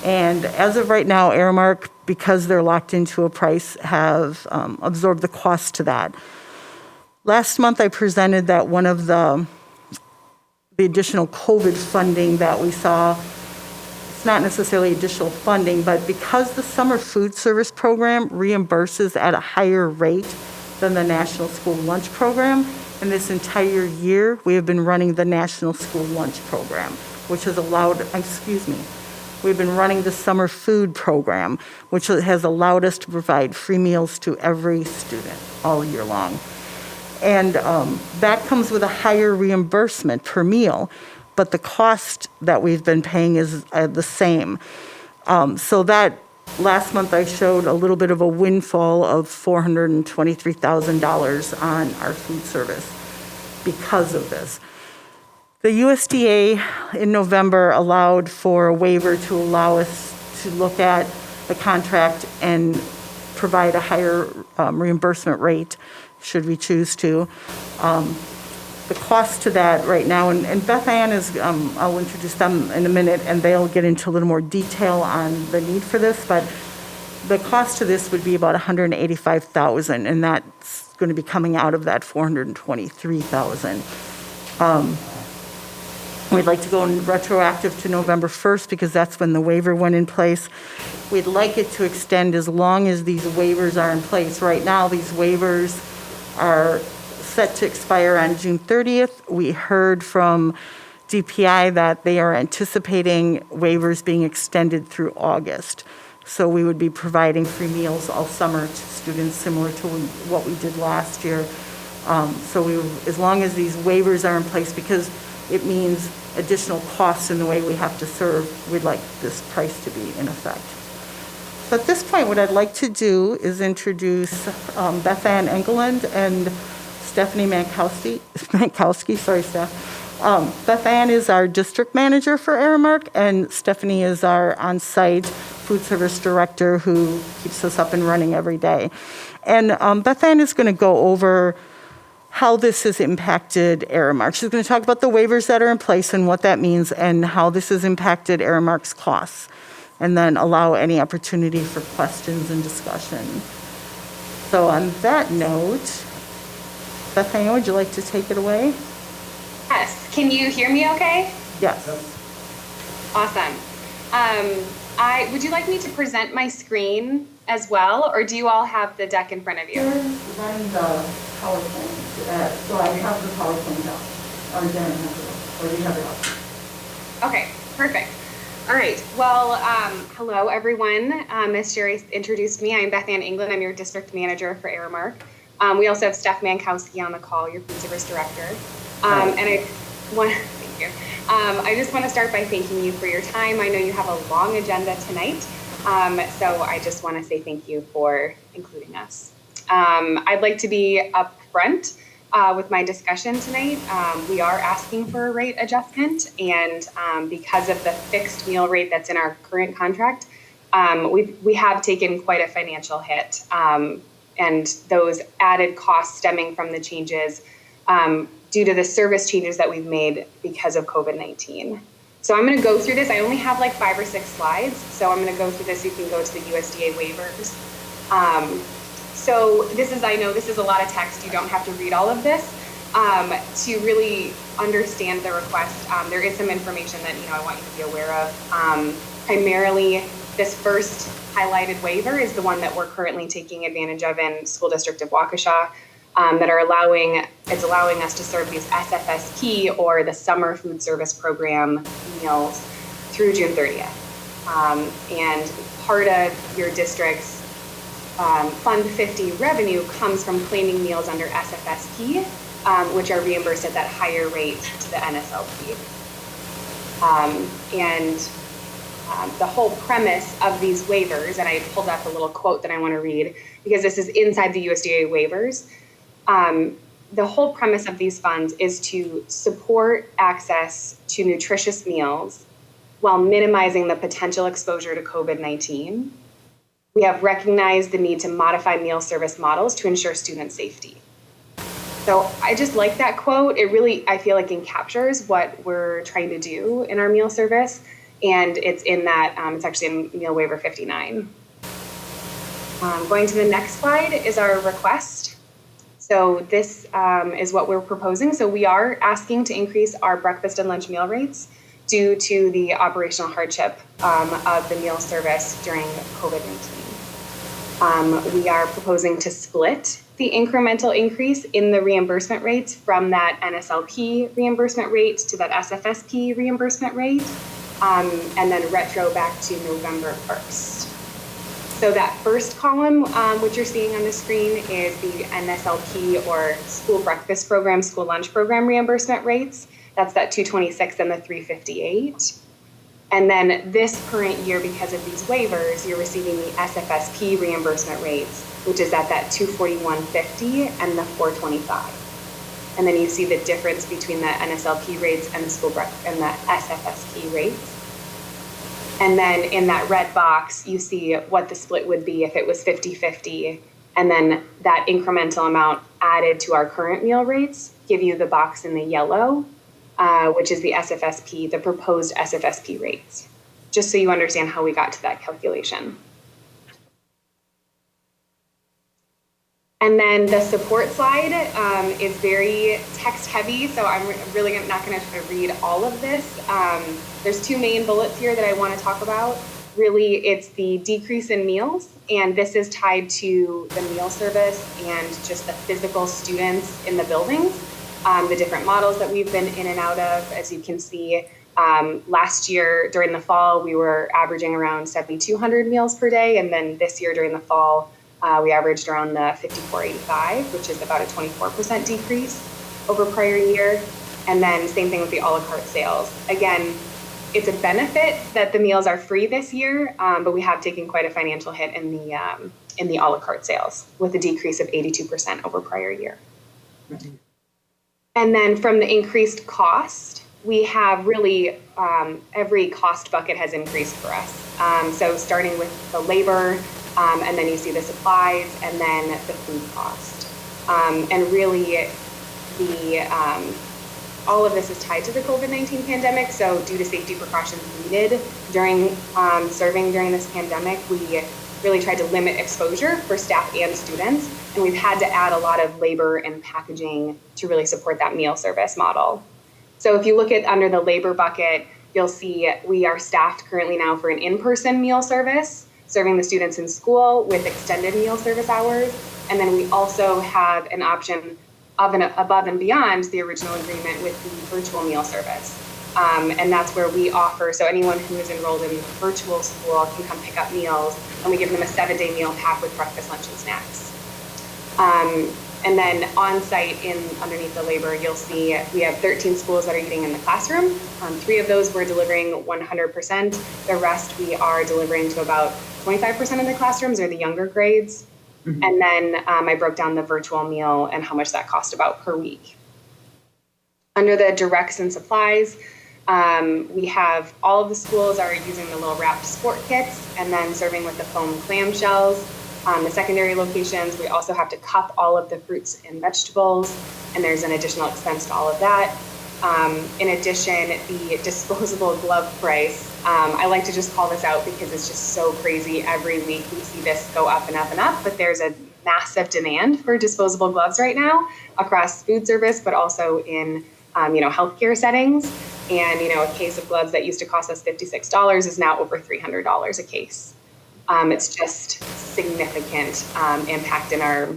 And as of right now, Airmark, because they're locked into a price, have absorbed the cost to that. Last month, I presented that one of the additional COVID funding that we saw, it's not necessarily additional funding, but because the Summer Food Service Program reimburses at a higher rate than the National School Lunch Program, and this entire year, we have been running the National School Lunch Program, which has allowed, we've been running the Summer Food Program, which has allowed us to provide free meals to every student all year long. And that comes with a higher reimbursement per meal, but the cost that we've been paying is the same. So that last month I showed a little bit of a windfall of $423,000 on our food service because of this. The USDA in November allowed for a waiver to allow us to look at the contract and provide a higher reimbursement rate should we choose to. The cost to that right now, and Beth Ann is, I'll introduce them in a minute, and they'll get into a little more detail on the need for this, but the cost to this would be about $185,000, and that's going to be coming out of that $423,000. We'd like to go retroactive to November 1st because that's when the waiver went in place. We'd like it to extend as long as these waivers are in place. Right now, these waivers are set to expire on June 30th. We heard from DPI that they are anticipating waivers being extended through August. So we would be providing free meals all summer to students similar to what we did last year. As long as these waivers are in place, because it means additional costs in the way we have to serve, we'd like this price to be in effect. So at this point, what I'd like to do is introduce Beth Ann Engeland and Stephanie Mankowski, sorry, Steph. Beth Ann is our district manager for Aramark, and Stephanie is our on-site food service director who keeps us up and running every day. And Beth Ann is going to go over how this has impacted Aramark. She's going to talk about the waivers that are in place and what that means and how this has impacted Aramark's costs, and then allow any opportunity for questions and discussion. So on that note, Beth Ann, would you like to take it away? Yes. Can you hear me okay? Yes. Awesome. Would you like me to present my screen as well, or do you all have the deck in front of you? Here's running the PowerPoint. So I have the PowerPoint up. Or do you have it up? Okay, perfect. All right. Well, hello, everyone. Ms. Sherry introduced me. I'm Beth Ann England. I'm your district manager for Aramark. We also have Steph Mankowski on the call, your food service director. And I just want to start by thanking you for your time. I know you have a long agenda tonight, so I just want to say thank you for including us. I'd like to be upfront with my discussion tonight. We are asking for a rate adjustment, and because of the fixed meal rate that's in our current contract, we have taken quite a financial hit, and those added costs stemming from the changes due to the service changes that we've made because of COVID-19. So I'm going to go through this. I only have like 5 or 6 slides, so I'm going to go through this. You can go to the USDA waivers. So this is, I know this is a lot of text. You don't have to read all of this. To really understand the request, there is some information that I want you to be aware of. Primarily, this first highlighted waiver is the one that we're currently taking advantage of in School District of Waukesha, that are allowing us to serve these SFSP or the Summer Food Service Program meals through June 30th. And part of your district's Fund 50 revenue comes from claiming meals under SFSP, which are reimbursed at that higher rate to the NSLP. The whole premise of these waivers, and I pulled up a little quote that I want to read because this is inside the USDA waivers. The whole premise of these funds is to support access to nutritious meals while minimizing the potential exposure to COVID-19. We have recognized the need to modify meal service models to ensure student safety. So I just like that quote. It really, I feel like, encaptures what we're trying to do in our meal service. And it's in that, it's actually in Meal Waiver 59. Going to the next slide is our request. So this is what we're proposing. So we are asking to increase our breakfast and lunch meal rates due to the operational hardship of the meal service during COVID-19. We are proposing to split the incremental increase in the reimbursement rates from that NSLP reimbursement rate to that SFSP reimbursement rate, and then retro back to November 1st. So that first column, which you're seeing on the screen, is the NSLP or School Breakfast Program, School Lunch Program reimbursement rates. That's that 226 and the 358. And then this current year, because of these waivers, you're receiving the SFSP reimbursement rates, which is at that 241.50 and the 425. And then you see the difference between the NSLP rates and the and the SFSP rates. And then in that red box, you see what the split would be if it was 50-50. And then that incremental amount added to our current meal rates give you the box in the yellow, which is the SFSP, the proposed SFSP rates, just so you understand how we got to that calculation. And then the support slide is very text heavy, so I'm really not going to read all of this. There's 2 main bullets here that I want to talk about. Really, it's the decrease in meals, and this is tied to the meal service and just the physical students in the buildings, the different models that we've been in and out of. As you can see, last year during the fall, we were averaging around 7,200 meals per day, and then this year during the fall, we averaged around the 5,485, which is about a 24% decrease over prior year. And then same thing with the a la carte sales. Again, it's a benefit that the meals are free this year, but we have taken quite a financial hit in the a la carte sales with a decrease of 82% over prior year. And then from the increased cost, we have really every cost bucket has increased for us. So starting with the labor, and then you see the supplies, and then the food cost. And really, all of this is tied to the COVID-19 pandemic. So due to safety precautions needed during serving during this pandemic, we really tried to limit exposure for staff and students. And we've had to add a lot of labor and packaging to really support that meal service model. So if you look at under the labor bucket, you'll see we are staffed currently now for an in-person meal service, serving the students in school with extended meal service hours. And then we also have an option of an above and beyond the original agreement with the virtual meal service. And that's where we offer, so anyone who is enrolled in virtual school can come pick up meals, and we give them a 7-day meal pack with breakfast, lunch, and snacks. And then on site underneath the labor, you'll see we have 13 schools that are eating in the classroom. 3 of those we're delivering 100%. The rest we are delivering to about 25% of the classrooms or the younger grades. Mm-hmm. And then I broke down the virtual meal and how much that cost about per week. Under the directs and supplies, we have all of the schools are using the little wrapped sport kits and then serving with the foam clamshells. The secondary locations, we also have to cup all of the fruits and vegetables, and there's an additional expense to all of that. In addition, the disposable glove price, I like to just call this out because it's just so crazy. Every week we see this go up and up and up, but there's a massive demand for disposable gloves right now across food service, but also in healthcare settings. And a case of gloves that used to cost us $56 is now over $300 a case. It's just significant impact in our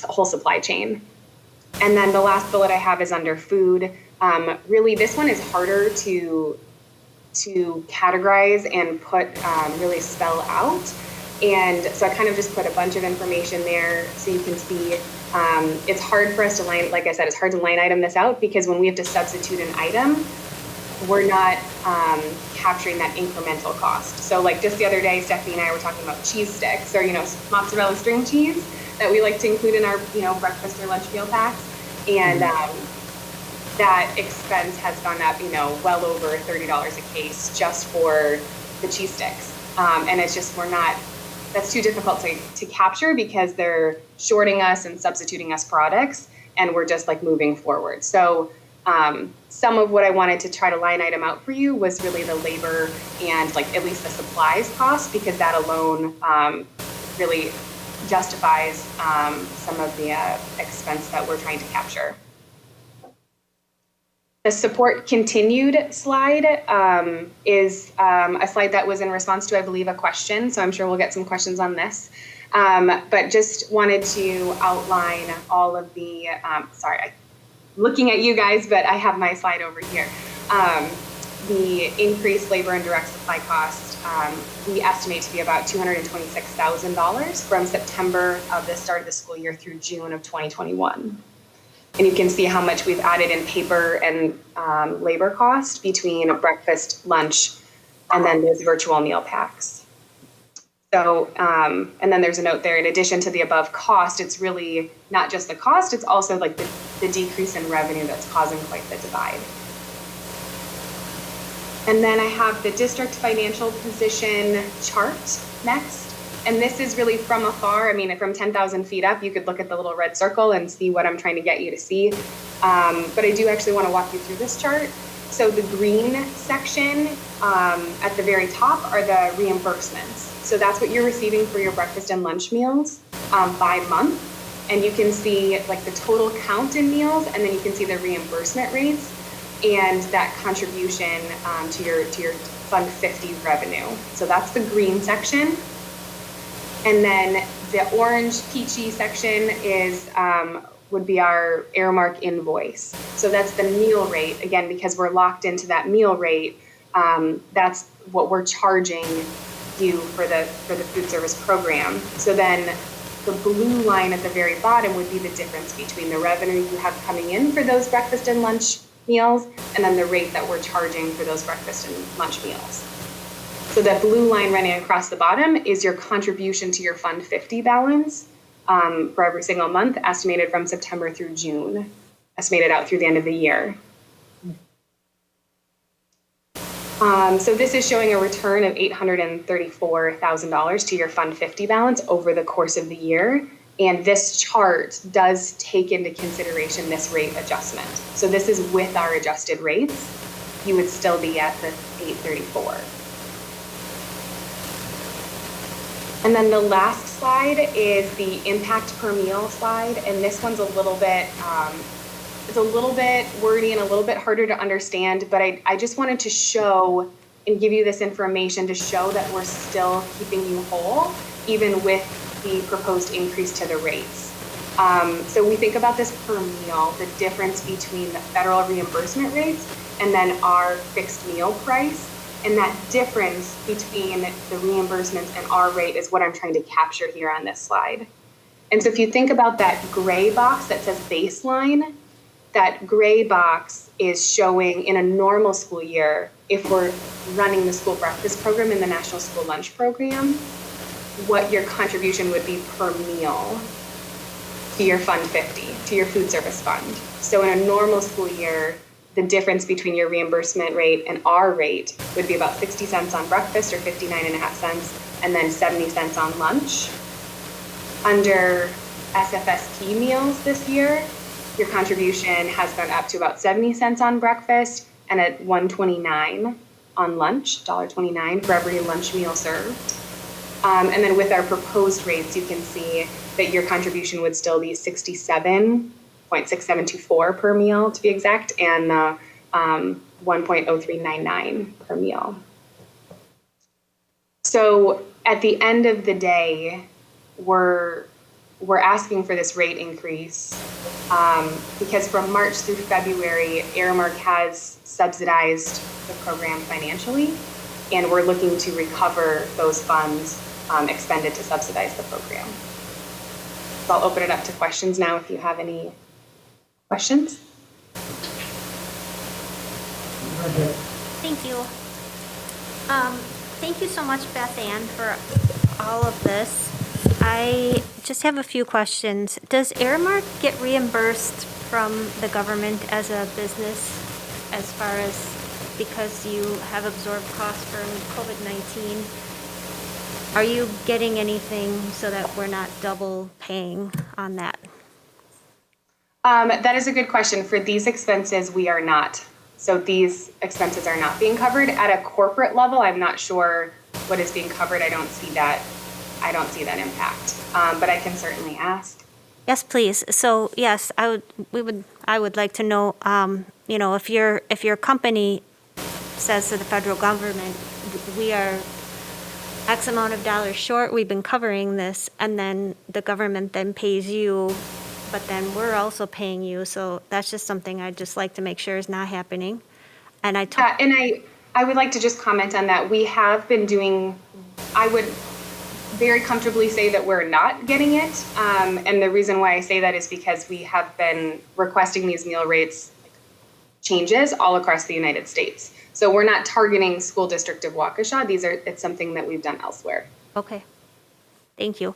whole supply chain. And then the last bullet I have is under food. Really, this one is harder to categorize and really spell out. And so I kind of just put a bunch of information there so you can see. It's hard for us to like I said, it's hard to line item this out because when we have to substitute an item, we're not capturing that incremental cost. So like just the other day, Stephanie and I were talking about cheese sticks or, mozzarella string cheese that we like to include in our, breakfast or lunch meal packs. And that expense has gone up, well over $30 a case just for the cheese sticks. And it's just, that's too difficult to capture because they're shorting us and substituting us products and we're just like moving forward. So some of what I wanted to try to line item out for you was really the labor and like at least the supplies cost, because that alone really justifies some of the expense that we're trying to capture. The support continued slide is a slide that was in response to, I believe, a question. So I'm sure we'll get some questions on this. But just wanted to outline all of the, looking at you guys, but I have my slide over here. The increased labor and direct supply cost, we estimate to be about $226,000 from September of the start of the school year through June of 2021. And you can see how much we've added in paper and labor cost between breakfast, lunch, and then those virtual meal packs. So, and then there's a note there, in addition to the above cost, it's really not just the cost, it's also like the decrease in revenue that's causing quite the divide. And then I have the district financial position chart next. And this is really from afar. I mean, from 10,000 feet up, you could look at the little red circle and see what I'm trying to get you to see. But I do actually want to walk you through this chart. So the green section at the very top are the reimbursements. So that's what you're receiving for your breakfast and lunch meals by month. And you can see like the total count in meals, and then you can see the reimbursement rates and that contribution to your Fund 50 revenue. So that's the green section. And then the orange peachy section is would be our Airmark invoice. So that's the meal rate. Again, because we're locked into that meal rate, that's what we're charging you for the food service program. So then the blue line at the very bottom would be the difference between the revenue you have coming in for those breakfast and lunch meals and then the rate that we're charging for those breakfast and lunch meals. So that blue line running across the bottom is your contribution to your Fund 50 balance for every single month, estimated from September through June, estimated out through the end of the year. So this is showing a return of $834,000 to your Fund 50 balance over the course of the year. And this chart does take into consideration this rate adjustment. So this is with our adjusted rates. You would still be at the 834. And then the last slide is the impact per meal slide. And this one's a little bit, it's a little bit wordy and a little bit harder to understand, but I just wanted to show and give you this information to show that we're still keeping you whole, even with the proposed increase to the rates. So we think about this per meal, the difference between the federal reimbursement rates and then our fixed meal price. And that difference between the reimbursements and our rate is what I'm trying to capture here on this slide. And so if you think about that gray box that says baseline, that gray box is showing in a normal school year, if we're running the school breakfast program and the National School Lunch Program, what your contribution would be per meal to your Fund 50, to your food service fund. So in a normal school year, the difference between your reimbursement rate and our rate would be about 60 cents on breakfast or 59.5 cents, and then 70 cents on lunch. Under SFSP meals this year, your contribution has gone up to about 70 cents on breakfast and at $1.29 on lunch, $1.29 for every lunch meal served. And then with our proposed rates, you can see that your contribution would still be 67.6724 per meal to be exact, and 1.0399 per meal. So at the end of the day, we're asking for this rate increase because from March through February, Aramark has subsidized the program financially, and we're looking to recover those funds expended to subsidize the program. So I'll open it up to questions now if you have any questions. Thank you. Thank you so much, Beth Ann, for all of this. I just have a few questions. Does Airmark get reimbursed from the government as a business as far as because you have absorbed costs from COVID-19? Are you getting anything so that we're not double paying on that? That is a good question. For these expenses, we are not. So these expenses are not being covered. At a corporate level, I'm not sure what is being covered. I don't see that impact. But I can certainly ask. Yes, please. So yes, I would like to know, if your company says to the federal government, we are X amount of dollars short, we've been covering this, and then the government then pays you, but then we're also paying you. So that's just something I'd just like to make sure is not happening. And I would like to just comment on that. We have been doing, I would very comfortably say that we're not getting it. And the reason why I say that is because we have been requesting these meal rates changes all across the United States. So we're not targeting school district of Waukesha. It's something that we've done elsewhere. Okay. Thank you.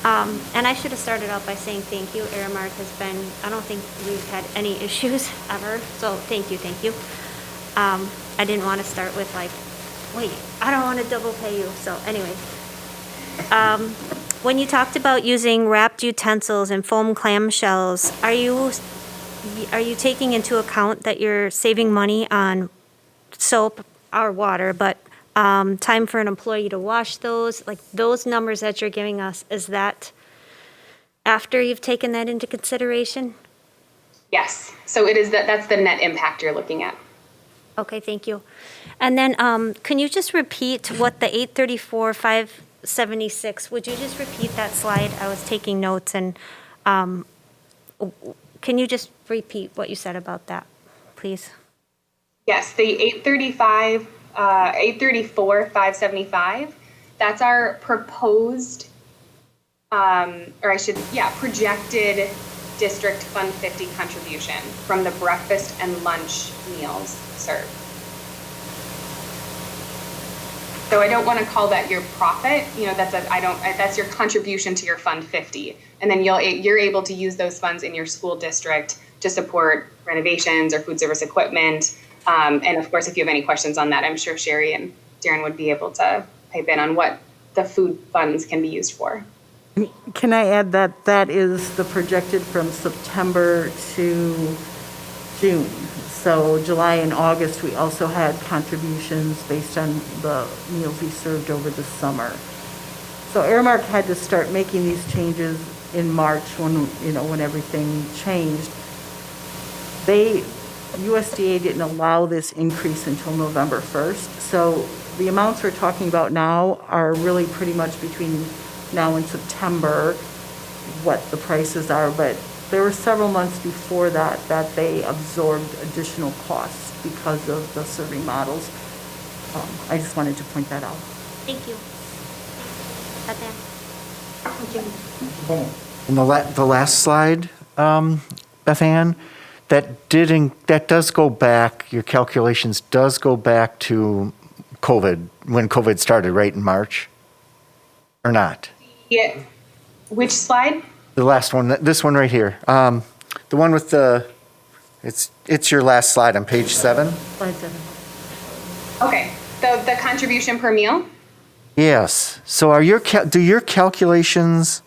And I should have started out by saying thank you. Aramark has been, I don't think we've had any issues ever. So thank you. I didn't want to start with wait, I don't want to double pay you. So anyway, when you talked about using wrapped utensils and foam clamshells, are you taking into account that you're saving money on soap or water, but time for an employee to wash those, those numbers that you're giving us, is that after you've taken that into consideration? Yes. So it is that's the net impact you're looking at. Okay, thank you. And then can you just repeat what the 834-576, would you just repeat that slide? I was taking notes, and can you just repeat what you said about that, please? Yes, the 834-575, that's our proposed, projected District Fund 50 contribution from the breakfast and lunch meals served. So I don't want to call that your profit. That's your contribution to your Fund 50, and then you're able to use those funds in your school district to support renovations or food service equipment. And of course, if you have any questions on that, I'm sure Sherry and Darren would be able to pipe in on what the food funds can be used for. Can I add that that is the projected from September to June? So July and August, we also had contributions based on the meals we served over the summer. So Airmark had to start making these changes in March when everything changed. USDA didn't allow this increase until November 1st. So the amounts we're talking about now are really pretty much between now and September, what the prices are. But there were several months before that they absorbed additional costs because of the serving models. I just wanted to point that out. Thank you. And the last slide, Beth Ann, that does go back, your calculations does go back to COVID, when COVID started, right, in March? Or not? Yeah. Which slide? The last one, this one right here. The one with it's your last slide on page 7. Slide 7. Okay. The contribution per meal? Yes. So do your calculations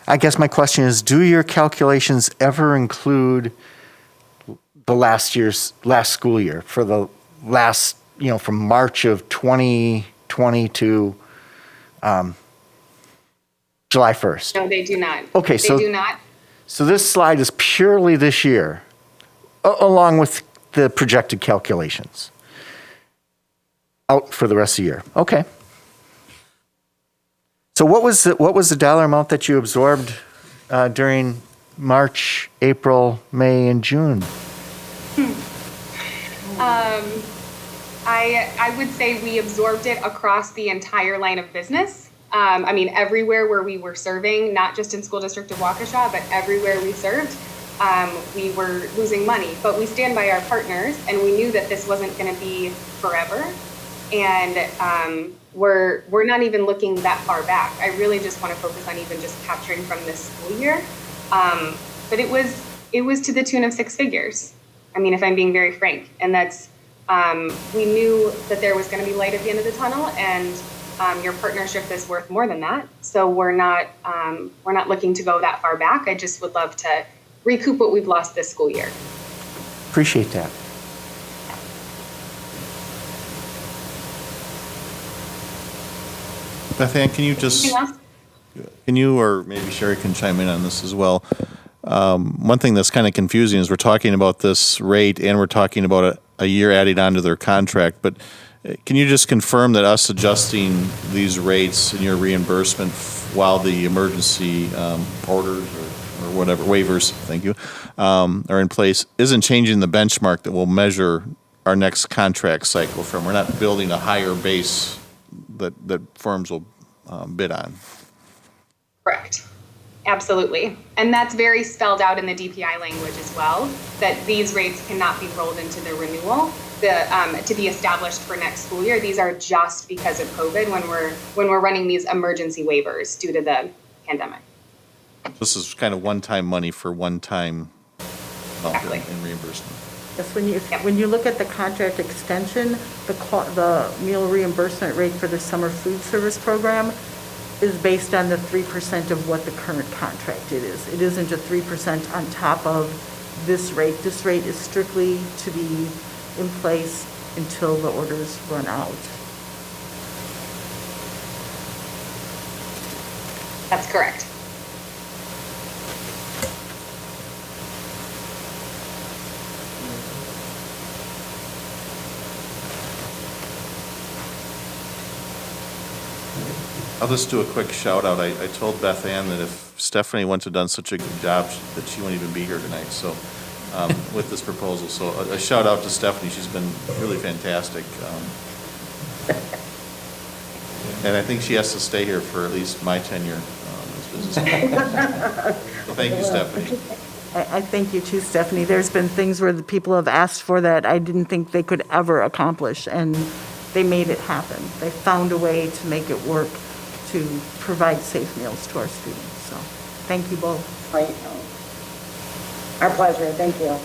I guess my question is, do your calculations ever include the last school year, for the last, from March of 2020 to July 1st? No, they do not. Okay, They do not. So this slide is purely this year, along with the projected calculations out for the rest of the year. Okay. So what was the dollar amount that you absorbed during March, April, May, and June? I would say we absorbed it across the entire line of business. I mean, everywhere where we were serving, not just in School District of Waukesha, but everywhere we served, we were losing money. But we stand by our partners, and we knew that this wasn't going to be forever. And we're not even looking that far back. I really just want to focus on even just capturing from this school year. But it was to the tune of 6 figures. I mean, if I'm being very frank, and that's, we knew that there was going to be light at the end of the tunnel, and your partnership is worth more than that. So we're not looking to go that far back. I just would love to recoup what we've lost this school year. Appreciate that. Beth Ann, can you, or maybe Sherry can chime in on this as well. One thing that's kind of confusing is we're talking about this rate and we're talking about a year added on to their contract, but can you just confirm that us adjusting these rates and your reimbursement while the emergency orders or whatever, waivers, thank you, are in place, isn't changing the benchmark that will measure our next contract cycle from? We're not building a higher base that firms will bid on. Correct. Absolutely. And that's very spelled out in the DPI language as well, that these rates cannot be rolled into the renewal to be established for next school year. These are just because of COVID when we're running these emergency waivers due to the pandemic. This is kind of one-time money for one-time Exactly. in reimbursement. Yes, when you look at the contract extension, the meal reimbursement rate for the summer food service program is based on the 3% of what the current contract is. It isn't a 3% on top of this rate. This rate is strictly to be in place until the orders run out. That's correct. I'll just do a quick shout out. I told Beth Ann that if Stephanie wouldn't have done such a good job, that she wouldn't even be here tonight. So with this proposal, so a shout out to Stephanie. She's been really fantastic, and I think she has to stay here for at least my tenure as business manager. So thank you, Stephanie. I thank you too, Stephanie. There's been things where the people have asked for that I didn't think they could ever accomplish, and they made it happen. They found a way to make it work to provide safe meals to our students. So thank you both. Our pleasure. Thank you.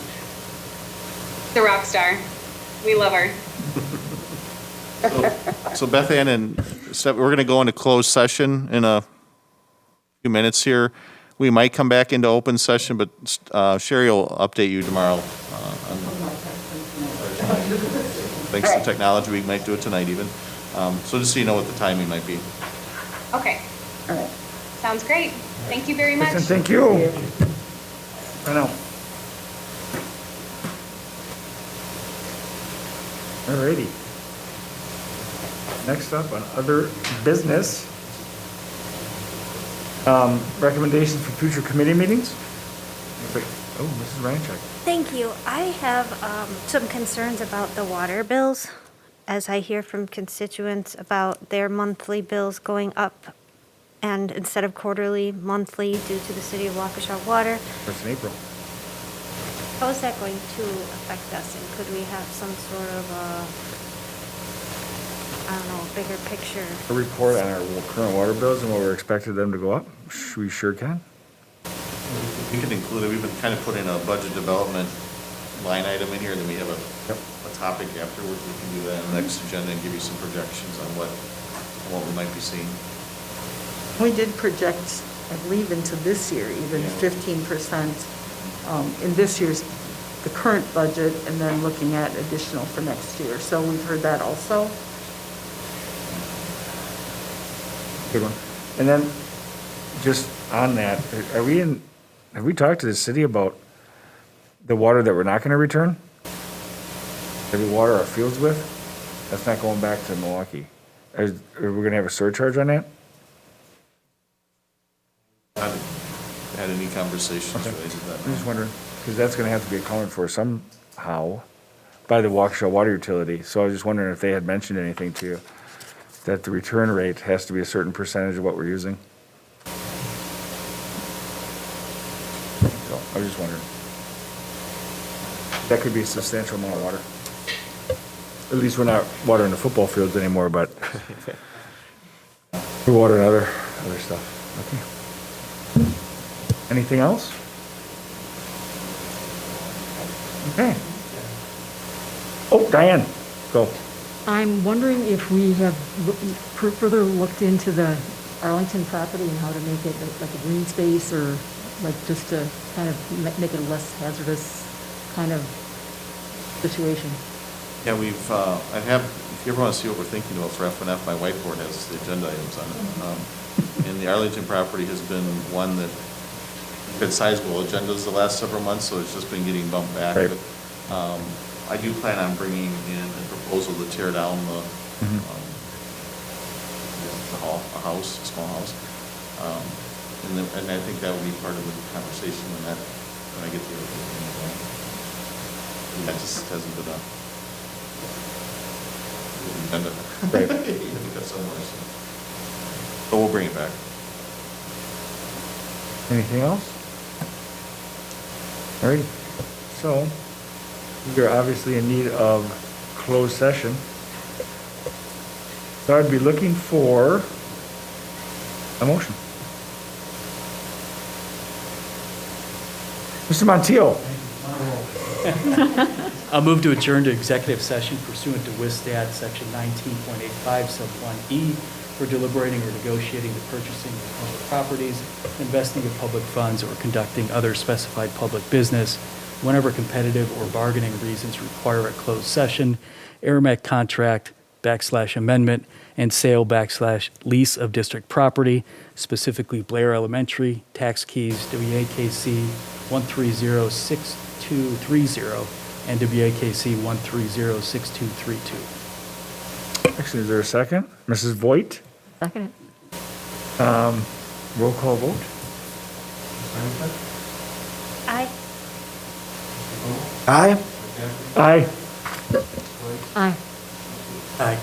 The rock star. We love her. So Beth Ann and Steph, we're going to go into closed session in a few minutes here. We might come back into open session, but Sherry will update you tomorrow. Thanks to technology, we might do it tonight even. So just so you know what the timing might be. Okay. All right. Sounds great. Thank you very much. Thank you. I know. Alrighty. Next up on other business. Recommendations for future committee meetings? Oh, Mrs. Ryanchuk. Thank you. I have some concerns about the water bills, as I hear from constituents about their monthly bills going up, and instead of quarterly, monthly, due to the City of Waukesha water. First in April. How is that going to affect us, and could we have some sort of bigger picture? A report on our current water bills and what we're expecting them to go up? We sure can. We can include it. We've been kind of putting a budget development line item in here, and then we have a topic afterwards. We can do that on the next agenda and give you some projections on what we might be seeing. We did project I believe into this year, even 15% in this year's, the current budget, and then looking at additional for next year. So we've heard that also. Good one. And then, just on that, have we talked to the city about the water that we're not gonna return? That we water our fields with? That's not going back to Milwaukee. Are we gonna have a surcharge on that? I haven't had any conversations related to that. I'm just wondering, because that's gonna have to be accounted for somehow by the Waukesha Water Utility. So I was just wondering if they had mentioned anything to you, that the return rate has to be a certain percentage of what we're using. So I was just wondering. That could be a substantial amount of water. At least we're not watering the football fields anymore, but we're watering other stuff. Okay. Anything else? Okay. Oh, Diane, go. I'm wondering if we have further looked into the Arlington property and how to make it like a green space, or like just to kind of make it a less hazardous kind of situation. Yeah, if you ever want to see what we're thinking about for F&F, my whiteboard has the agenda items on it. And the Arlington property has been one that had sizable agendas the last several months, so it's just been getting bumped back. Right. But, I do plan on bringing in a proposal to tear down the a small house. And I think that will be part of the conversation when I get to it. That just hasn't been done. Right. But we'll bring it back. Anything else? All right. So you're obviously in need of closed session. So I'd be looking for a motion. Mr. Montiel. I'll move to adjourn to executive session pursuant to WISTAT Section 19.85 Sub 1E for deliberating or negotiating the purchasing of public properties, investing of public funds, or conducting other specified public business whenever competitive or bargaining reasons require a closed session, Aramark contract / amendment, and sale / lease of district property, specifically Blair Elementary, tax keys WAKC 1306230 and WAKC 1306232. Actually, is there a second? Mrs. Voigt? Second. Roll call vote? Aye. Aye? Aye. Aye. Aye.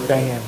Diane.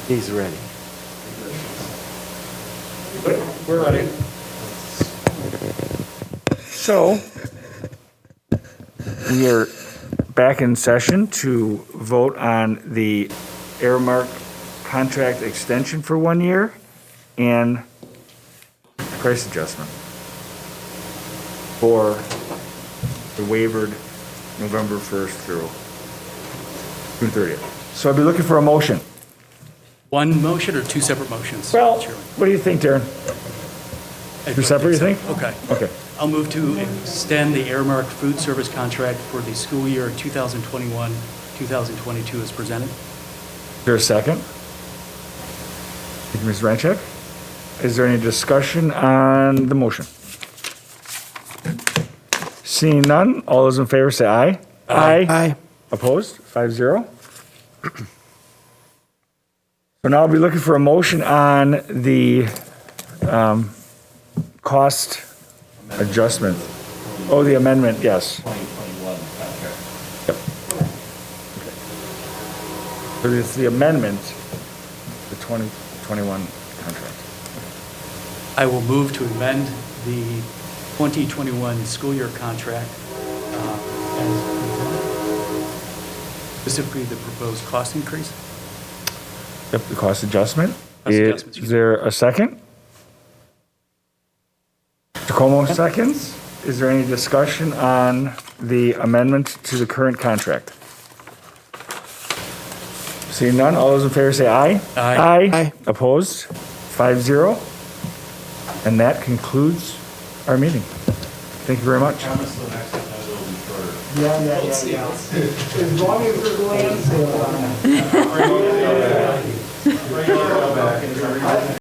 He's ready. We're ready. So, we are back in session to vote on the Airmark contract extension for 1 year and price adjustment for the wavered November 1st through June 30th. So I'd be looking for a motion. One motion or two separate motions? Well, Chairman? what do you think, Darren? I Two separate, you think? Okay. Okay. I'll move to extend the Airmark food service contract for the school year 2021, 2022 as presented. Is there a second? Thank you, Ms. Ranchek. Is there any discussion on the motion? Seeing none, all those in favor say aye. Aye. Opposed? 5-0. So now I'll be looking for a motion on the cost adjustment. Oh, the amendment, yes. 2021 contract. Yep. So it's the amendment, the 2021 contract. I will move to amend the 2021 school year contract, as specifically the proposed cost increase. Yep, the cost adjustment. Cost adjustments, Is there a second? Tacomo seconds. Is there any discussion on the amendment to the current contract? Seeing none, all those in favor say aye. Aye. Opposed? 5-0. And that concludes our meeting. Thank you very much. Promise the next time will be shorter. Yeah. As long as we're going. Bring it all back.